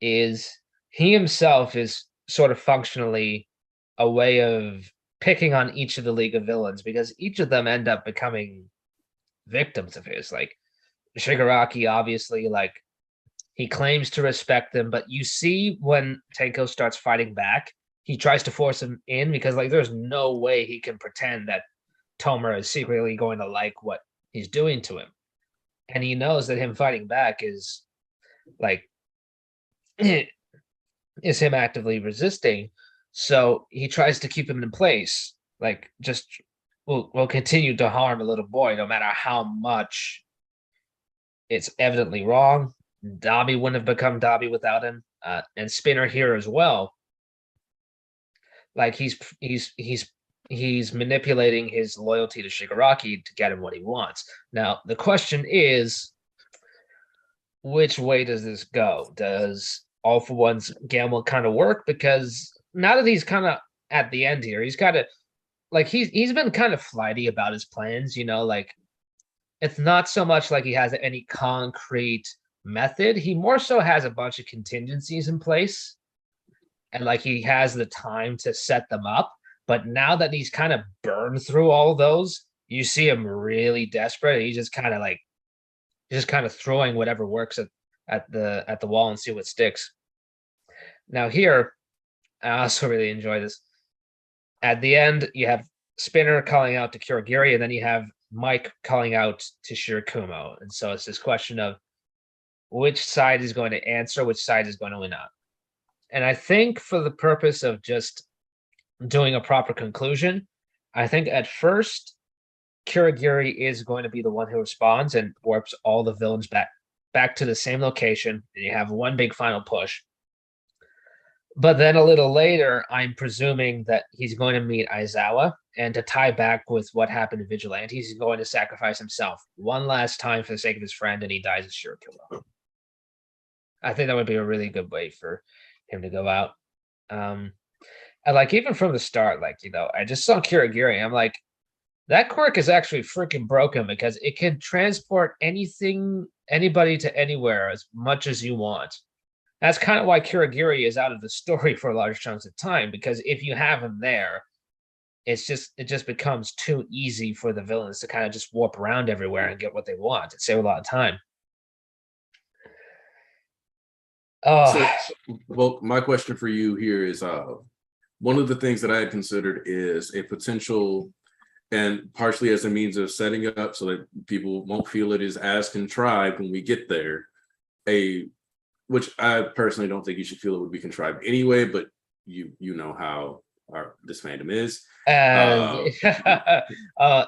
is he himself is sort of functionally a way of picking on each of the League of Villains, because each of them end up becoming victims of his. Like Shigaraki, obviously, like he claims to respect them, but you see when Tenko starts fighting back, he tries to force him in, because like there's no way he can pretend that Tomura is secretly going to like what he's doing to him. And he knows that him fighting back is like is him actively resisting. So he tries to keep him in place, like just will continue to harm a little boy no matter how much it's evidently wrong. Dabi wouldn't have become Dabi without him, and Spinner here as well. Like he's manipulating his loyalty to Shigaraki to get him what he wants. Now the question is, which way does this go? Does All For One's gamble kind of work? Because now that he's kind of at the end here, he's kind of like he's been kind of flighty about his plans. Like it's not so much like he has any concrete method. He more so has a bunch of contingencies in place, and like he has the time to set them up. But now that he's kind of burned through all those, you see him really desperate. He's just kind of throwing whatever works at the wall and see what sticks. Now here, I also really enjoy this. At the end, you have Spinner calling out to Kurogiri, and then you have Mike calling out to Shirakumo. And so it's this question of which side is going to answer, which side is going to win out. And I think for the purpose of just doing a proper conclusion, I think at first Kurogiri is going to be the one who responds and warps all the villains back to the same location, and you have one big final push. But then a little later, I'm presuming that he's going to meet Aizawa, and to tie back with what happened to Vigilantes, he's going to sacrifice himself one last time for the sake of his friend, and he dies as Shirakumo. I think that would be a really good way for him to go out. And like even from the start, like I just saw Kurogiri, I'm like, that quirk is actually freaking broken, because it can transport anybody to anywhere as much as you want. That's kind of why Kurogiri is out of the story for large chunks of time, because if you have him there, it just becomes too easy for the villains to kind of just warp around everywhere and get what they want. It saves a lot of time. Oh, Well, my question for you here is one of the things that I had considered is a potential, and partially as a means of setting it up so that people won't feel it is as contrived when we get there, which I personally don't think you should feel it would be contrived anyway, but you know how this fandom is.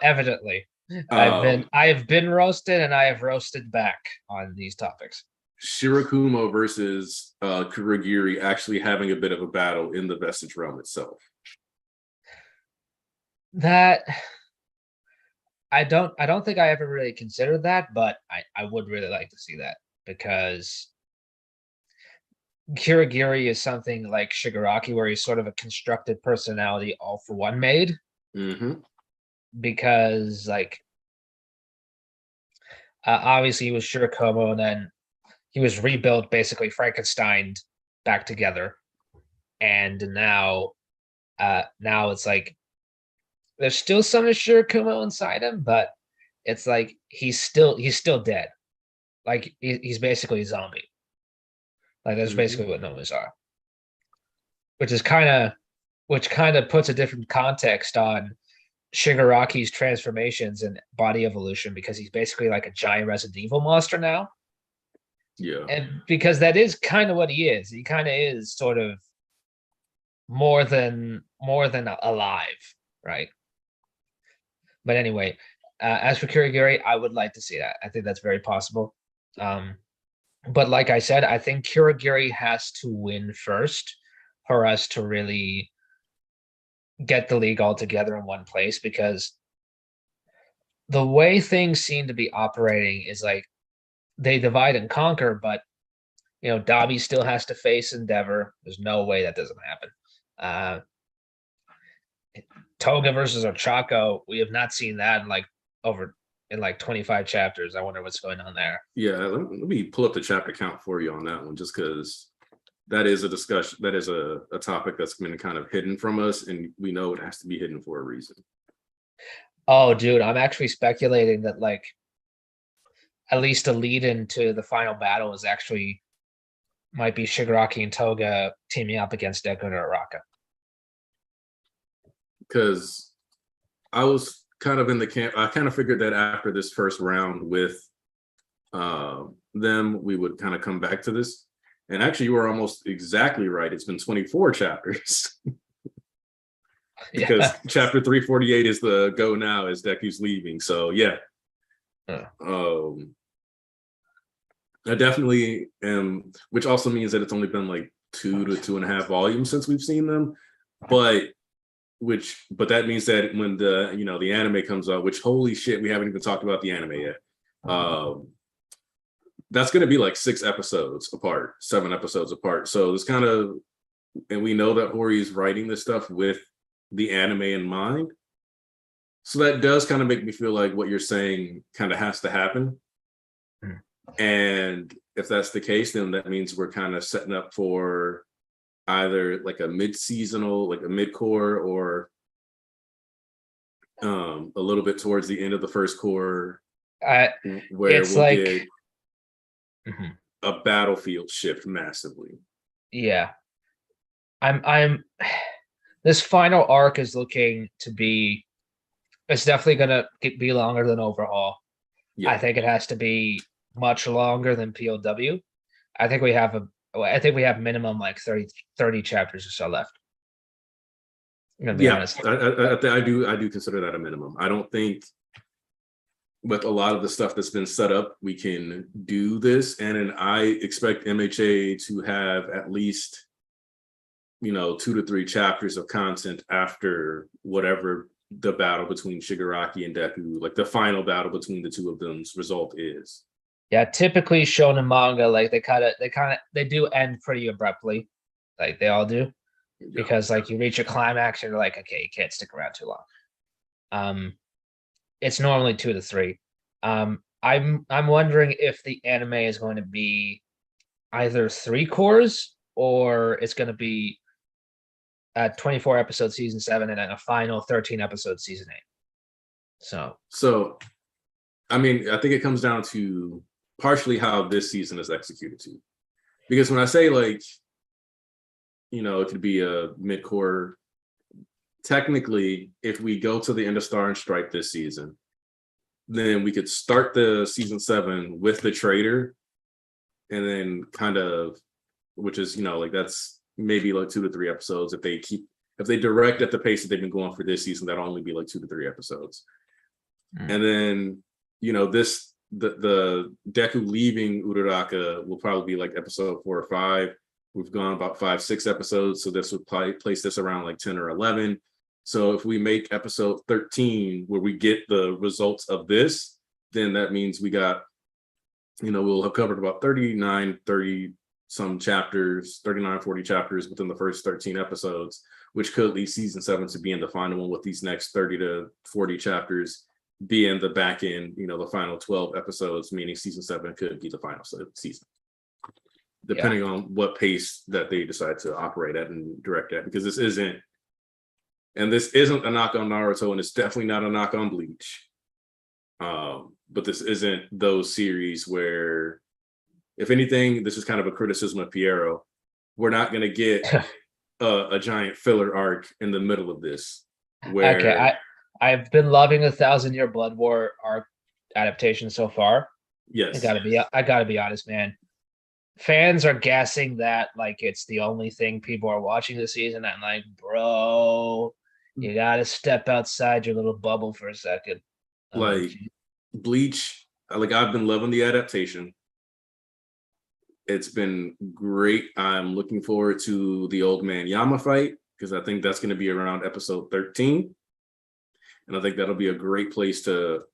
evidently. Um, I have been roasted and I have roasted back on these topics. Shirakumo versus Kurogiri actually having a bit of a battle in the Vestige realm itself. That I don't think I ever really considered that, but I would really like to see that because Kurogiri is something like Shigaraki, where he's sort of a constructed personality, all for one made. Mm-hmm. Because like obviously he was Shirakumo, and then he was rebuilt, basically Frankenstein back together, and now it's like there's still some of Shirakumo inside him, but it's like he's still dead. Like he's basically a zombie. Like that's basically what Nomas are. Which kind of puts a different context on Shigaraki's transformations and body evolution, because he's basically like a giant Resident Evil monster now. Yeah. And because that is kind of what he is. He kind of is sort of more than alive, right? But anyway, as for Kurogiri, I would like to see that. I think that's very possible. But like I said, I think Kurogiri has to win first for us to really get the league all together in one place, because the way things seem to be operating is like they divide and conquer, but Dabi still has to face Endeavor. There's no way that doesn't happen. Toga versus Ochako, we have not seen that in like 25 chapters. I wonder what's going on there. Yeah, let me pull up the chapter count for you on that one, just because that is a discussion, that is a topic that's been kind of hidden from us, and we know it has to be hidden for a reason. Oh, dude, I'm actually speculating that like at least a lead into the final battle is actually might be Shigaraki and Toga teaming up against Deku and Araka. Because I was kind of in the camp, I kind of figured that after this first round with them, we would kind of come back to this. And actually, you were almost exactly right. It's been 24 chapters. Because chapter 348 is the go now as Deku's leaving. So yeah. I definitely am, which also means that it's only been like 2 to 2.5 volumes since we've seen them. But that means that when the anime comes out, which holy shit, we haven't even talked about the anime yet. That's going to be like 6 episodes apart, 7 episodes apart. So it's kind of, and we know that Hori is writing this stuff with the anime in mind. So that does kind of make me feel like what you're saying kind of has to happen. And if that's the case, then that means we're kind of setting up for either like a mid-seasonal, like a mid-core, or a little bit towards the end of the first core, where we'll like, get a battlefield shift massively. Yeah. I'm this final arc is looking to be, it's definitely gonna be longer than Overhaul. Yeah. I think it has to be much longer than POW. I think we have minimum like 30 chapters or so left. I'm gonna be honest. I do consider that a minimum. I don't think with a lot of the stuff that's been set up, we can do this. And I expect MHA to have at least 2 to 3 chapters of content after whatever the battle between Shigaraki and Deku, like the final battle between the two of them's result is. Yeah, typically shonen manga, like they do end pretty abruptly, like they all do, because like you reach a climax and you're like, okay, you can't stick around too long. It's normally 2 to 3. I'm wondering if the anime is going to be either 3 cores or it's going to be a 24 episode season 7 and then a final 13 episode season 8. So I mean, I think it comes down to partially how this season is executed too. Because when I say like, it could be a mid-core. Technically, if we go to the end of Star and Strike this season, then we could start the season 7 with the trader, and then kind of, which is like that's maybe like 2 to 3 episodes if they direct at the pace that they've been going for this season. That'll only be like 2 to 3 episodes, and then the Deku leaving Uraraka will probably be like episode 4 or 5. We've gone about 5-6 episodes, so this would probably place this around like 10 or 11. So if we make episode 13 where we get the results of this, then that means we got, we'll have covered about 30 some chapters, 39, 40 chapters within the first 13 episodes, which could lead season 7 to be in the final one, with these next 30 to 40 chapters be in the back end, the final 12 episodes, meaning season 7 could be the final season, depending on what pace that they decide to operate at and direct at, because this isn't a knock on Naruto, and it's definitely not a knock on Bleach. But this isn't those series where, if anything, this is kind of a criticism of Piero. We're not going to get a giant filler arc in the middle of this. Where Okay, I've been loving the 1,000-Year Blood War arc adaptation so far. Yes, I gotta be honest, man. Fans are guessing that like it's the only thing people are watching this season. I'm like, bro, you gotta step outside your little bubble for a second. Like Bleach, like I've been loving the adaptation. It's been great. I'm looking forward to the Old Man Yama fight, because I think that's going to be around episode 13. And I think that'll be a great place to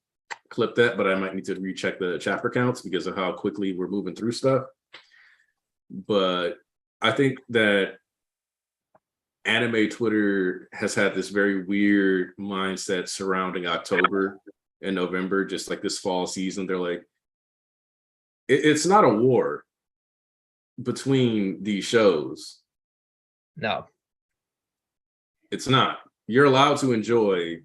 clip that, but I might need to recheck the chapter counts because of how quickly we're moving through stuff. But I think that anime Twitter has had this very weird mindset surrounding October and November, just like this fall season. They're like, it's not a war between these shows. No. It's not. You're allowed to enjoy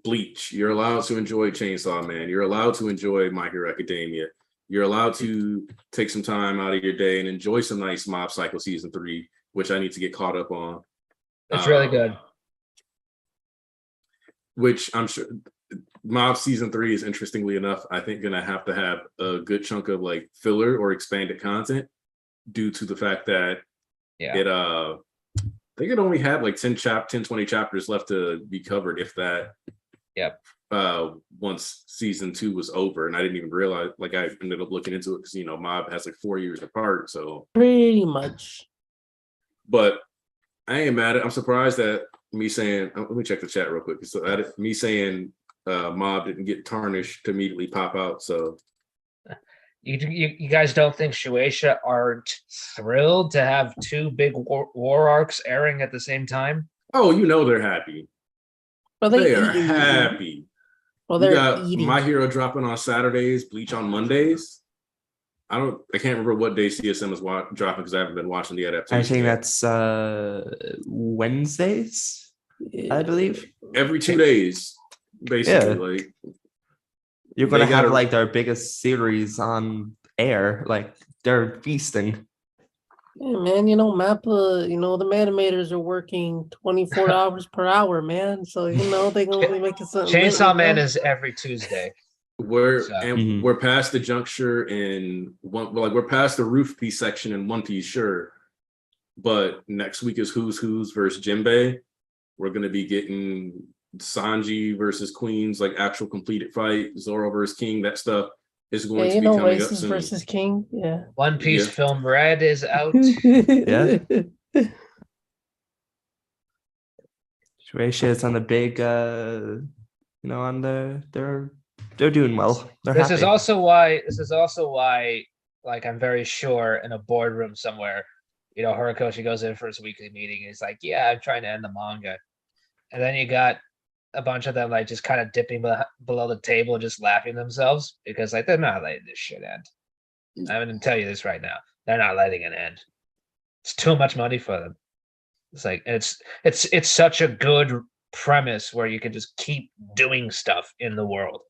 Bleach. You're allowed to enjoy Chainsaw Man. You're allowed to enjoy My Hero Academia. You're allowed to take some time out of your day and enjoy some nice Mob Psycho season 3, which I need to get caught up on. It's really good. Which I'm sure Mob season 3 is, interestingly enough, I think gonna have to have a good chunk of like filler or expanded content, due to the fact that it I think it only had like 10, 20 chapters left to be covered, if that. Yep. Once season 2 was over, and I didn't even realize, like I ended up looking into it because Mob has like 4 years apart, so pretty much. But I ain't mad at. I'm surprised that me saying, let me check the chat real quick. So me saying Mob didn't get tarnished to immediately pop out. So you guys don't think Shueisha aren't thrilled to have 2 big war arcs airing at the same time? Oh, they're happy. Well, they are happy. Well, they're got eating. My Hero dropping on Saturdays, Bleach on Mondays. I can't remember what day CSM is dropping because I haven't been watching the adaptation. I think that's Wednesdays, I believe. Every 2 days, basically. Yeah. Like you're gonna have like their biggest series on air. Like they're feasting. Yeah, man. Mappa. The animators are working 24 hours per hour, man. So they gonna be making something. Chainsaw Man is every Tuesday. We're past the juncture in we're past the Roof Piece section in One Piece, sure. But next week is Who's versus Jinbei. We're gonna be getting Sanji versus Queen's like actual completed fight. Zoro versus King. That stuff is going to be coming up soon. Versus King. Yeah. One Piece film Red is out. Yeah. Shueisha is on the big they're doing well. This is also why like I'm very sure in a boardroom somewhere, Horikoshi goes in for his weekly meeting and he's like, yeah, I'm trying to end the manga. And then you got a bunch of them like just kind of dipping below the table and just laughing themselves because like they're not letting this shit end. I'm going to tell you this right now. They're not letting it end. It's too much money for them. It's like it's such a good premise where you can just keep doing stuff in the world.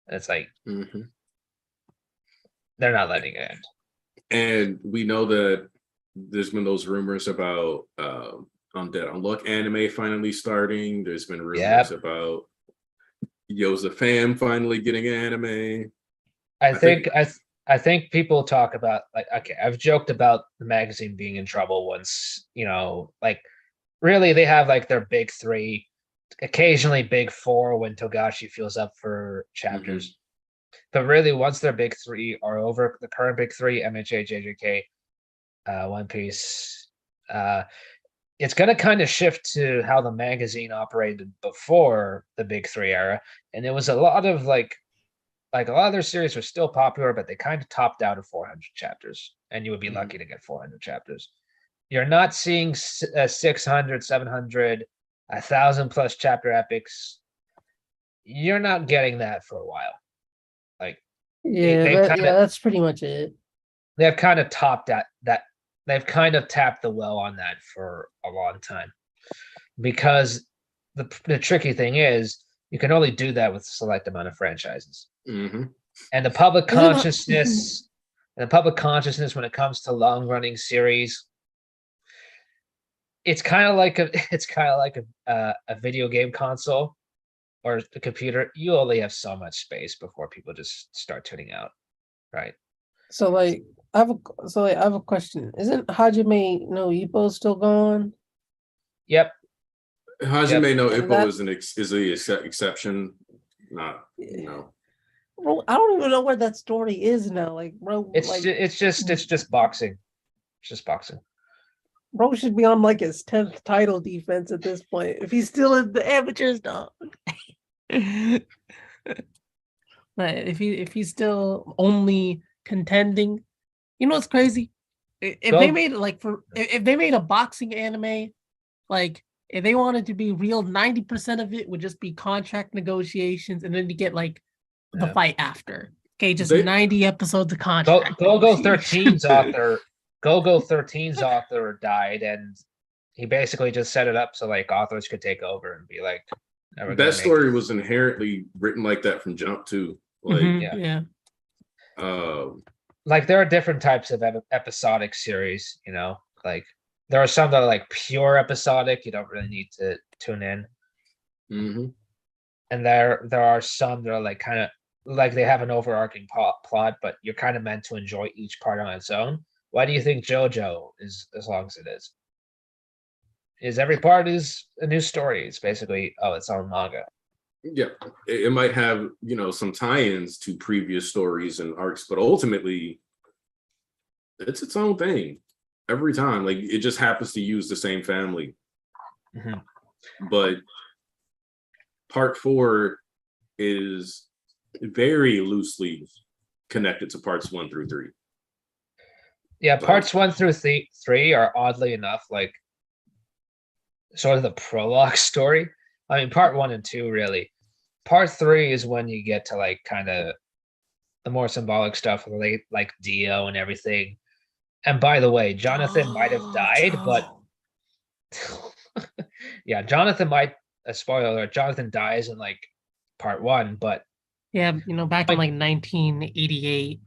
It's like they're not letting it end. And we know that there's been those rumors about Undead Unluck anime finally starting. There's been rumors about Yoza Fam finally getting an anime. I think people talk about, like, okay, I've joked about the magazine being in trouble once, like, really they have like their big three, occasionally big four when Togashi feels up for chapters. But really, once their big three are over, the current big three, MHA, JJK, One Piece, it's going to kind of shift to how the magazine operated before the big three era. And it was a lot of like a lot of their series were still popular, but they kind of topped out at 400 chapters, and you would be lucky to get 400 chapters. You're not seeing 600, 700, 1,000+ chapter epics. You're not getting that for a while. Like, that's pretty much it. They've kind of topped that. They've kind of tapped the well on that for a long time, because the tricky thing is you can only do that with a select amount of franchises. And the public consciousness when it comes to long running series, it's kind of like a video game console or a computer. You only have so much space before people just start tuning out, right? So like I have a question. Isn't Hajime no Ippo still gone? Yep. Hajime no Ippo is the exception. Not Bro, I don't even know where that story is now. Like, bro, it's just boxing. It's just boxing. Bro should be on like his 10th title defense at this point. If he's still in the amateurs, dog. But if he's still only contending, you know what's crazy? If they made a boxing anime, like if they wanted to be real, 90% of it would just be contract negotiations, and then you get like the fight after. Okay, just 90 episodes of contract. Go-Go 13's author. Go-Go 13's author died, and he basically just set it up so like authors could take over and be like, that story was inherently written like that from jump too. Like, like there are different types of episodic series, like there are some that are like pure episodic, you don't really need to tune in. And there are some that are like kind of like they have an overarching plot, but you're kind of meant to enjoy each part on its own. Why do you think JoJo is as long as it is? Is every part is a new story. It's basically its own manga. Yeah, it might have some tie-ins to previous stories and arcs, but ultimately it's its own thing every time. Like it just happens to use the same family. But part 4 is very loosely connected to parts 1 through 3. Yeah, parts 1 through 3 are oddly enough like sort of the prologue story. I mean, part 1 and 2 really. Part 3 is when you get to like kind of the more symbolic stuff, like Dio and everything. And by the way, Jonathan might have died, but yeah, Jonathan might. A spoiler alert: Jonathan dies in like part 1, but back in like 1988.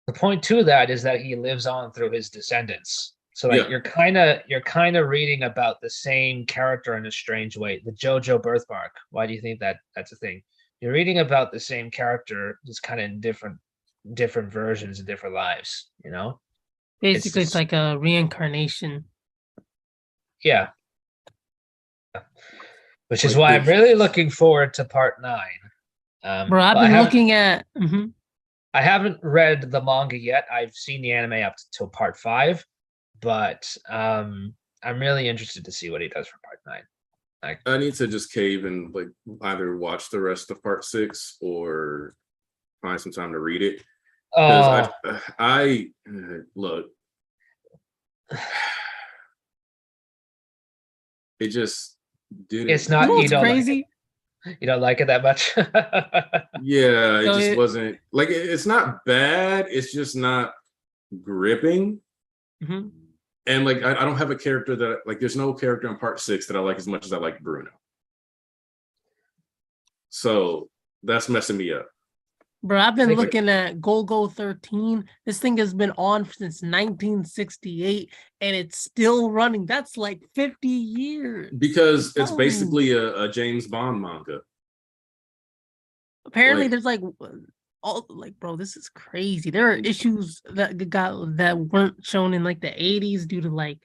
The point to that is that he lives on through his descendants. So like you're kind of reading about the same character in a strange way. The JoJo birthmark. Why do you think that's a thing? You're reading about the same character, just kind of in different versions and different lives. Basically, it's like a reincarnation. Yeah. Which is why I'm really looking forward to part 9. Bro, I've been looking at. I haven't read the manga yet. I've seen the anime up till part 5. But I'm really interested to see what he does for part 9. I need to just cave and like either watch the rest of part 6 or find some time to read it. I look, it just didn't. It's not crazy. You don't like it that much. Yeah, it just wasn't like it's not bad. It's just not gripping. And like I don't have a character that like there's no character in part 6 that I like as much as I like Bruno. So that's messing me up. Bro, I've been Like- looking at Golgo 13. This thing has been on since 1968 and it's still running. That's like 50 years. Because it's Oh. basically a James Bond manga. Apparently, Like- there's like all like, bro, this is crazy. There are issues that weren't shown in like the 80s due to like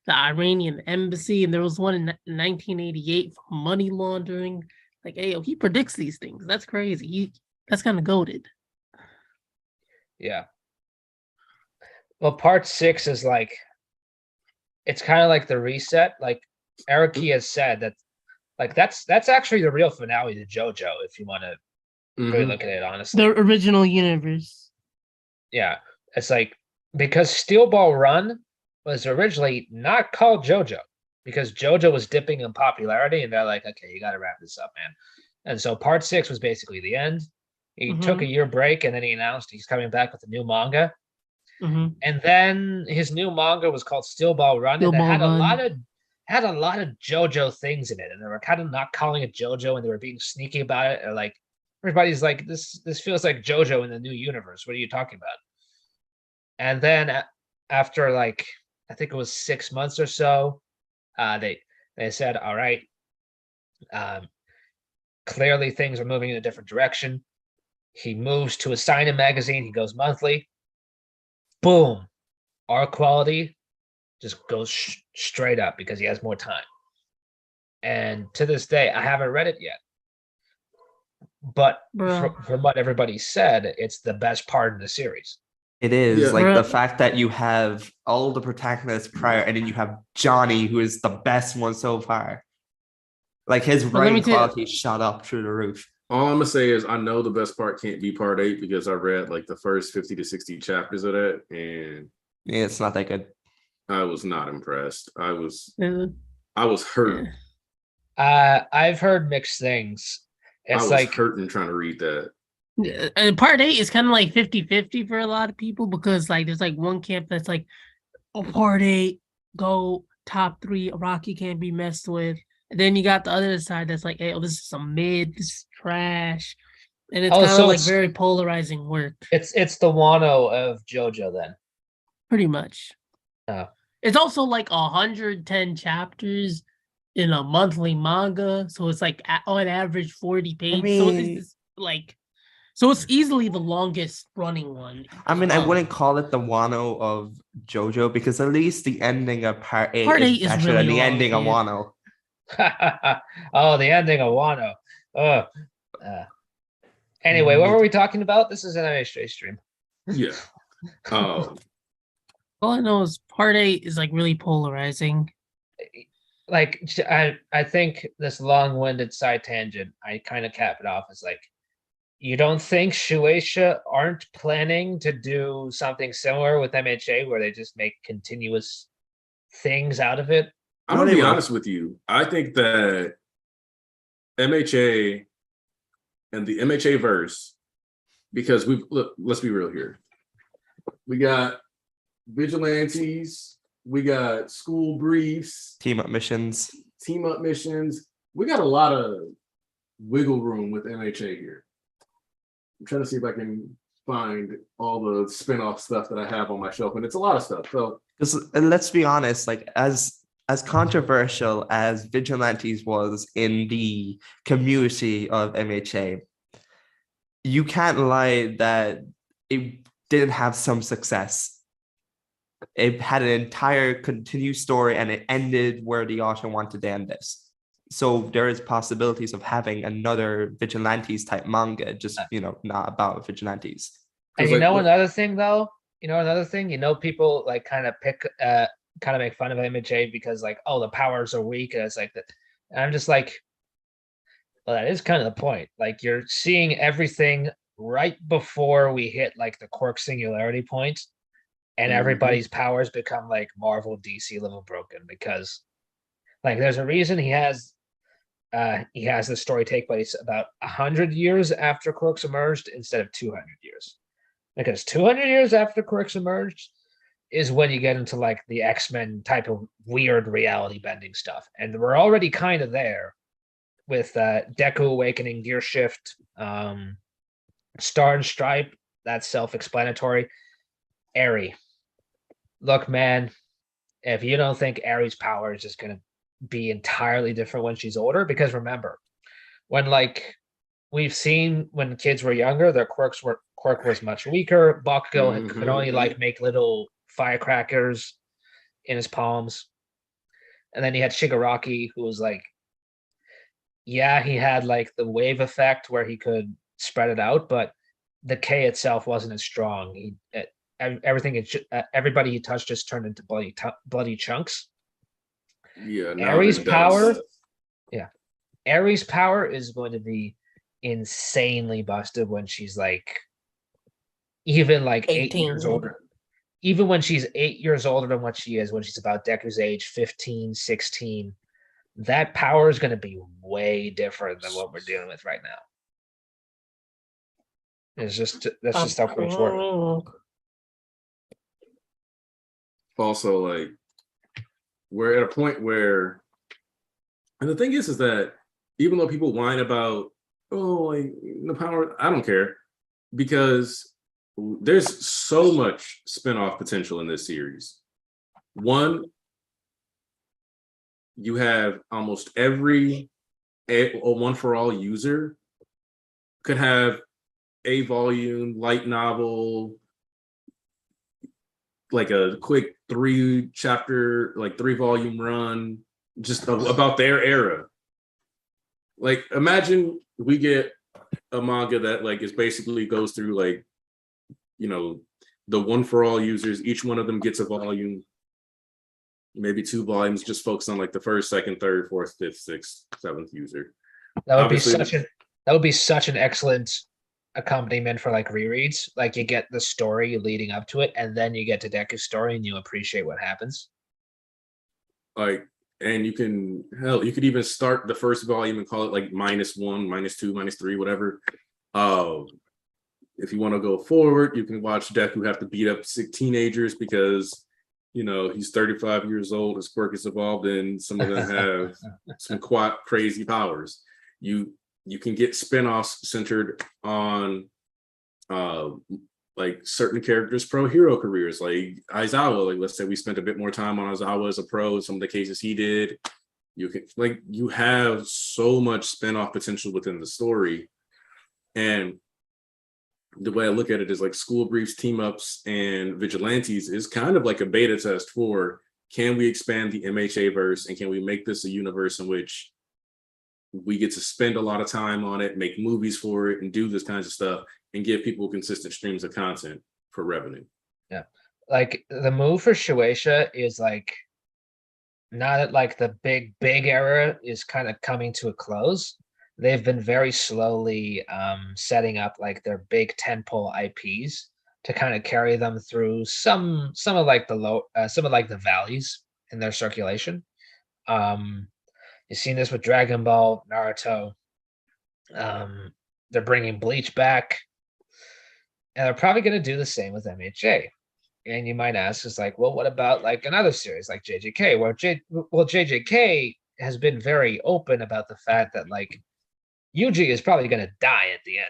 the Iranian embassy, and there was one in 1988 for money laundering. Like, hey, he predicts these things. That's crazy. That's kind of goated. Yeah. Well, part 6 is like, it's kind of like the reset. Like Eric Key has said that, like that's actually the real finale to JoJo. If you want to really Mhm. look at it honestly, The original universe. yeah, it's like because Steel Ball Run was originally not called JoJo because JoJo was dipping in popularity, and they're like, okay, you got to wrap this up, man. And so part 6 was basically the end. He took a year break, and then he announced he's coming back with a new manga. Mm-hmm. And then his new manga was called Steel Ball Run, Steel and it Ball had Run. a lot of JoJo things in it, and they were kind of not calling it JoJo, and they were being sneaky about it. Or like everybody's like, this feels like JoJo in the new universe. What are you talking about? And then after like I think it was 6 months or so, they said, all right, clearly things are moving in a different direction. He moves to a sign-in magazine. He goes monthly. Boom, our quality just goes straight up because he has more time. And to this day, I haven't read it yet. But from what everybody said, it's the best part of the series. It is Yeah. like the fact that you have all the protagonists prior, and then you have Johnny, who is the best one so far. Like his writing quality shot up through the roof. All I'm gonna say is I know the best part can't be part 8 because I read like the first 50 to 60 chapters of that, and yeah, it's not that good. I was not impressed. I was hurt. I've heard mixed things. It's I was like hurting trying to read that. And part 8 is kind of like 50-50 for a lot of people because like there's like one camp that's like, oh, part 8, go top 3, Rocky can't be messed with. And then you got the other side that's like, hey, this is some mid, this is trash. And it's kind of like very polarizing work. It's the Wano of JoJo then. Pretty much. Oh. It's also like 110 chapters in a monthly manga. So it's like on average 40 pages. So it's easily the longest running one. I mean, I wouldn't call it the Wano of JoJo because at least the ending of part 8 is actually really the ending of Wano. Oh, the ending of Wano. Anyway, what were we talking about? This is an MHA stream. Yeah. Oh. All I know is part 8 is like really polarizing. Like I think this long-winded side tangent, I kind of cap it off as like, you don't think Shueisha aren't planning to do something similar with MHA where they just make continuous things out of it? I'm gonna be honest with you. I think that MHA and the MHA verse, because let's be real here. We got vigilantes, we got school briefs, team up missions. We got a lot of wiggle room with MHA here. I'm trying to see if I can find all the spin-off stuff that I have on my shelf, and it's a lot of stuff. So let's be honest, like as controversial as Vigilantes was in the community of MHA, you can't lie that it didn't have some success. It had an entire continued story, and it ended where the author wanted to end this. So there is possibilities of having another Vigilantes type manga, just not about Vigilantes. And another thing though, people like kind of make fun of MHA because like, oh, the powers are weak, and it's like that. And I'm just like, well, that is kind of the point. Like you're seeing everything right before we hit like the Quark singularity point, and everybody's powers become like Marvel DC level broken because like there's a reason he has the story take place about 100 years after Quarks emerged instead of 200 years. Because 200 years after Quarks emerged is when you get into like the X-Men type of weird reality bending stuff. And we're already kind of there with Deku Awakening, Gear Shift, Star and Stripe, that's self-explanatory. Eri. Look, man, if you don't think Eri's power is just gonna be entirely different when she's older, because remember, when like we've seen when kids were younger, their quirk was much weaker. Bakugo could only like make little firecrackers in his palms. And then you had Shigaraki, who was like, yeah, he had like the wave effect where he could spread it out, but the K itself wasn't as strong. Everybody he touched just turned into bloody chunks. Yeah. Eri's power, Eri's power is going to be insanely busted when she's like, even like 8 years older. Even when she's 8 years older than what she is when she's about Deku's age, 15, 16, that power is going to be way different than what we're dealing with right now. That's just how quirks work. Also, like, we're at a point where, and the thing is that even though people whine about, oh, like the power, I don't care, because there's so much spin-off potential in this series. One, you have almost every One For All user could have a volume, light novel, like a quick 3-chapter, like 3-volume run, just about their era. Like, imagine we get a manga that like is basically goes through like, you know, the One For All users, each one of them gets a volume, maybe 2 volumes, just focus on like the first, second, third, fourth, fifth, sixth, seventh user. That would be such an excellent accompaniment for like rereads. Like, you get the story leading up to it, and then you get to Deku's story and you appreciate what happens. Like, and you could even start the first volume and call it like -1, -2, -3, whatever. If you want to go forward, you can watch Deku have to beat up 6 teenagers because, you know, he's 35 years old, his quirk is evolved, and some of them have some quite crazy powers. You can get spin-offs centered on like certain characters' pro hero careers, like Aizawa. Like, let's say we spent a bit more time on Aizawa as a pro, some of the cases he did. You have so much spin-off potential within the story. And the way I look at it is like School Briefs, Team Ups, and Vigilantes is kind of like a beta test for, can we expand the MHA verse, and can we make this a universe in which we get to spend a lot of time on it, make movies for it, and do this kinds of stuff, and give people consistent streams of content for revenue. Yeah. Like, the move for Shueisha is like, now that like the big era is kind of coming to a close, they've been very slowly setting up like their big tentpole IPs to kind of carry them through some of like the valleys in their circulation. You've seen this with Dragon Ball, Naruto. They're bringing Bleach back, and they're probably going to do the same with MHA. And you might ask, it's like, well, what about like another series like JJK? Well, JJK has been very open about the fact that like Yuji is probably going to die at the end.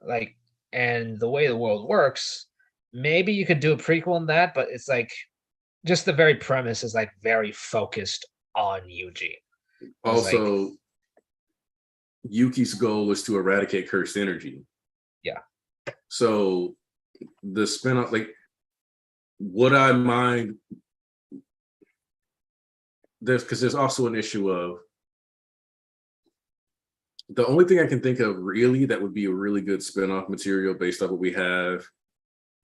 Like, and the way the world works, maybe you could do a prequel on that, but it's like, just the very premise is like very focused on Yuji. Also, like, Yuki's goal is to eradicate cursed energy. Yeah. So the spin-off, like, would I mind this? Because there's also an issue of, the only thing I can think of really that would be a really good spin-off material based on what we have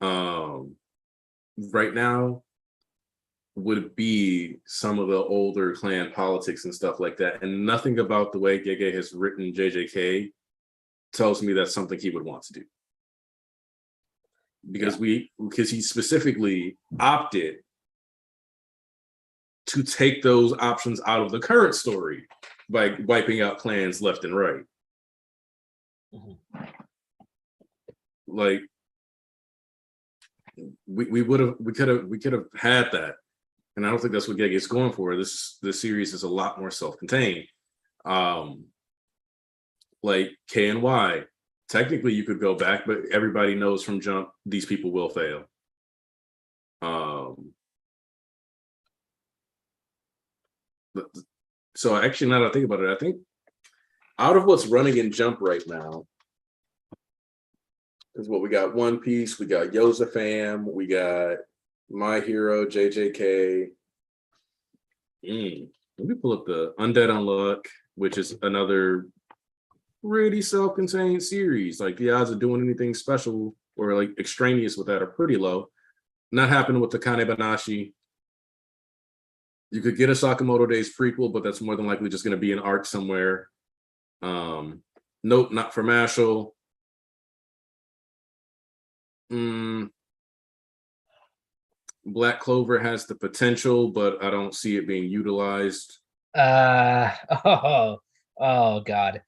right now would be some of the older clan politics and stuff like that. And nothing about the way Gege has written JJK tells me that's something he would want to do. Because he specifically opted to take those options out of the current story by wiping out clans left and right. Mm-hmm. Like, we could have had that, and I don't think that's what Gege's going for. This series is a lot more self-contained. Like K and Y, technically you could go back, but everybody knows from jump these people will fail. So actually, now that I think about it, I think out of what's running in jump right now is what we got: One Piece, we got Yosafam, we got My Hero, JJK. Let me pull up the Undead Unluck, which is another pretty self-contained series. Like the odds of doing anything special or like extraneous with that are pretty low. Not happening with the Kane Banashi. You could get a Sakamoto Days prequel, but that's more than likely just going to be an arc somewhere. Nope, not for Mashal. Black Clover has the potential, but I don't see it being utilized. Oh God.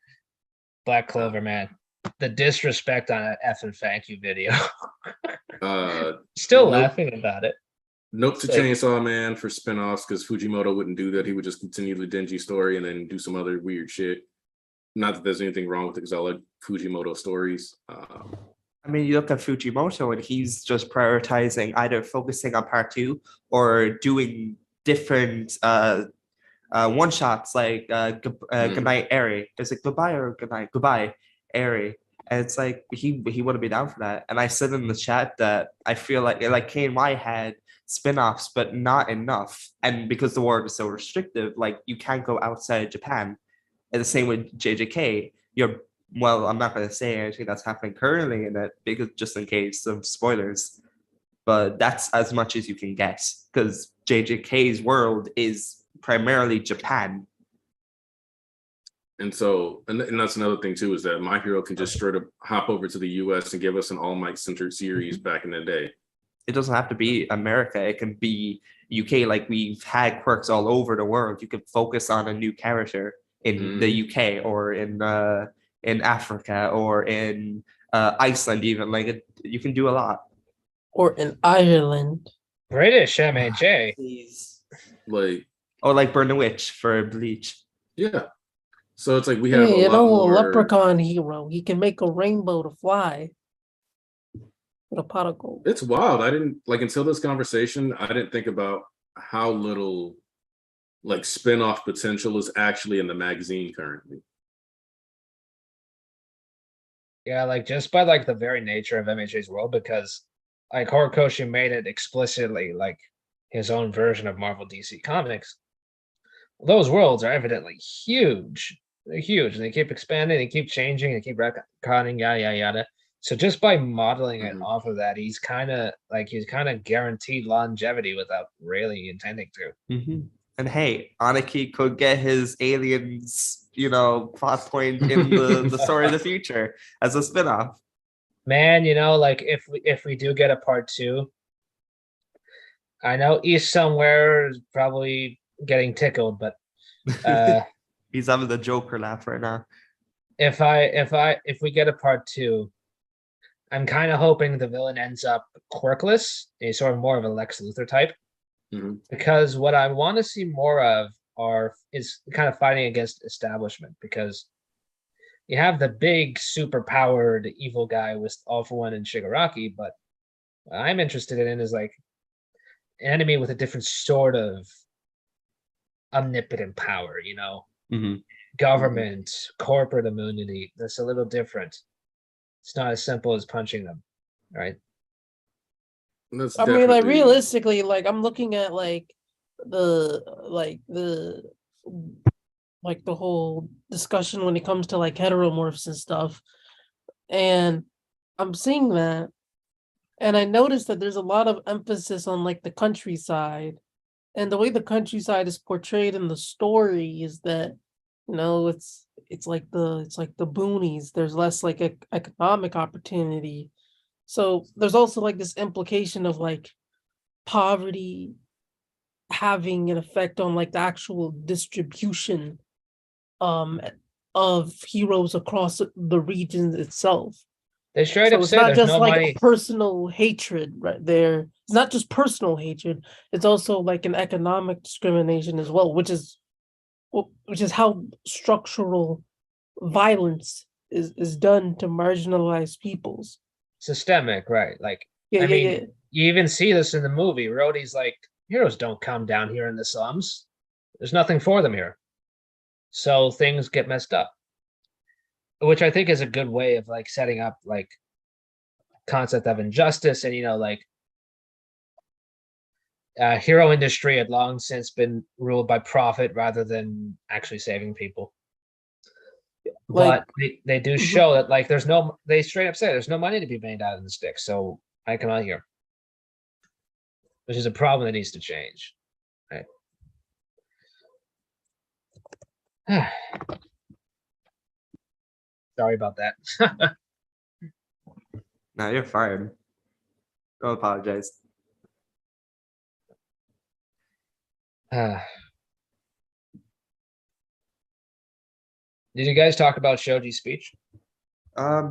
Black Clover, man. The disrespect on an F and thank you video. Still laughing about it. Nope to Chainsaw Man for spinoffs because Fujimoto wouldn't do that. He would just continue the dingy story and then do some other weird shit. Not that there's anything wrong with it because I like Fujimoto stories. I mean, you look at Fujimoto and he's just prioritizing either focusing on part 2 or doing different one shots like Goodnight Eri. Is it goodbye or goodnight? Goodbye, Eri. And it's like he wouldn't be down for that. And I said in the chat that I feel like KNY had spin-offs, but not enough. And because the world is so restrictive, like you can't go outside Japan. And the same with JJK. Well, I'm not going to say anything that's happening currently in it because just in case of spoilers. But that's as much as you can get because JJK's world is primarily Japan. And so, and that's another thing too, is that My Hero can just straight up hop over to the US and give us an All Might centered series back in the day. It doesn't have to be America. It can be UK. Like we've had quirks all over the world. You could focus on a new character in the UK or in Africa or in Iceland even. Like you can do a lot. Or in Ireland. British MHA. Like Burn the Witch for Bleach. Yeah. So it's like we have a more... leprechaun hero. He can make a rainbow to fly with a pot of gold. It's wild. I didn't until this conversation, I didn't think about how little like spin-off potential is actually in the magazine currently. Yeah, like just by like the very nature of MHA's world, because like Horikoshi made it explicitly like his own version of Marvel DC Comics. Those worlds are evidently huge. They're huge, and they keep expanding, they keep changing, they keep retconning, yada yada yada. So just by modeling it off of that, he's kind of guaranteed longevity without really intending to. And hey, Aniki could get his aliens, plot point in the story of the future as a spinoff. Man, like if we do get a part 2, I know East somewhere is probably getting tickled, but he's having the Joker laugh right now. If we get a part 2, I'm kind of hoping the villain ends up quirkless. He's sort of more of a Lex Luthor type. Because what I want to see more of is kind of fighting against establishment, because you have the big super powered evil guy with All For One and Shigaraki, but what I'm interested in is like an enemy with a different sort of omnipotent power, government, corporate immunity. That's a little different. It's not as simple as punching them, right? I mean, like realistically, like I'm looking at the whole discussion when it comes to like heteromorphs and stuff, and I'm seeing that, and I noticed that there's a lot of emphasis on like the countryside, and the way the countryside is portrayed in the story is that it's like the boonies. There's less like economic opportunity. So there's also like this implication of like poverty having an effect on like the actual distribution of heroes across the region itself. They straight up it's say not there's just no like money. Personal hatred right there. It's not just personal hatred. It's also like an economic discrimination as well, which is how structural violence is done to marginalize peoples. Systemic, right? Like, Yeah, I yeah, mean, yeah. you even see this in the movie. Rhodey's like, heroes don't come down here in the slums. There's nothing for them here. So things get messed up. Which I think is a good way of like setting up like concept of injustice and like hero industry had long since been ruled by profit rather than actually saving people. Like, But they do show that like they straight up say there's no money to be made out of the stick, so I come out here, which is a problem that needs to change. Right. Sorry about that. Now you're fired. Don't apologize. Did you guys talk about Shoji's speech?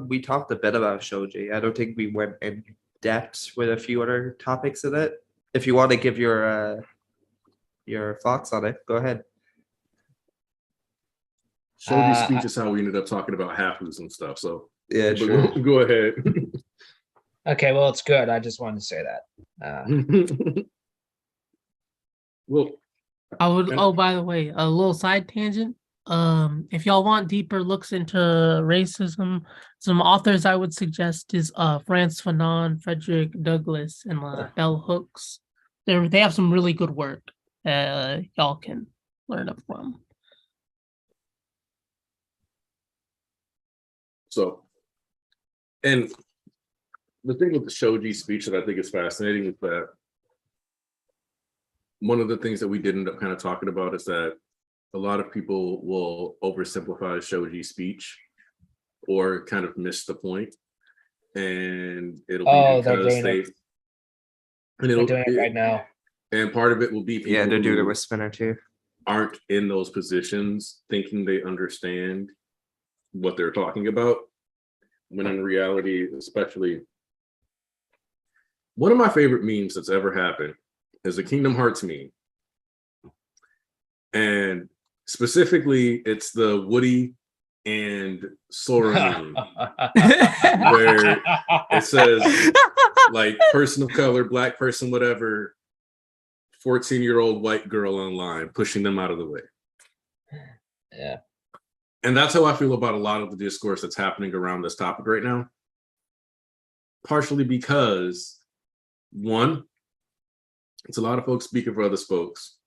We talked a bit about Shoji. I don't think we went in depth with a few other topics of it. If you want to give your thoughts on it, go ahead. Shoji's speech is how we ended up talking about Hafus and stuff. So Yeah, true. Go ahead. Okay, well, it's good. I just wanted to say that. Well, I would. Oh, by the way, a little side tangent. If y'all want deeper looks into racism, some authors I would suggest is Frantz Fanon, Frederick Douglass, and Bell Hooks. They have some really good work. Y'all can learn up from. So, and the thing with the Shoji speech that I think is fascinating is that one of the things that we did end up kind of talking about is that a lot of people will oversimplify Shoji's speech or kind of miss the point. And it'll be because they're doing it right now. And part of it will be people they're doing it with Spinner too. Aren't in those positions thinking they understand what they're talking about, when in reality, especially one of my favorite memes that's ever happened is a Kingdom Hearts meme. And specifically, it's the Woody and Sora meme, where it says, like, person of color, black person, whatever, 14-year-old white girl online, pushing them out of the way. Yeah. And that's how I feel about a lot of the discourse that's happening around this topic right now. Partially because, one, it's a lot of folks speaking for other folks.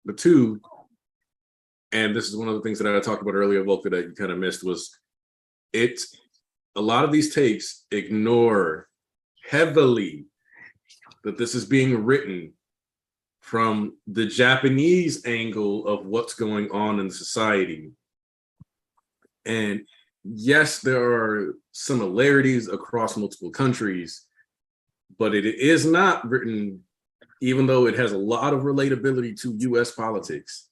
But two, and this is one of the things that I talked about earlier, Volker, that you kind of missed, was a lot of these takes ignore heavily that this is being written from the Japanese angle of what's going on in society. And yes, there are similarities across multiple countries, but it is not written, even though it has a lot of relatability to US politics.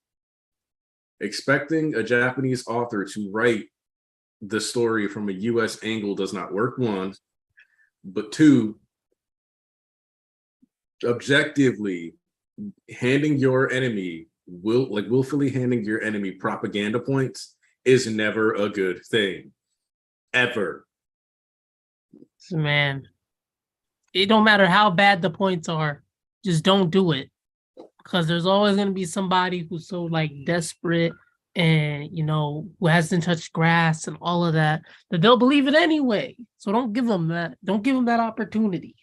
Expecting a Japanese author to write the story from a US angle does not work, one. But two, objectively handing your enemy, willfully handing your enemy propaganda points is never a good thing. Ever. Man, it don't matter how bad the points are, just don't do it. Because there's always going to be somebody who's so like desperate and, who hasn't touched grass and all of that they'll believe it anyway. So don't give them that. Don't give them that opportunity.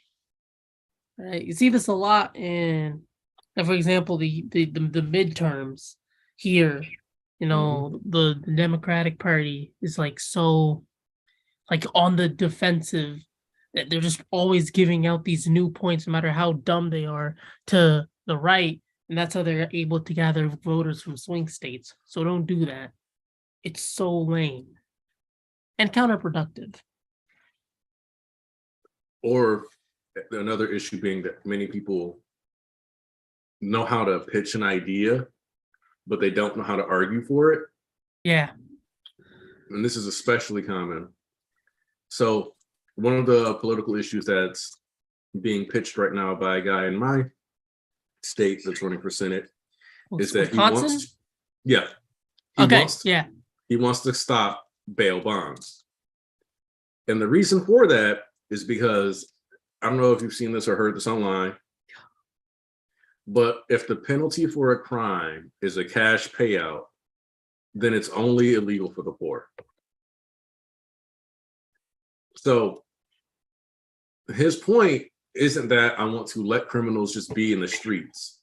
Right? You see this a lot in, for example, the midterms here. The Democratic Party is like so like on the defensive that they're just always giving out these new points, no matter how dumb they are, to the right. And that's how they're able to gather voters from swing states. So don't do that. It's so lame and counterproductive. Or another issue being that many people know how to pitch an idea, but they don't know how to argue for it. Yeah. And this is especially common. So one of the political issues that's being pitched right now by a guy in my state that's running for Senate is that Wisconsin? he wants to stop bail bonds. And the reason for that is because I don't know if you've seen this or heard this online, but if the penalty for a crime is a cash payout, then it's only illegal for the poor. So his point isn't that I want to let criminals just be in the streets.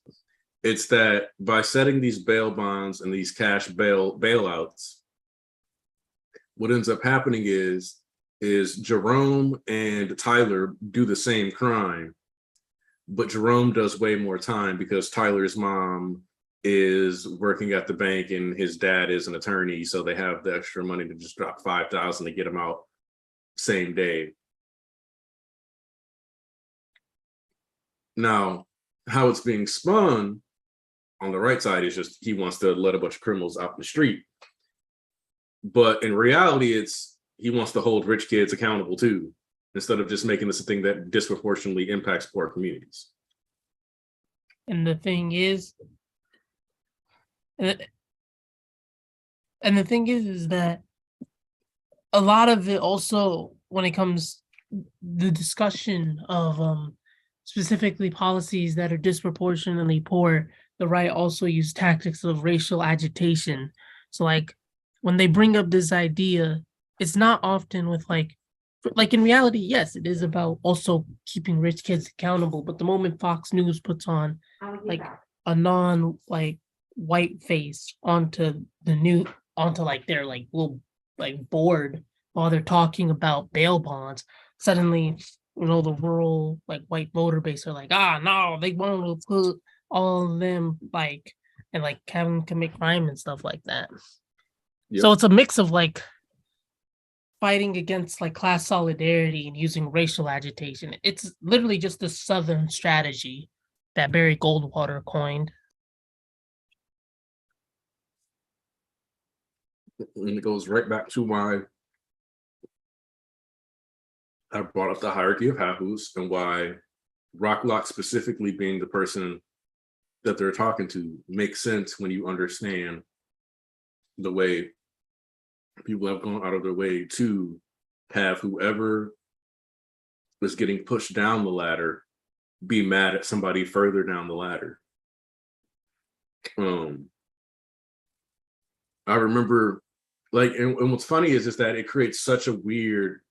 It's that by setting these bail bonds and these cash bailouts, what ends up happening is Jerome and Tyler do the same crime, but Jerome does way more time because Tyler's mom is working at the bank and his dad is an attorney, so they have the extra money to just drop $5,000 to get him out same day. Now, how it's being spun on the right side is just he wants to let a bunch of criminals out in the street. But in reality, it's he wants to hold rich kids accountable too, instead of just making this a thing that disproportionately impacts poor communities. And the thing is, is that a lot of it also, when it comes the discussion of specifically policies that are disproportionately poor, the right also use tactics of racial agitation. So like when they bring up this idea, it's not often with like in reality, yes, it is about also keeping rich kids accountable. But the moment Fox News puts on like a non like white face onto like their like little like board while they're talking about bail bonds, suddenly the rural like white voter base are like, no, they want to put all of them like and like have them commit crime and stuff like that. Yep. So it's a mix of like fighting against like class solidarity and using racial agitation. It's literally just the Southern strategy that Barry Goldwater coined. And it goes right back to why I brought up the hierarchy of Hahoos and why Rocklock specifically being the person that they're talking to makes sense when you understand the way people have gone out of their way to have whoever is getting pushed down the ladder be mad at somebody further down the ladder. I remember like, and what's funny is that it creates such a weird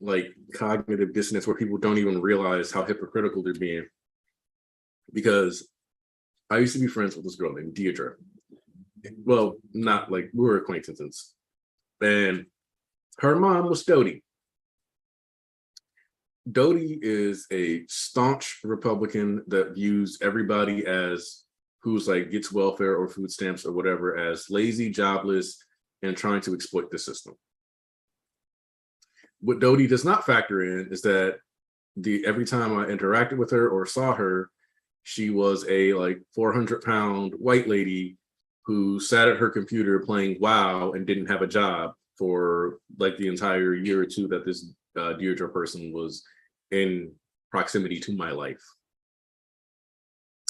like cognitive dissonance where people don't even realize how hypocritical they're being. Because I used to be friends with this girl named Deirdre. Well, not like we were acquaintances. And her mom was Dodie. Dodie is a staunch Republican that views everybody as who's like gets welfare or food stamps or whatever as lazy, jobless, and trying to exploit the system. What Dodie does not factor in is that every time I interacted with her or saw her, she was a like 400-pound white lady who sat at her computer playing WoW and didn't have a job for like the entire year or two that this Deirdre person was in proximity to my life.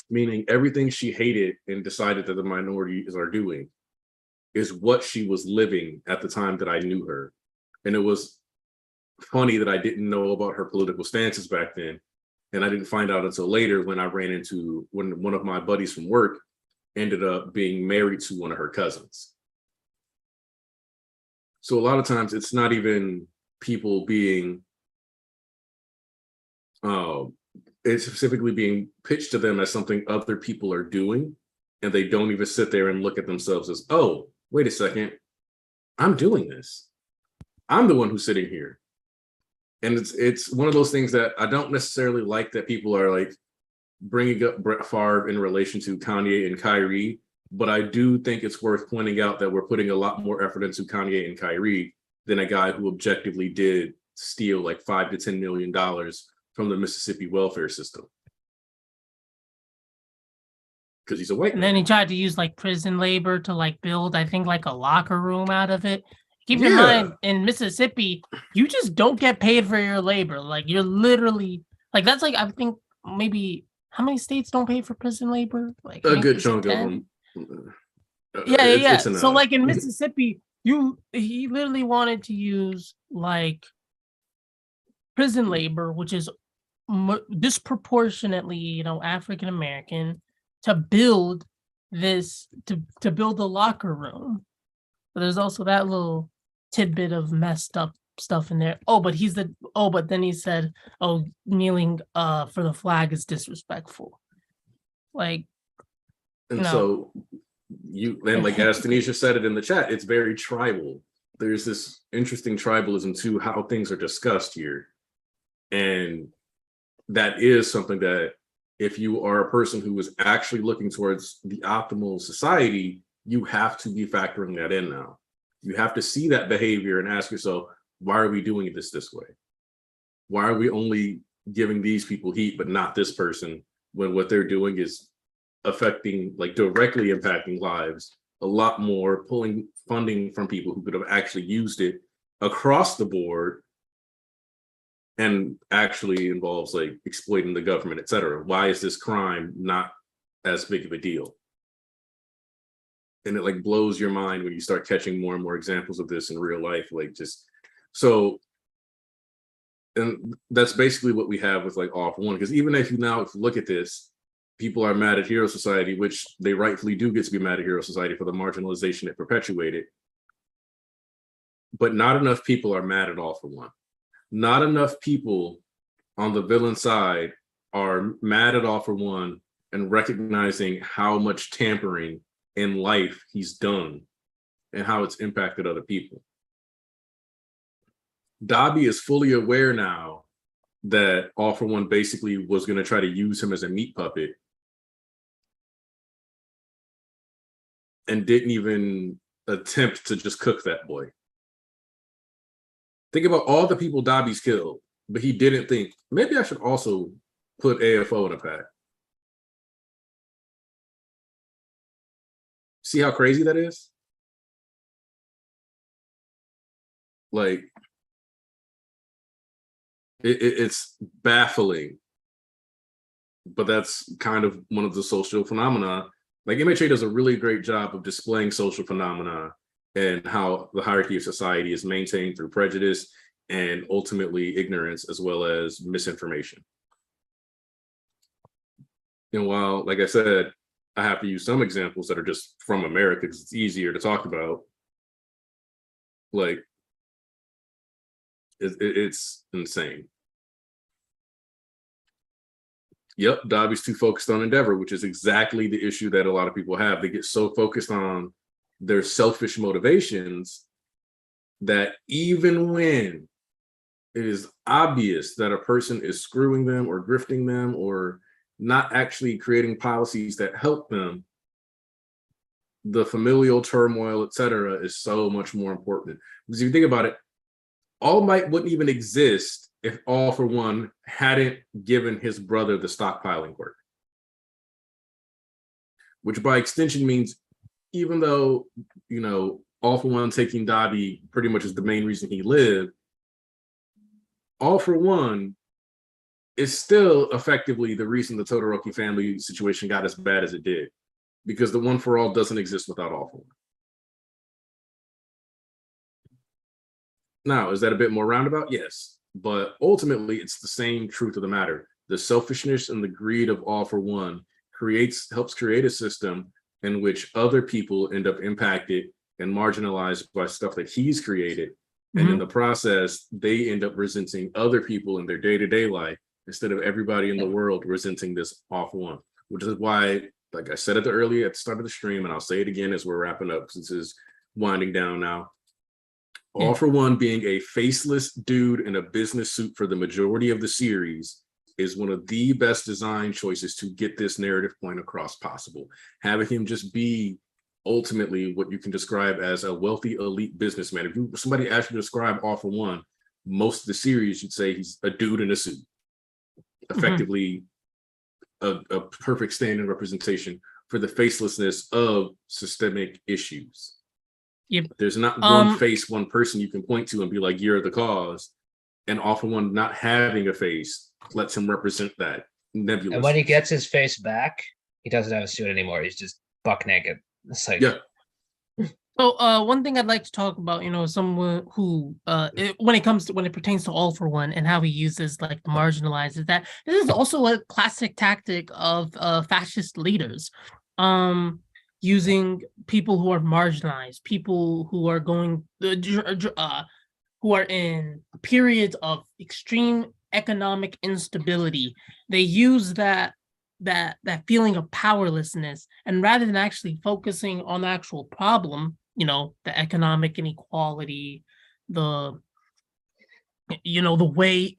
Meaning everything she hated and decided that the minorities are doing is what she was living at the time that I knew her. And it was funny that I didn't know about her political stances back then. And I didn't find out until later when I ran into when one of my buddies from work ended up being married to one of her cousins. So a lot of times it's not even people being, it's specifically being pitched to them as something other people are doing. And they don't even sit there and look at themselves as, oh, wait a second, I'm doing this. I'm the one who's sitting here. And it's one of those things that I don't necessarily like that people are like bringing up Brett Favre in relation to Kanye and Kyrie, but I do think it's worth pointing out that we're putting a lot more effort into Kanye and Kyrie than a guy who objectively did steal like $5 to $10 million from the Mississippi welfare system. Because he's a white man. And then he tried to use like prison labor to like build, I think, like a locker room out of it. Keep in mind, in Mississippi, you just don't get paid for your labor. Like you're literally like that's like I think maybe how many states don't pay for prison labor? Like a good chunk of them. Yeah. So like in Mississippi, he literally wanted to use like prison labor, which is disproportionately, African American, to build to build a locker room. But there's also that little tidbit of messed up stuff in there. But then he said, kneeling for the flag is disrespectful. Like, and so like as Tanisha said it in the chat, it's very tribal. There's this interesting tribalism to how things are discussed here. And that is something that if you are a person who is actually looking towards the optimal society, you have to be factoring that in now. You have to see that behavior and ask yourself, why are we doing this way? Why are we only giving these people heat, but not this person, when what they're doing is affecting, like directly impacting lives a lot more, pulling funding from people who could have actually used it across the board, and actually involves like exploiting the government, et cetera. Why is this crime not as big of a deal? And it like blows your mind when you start catching more and more examples of this in real life. Like just so, and that's basically what we have with like All for One. Because even if you look at this, people are mad at Hero Society, which they rightfully do get to be mad at Hero Society for the marginalization it perpetuated. But not enough people are mad at All for One. Not enough people on the villain side are mad at All for One and recognizing how much tampering in life he's done and how it's impacted other people. Dobby is fully aware now that All for One basically was going to try to use him as a meat puppet and didn't even attempt to just cook that boy. Think about all the people Dobby's killed, but he didn't think, maybe I should also put AFO in a pack. See how crazy that is? Like, it's baffling, but that's kind of one of the social phenomena. Like MHA does a really great job of displaying social phenomena and how the hierarchy of society is maintained through prejudice and ultimately ignorance, as well as misinformation. And while, like I said, I have to use some examples that are just from America because it's easier to talk about, like, it's insane. Yep, Dobby's too focused on Endeavor, which is exactly the issue that a lot of people have. They get so focused on their selfish motivations that even when it is obvious that a person is screwing them or grifting them or not actually creating policies that help them, the familial turmoil, et cetera, is so much more important. Because if you think about it, All Might wouldn't even exist if All for One hadn't given his brother the stockpiling work. Which by extension means, even though, All for One taking Dobby pretty much is the main reason he lived, All for One is still effectively the reason the Todoroki family situation got as bad as it did, because the One for All doesn't exist without All for One. Now, is that a bit more roundabout? Yes, but ultimately it's the same truth of the matter. The selfishness and the greed of All for One helps create a system in which other people end up impacted and marginalized by stuff that he's created. And in the process, they end up resenting other people in their day-to-day life instead of everybody in the world resenting this All for One, which is why, like I said earlier at the start of the stream, and I'll say it again as we're wrapping up, since this is winding down now. All for One being a faceless dude in a business suit for the majority of the series is one of the best design choices to get this narrative point across possible. Having him just be ultimately what you can describe as a wealthy elite businessman. If somebody asked you to describe All for One, most of the series you'd say he's a dude in a suit. Effectively a perfect standing representation for the facelessness of systemic issues. Yep. There's not one face, one person you can point to and be like, you're the cause. And All for One not having a face lets him represent that nebulous. And when he gets his face back, he doesn't have a suit anymore. He's just buck naked. It's like, yeah. So, one thing I'd like to talk about, someone who, when it pertains to All for One and how he uses like the marginalized, is that this is also a classic tactic of fascist leaders, using people who are marginalized, people who are who are in periods of extreme economic instability. They use that feeling of powerlessness, and rather than actually focusing on the actual problem, the economic inequality, the the way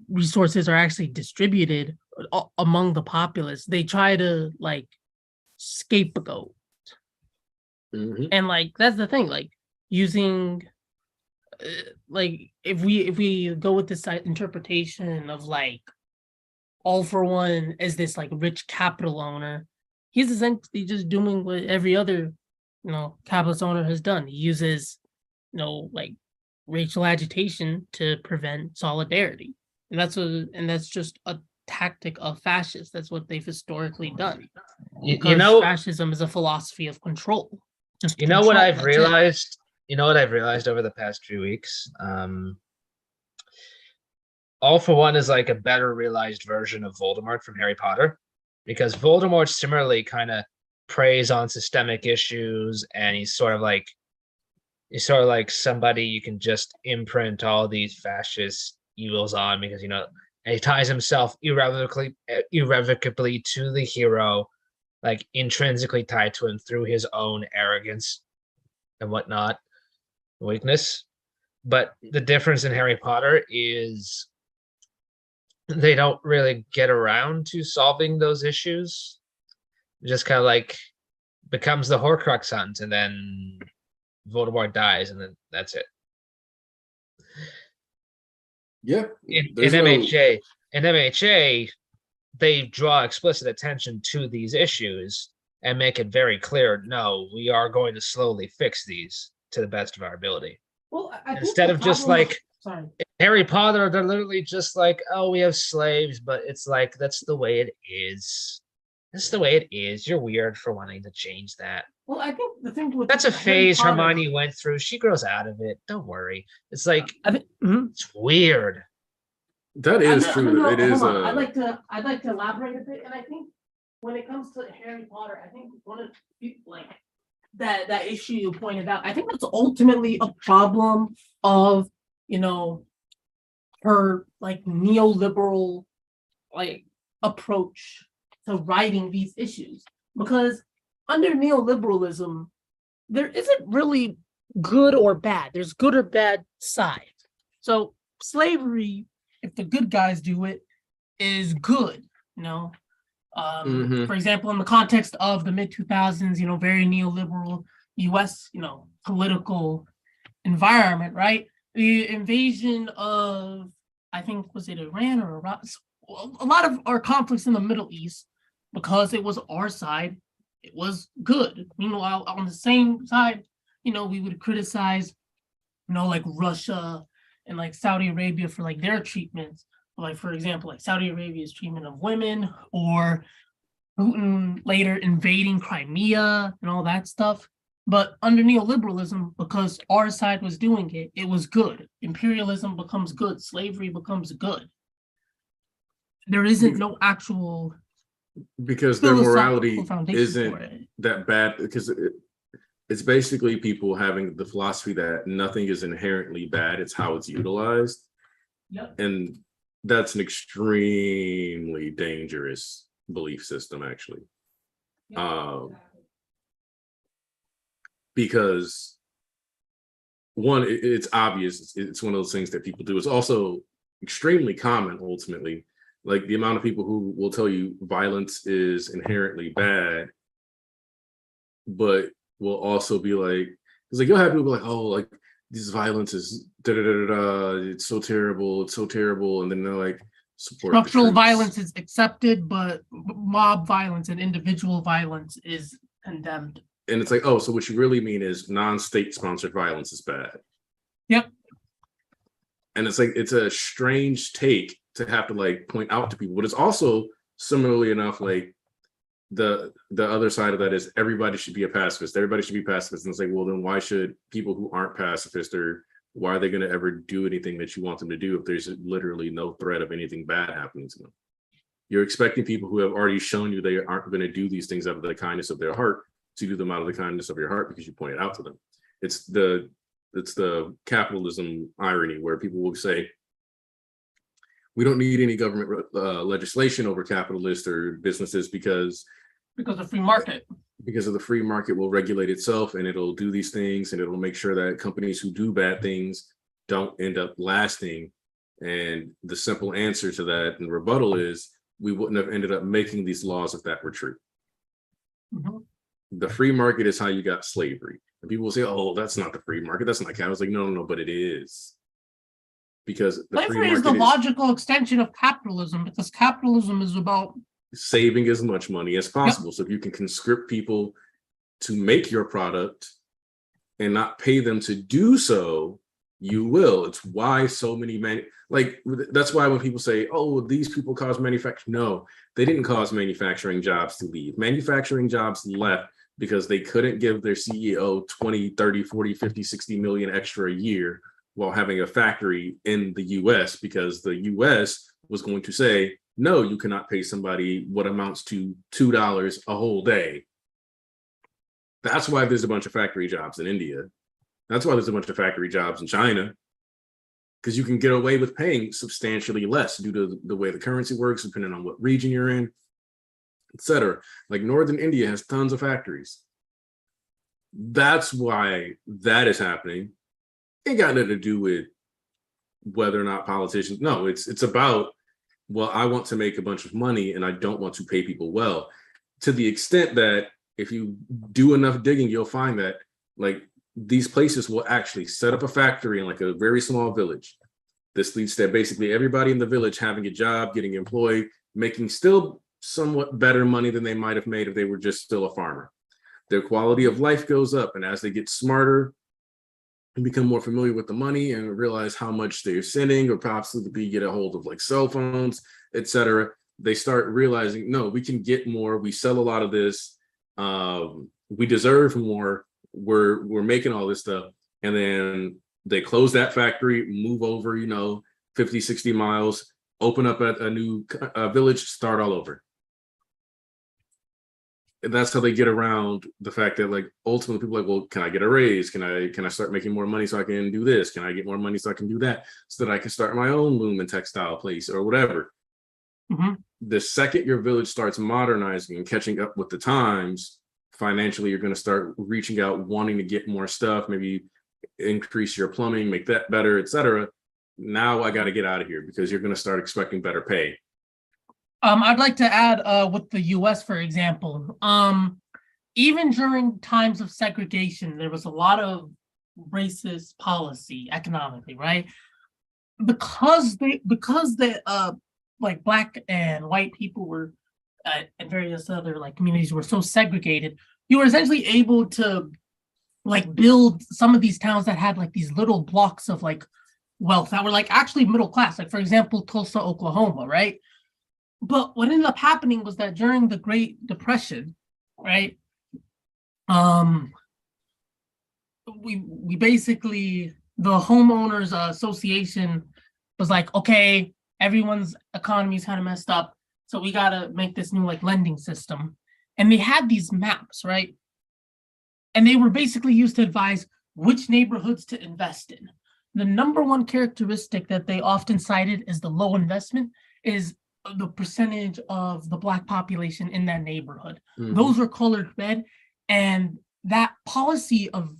resources are actually distributed among the populace, they try to like scapegoat. And like that's the thing, like using like if we go with this interpretation of like All for One as this like rich capital owner, he's essentially just doing what every other capitalist owner has done. He uses like racial agitation to prevent solidarity, and that's just a tactic of fascists. That's what they've historically done. Because fascism is a philosophy of control. Just you know what control, I've that's it. realized? You know what I've realized over the past few weeks? All for One is like a better realized version of Voldemort from Harry Potter, because Voldemort similarly kind of preys on systemic issues, and he's sort of like somebody you can just imprint all these fascist evils on, because and he ties himself irrevocably to the hero, like intrinsically tied to him through his own arrogance and whatnot, weakness. But the difference in Harry Potter is they don't really get around to solving those issues. It just kind of like becomes the Horcrux hunt, and then Voldemort dies, and then that's it. Yeah. In MHA, they draw explicit attention to these issues and make it very clear, no, we are going to slowly fix these to the best of our ability. Well, Instead of just like Harry Potter, they're literally just like, oh, we have slaves, but it's like, that's the way it is. That's the way it is. You're weird for wanting to change that. Well, I think the thing with that's a phase Potter, Hermione went through. She grows out of it. Don't worry. It's like it's weird. That is true. It is. I'd like to elaborate a bit, and I think when it comes to Harry Potter, I think one of like that issue you pointed out, I think that's ultimately a problem of her like neoliberal like approach to writing these issues, because under neoliberalism there isn't really good or bad. There's good or bad sides. So slavery, if the good guys do it, is good. For example, in the context of the mid 2000s, very neoliberal U.S. Political environment, right? The invasion of, I think, was it Iran or Iraq? A lot of our conflicts in the Middle East, because it was our side, it was good. Meanwhile, on the same side, we would criticize, like Russia and like Saudi Arabia for like their treatments. Like, for example, like Saudi Arabia's treatment of women, or Putin later invading Crimea and all that stuff. But under neoliberalism, because our side was doing it, it was good. Imperialism becomes good. Slavery becomes good. There isn't no actual, because their morality isn't that bad, because it's basically people having the philosophy that nothing is inherently bad, it's how it's utilized. Yep. And that's an extremely dangerous belief system, actually. Yep. Because one, it's obvious, it's one of those things that people do. It's also extremely common, ultimately. Like the amount of people who will tell you violence is inherently bad, but will also be like, it's like you'll have people like, oh, like this violence is it's so terrible, and then they're like, structural violence is accepted, but mob violence and individual violence is condemned. And it's like, oh, so what you really mean is non-state sponsored violence is bad. Yep. And it's like, it's a strange take to have to like point out to people, but it's also similarly enough, like the other side of that is everybody should be a pacifist. Everybody should be pacifist. And it's like, well, then why should people who aren't pacifist, or why are they going to ever do anything that you want them to do if there's literally no threat of anything bad happening to them? You're expecting people who have already shown you they aren't going to do these things out of the kindness of their heart to do them out of the kindness of your heart because you pointed out to them. It's the capitalism irony where people will say, we don't need any government legislation over capitalists or businesses because of free market. Because of the free market will regulate itself and it'll do these things and it'll make sure that companies who do bad things don't end up lasting. And the simple answer to that and rebuttal is we wouldn't have ended up making these laws if that were true. Mm-hmm. The free market is how you got slavery. And people will say, oh, that's not the free market. That's not capital. I was like, no, but it is. Because the slavery is the logical extension of capitalism, because capitalism is about saving as much money as possible. Yep. So if you can conscript people to make your product and not pay them to do so, you will. It's why so many that's why when people say, oh, these people cause manufacturing. No, they didn't cause manufacturing jobs to leave. Manufacturing jobs left because they couldn't give their CEO 20, 30, 40, 50, 60 million extra a year while having a factory in the US, because the US was going to say, no, you cannot pay somebody what amounts to $2 a whole day. That's why there's a bunch of factory jobs in India. That's why there's a bunch of factory jobs in China, because you can get away with paying substantially less due to the way the currency works, depending on what region you're in, etc. Like Northern India has tons of factories. That's why that is happening. It got nothing to do with whether or not politicians. No, it's about, well, I want to make a bunch of money and I don't want to pay people well. To the extent that if you do enough digging, you'll find that like these places will actually set up a factory in like a very small village. This leads to basically everybody in the village having a job, getting employed, making still somewhat better money than they might have made if they were just still a farmer. Their quality of life goes up, and as they get smarter and become more familiar with the money and realize how much they're sending, or possibly get a hold of like cell phones, etc., they start realizing, no, we can get more. We sell a lot of this. We deserve more. We're making all this stuff. And then they close that factory, move over, 50, 60 miles, open up a new village, start all over. And that's how they get around the fact that like ultimately people are like, well, can I get a raise? Can I start making more money so I can do this? Can I get more money so I can do that? So that I can start my own loom and textile place or whatever. Mm-hmm. The second your village starts modernizing and catching up with the times, financially, you're going to start reaching out, wanting to get more stuff, maybe increase your plumbing, make that better, etc. Now I got to get out of here because you're going to start expecting better pay. I'd like to add with the US, for example, even during times of segregation, there was a lot of racist policy economically, right? Because the like Black and white people were and various other like communities were so segregated, you were essentially able to like build some of these towns that had like these little blocks of like wealth that were like actually middle class, like for example Tulsa, Oklahoma, right? But what ended up happening was that during the Great Depression, right, we basically, the homeowners association was like, okay, everyone's economy is kind of messed up, so we got to make this new like lending system. And they had these maps, right? And they were basically used to advise which neighborhoods to invest in. The number one characteristic that they often cited as the low investment is the percentage of the Black population in that neighborhood. Mm-hmm. Those were colored red. And that policy of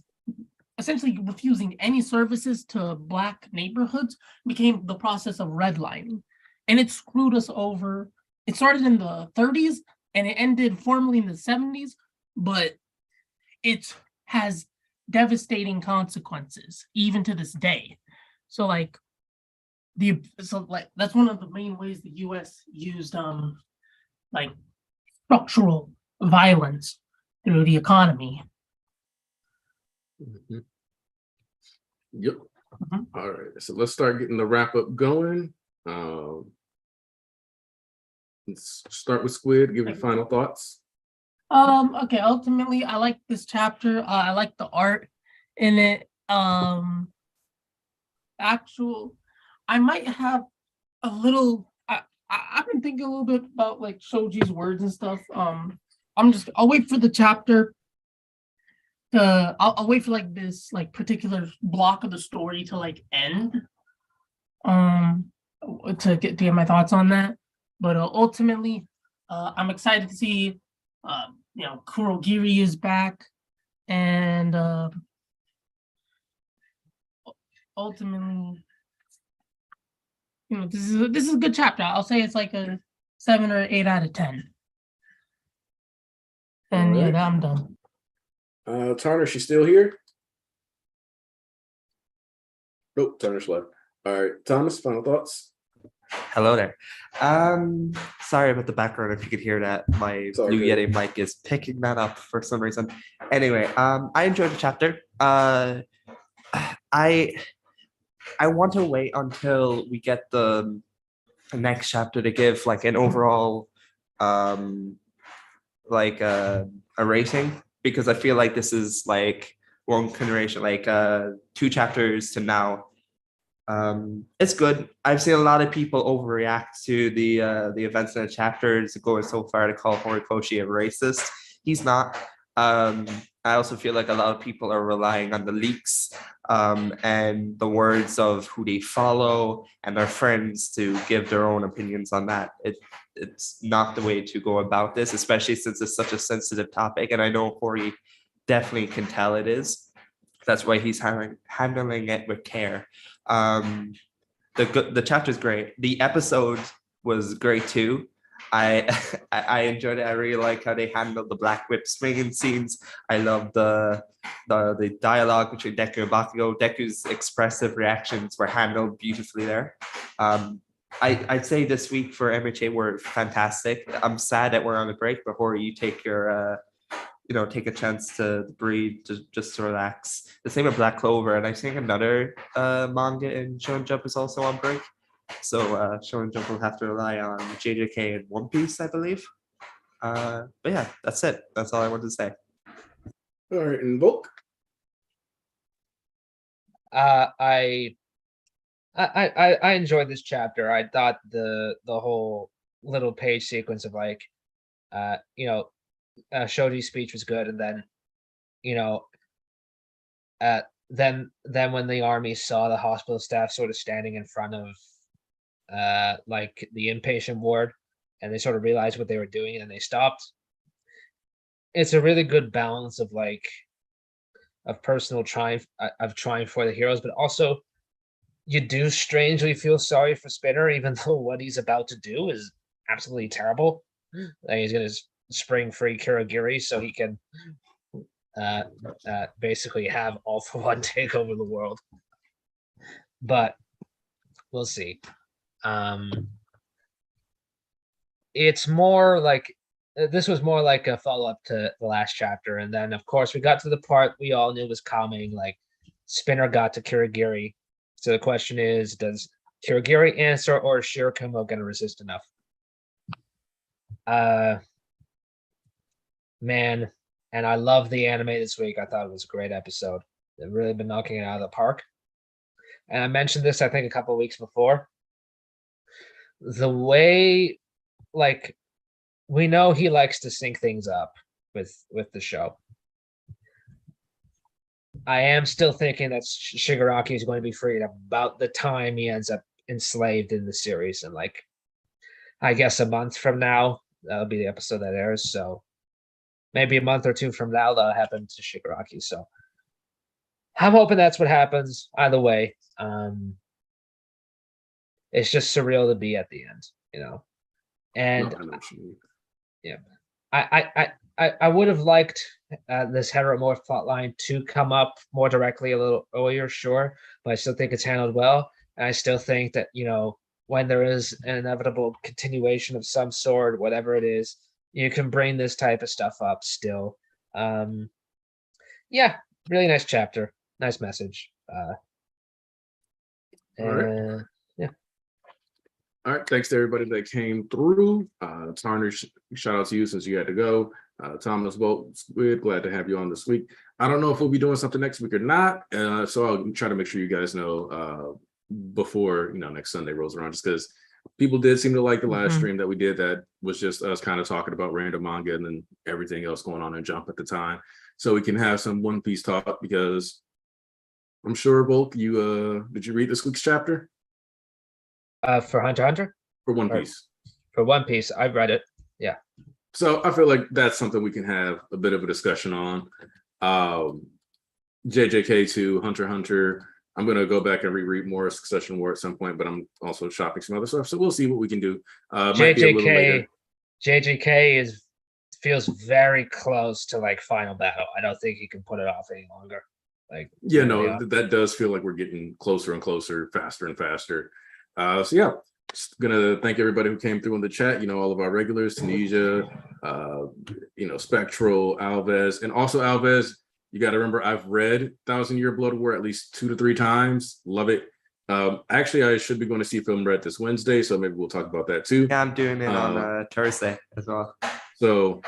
essentially refusing any services to Black neighborhoods became the process of redlining. And it screwed us over. It started in the 30s and it ended formally in the 70s, but it has devastating consequences even to this day. So that's one of the main ways the US used like structural violence through the economy. Mm-hmm. Yep. Mm-hmm. All right, so let's start getting the wrap up going. Let's start with Squid. Give your final thoughts. Okay, ultimately I like this chapter. I like the art in it. Actual I might have a little I've been thinking a little bit about like Shoji's words and stuff. I'll wait for the chapter to I'll wait for like this like particular block of the story to like end. Um to get my thoughts on that. But ultimately, I'm excited to see Kurogiri is back, and ultimately, this is a good chapter. I'll say it's like a 7 or 8 out of 10. And All right. I'm done. Turner, she's still here? Nope, Turner's left. All right, Thomas, final thoughts? Hello there. Sorry about the background if you could hear that. My It's all Blue good. Yeti mic is picking that up for some reason. Anyway, I enjoyed the chapter. I want to wait until we get the next chapter to give like an overall like a rating, because I feel like this is like one continuation, like 2 chapters to now. It's good. I've seen a lot of people overreact to the events in the chapters, going so far to call Horikoshi a racist. He's not. I also feel like a lot of people are relying on the leaks and the words of who they follow and their friends to give their own opinions on that. It's not the way to go about this, especially since it's such a sensitive topic. And I know Hori definitely can tell it is. That's why he's handling it with care. The chapter is great. The episode was great too. I I enjoyed it. I really like how they handled the black whip swinging scenes. I love the dialogue between Deku and Bakugo. Deku's expressive reactions were handled beautifully there. I'd say this week for MHA were fantastic. I'm sad that we're on a break. Before you take your take a chance to breathe, just to relax. The same with Black Clover, and I think another manga in Shonen Jump is also on break. So Shonen Jump will have to rely on JJK and One Piece, I believe. But yeah, that's it. That's all I wanted to say. All right, and Volk? I enjoyed this chapter. I thought the whole little page sequence of like, Shoji's speech was good, and then, then when the army saw the hospital staff sort of standing in front of, like the inpatient ward, and they sort of realized what they were doing, and they stopped. It's a really good balance of like, of personal triumph, of triumph for the heroes, but also you do strangely feel sorry for Spinner, even though what he's about to do is absolutely terrible. Like he's gonna spring free Kurogiri so he can basically have All For One take over the world. But we'll see. It's more like this was more like a follow-up to the last chapter, and then of course we got to the part we all knew was coming. Like Spinner got to Kurogiri. So the question is, does Kurogiri answer, or is Shirakumo going to resist enough? Man, and I love the anime this week. I thought it was a great episode. They've really been knocking it out of the park. And I mentioned this, I think, a couple of weeks before. The way, like, we know he likes to sync things up with the show. I am still thinking that Shigaraki is going to be freed about the time he ends up enslaved in the series, and like, I guess a month from now, that'll be the episode that airs. So maybe a month or 2 from now, that'll happen to Shigaraki. So I'm hoping that's what happens. Either way, it's just surreal to be at the end, And yeah, I would have liked this heteromorph plotline to come up more directly a little earlier, sure, but I still think it's handled well. And I still think that, when there is an inevitable continuation of some sort, whatever it is, you can bring this type of stuff up still. Yeah, really nice chapter. Nice message. All right. Yeah. All right, thanks to everybody that came through. Tarnish, shout out to you since you had to go. Thomas Bolt, we're glad to have you on this week. I don't know if we'll be doing something next week or not, so I'll try to make sure you guys know before next Sunday rolls around, just because people did seem to like the last stream that we did that was just us kind of talking about random manga and then everything else going on in Jump at the time, so we can have some One Piece talk, because I'm sure, Volk, you did you read this week's chapter? For Hunter x Hunter? For One Piece. For One Piece, I've read it. Yeah. So I feel like that's something we can have a bit of a discussion on. JJK to Hunter x Hunter. I'm going to go back and reread more Succession War at some point, but I'm also shopping some other stuff. So we'll see what we can do. Might be a little later. JJK feels very close to like final battle. I don't think he can put it off any longer. Like, yeah, no, that does feel like we're getting closer and closer, faster and faster. So yeah, just gonna thank everybody who came through in the chat. All of our regulars, Tunisia, Spectral, Alves, and also Alves. You got to remember, I've read 1,000-Year Blood War at least 2 to 3 times. Love it. Actually, I should be going to see Film Red this Wednesday, so maybe we'll talk about that too. Yeah, I'm doing it on Thursday as well. So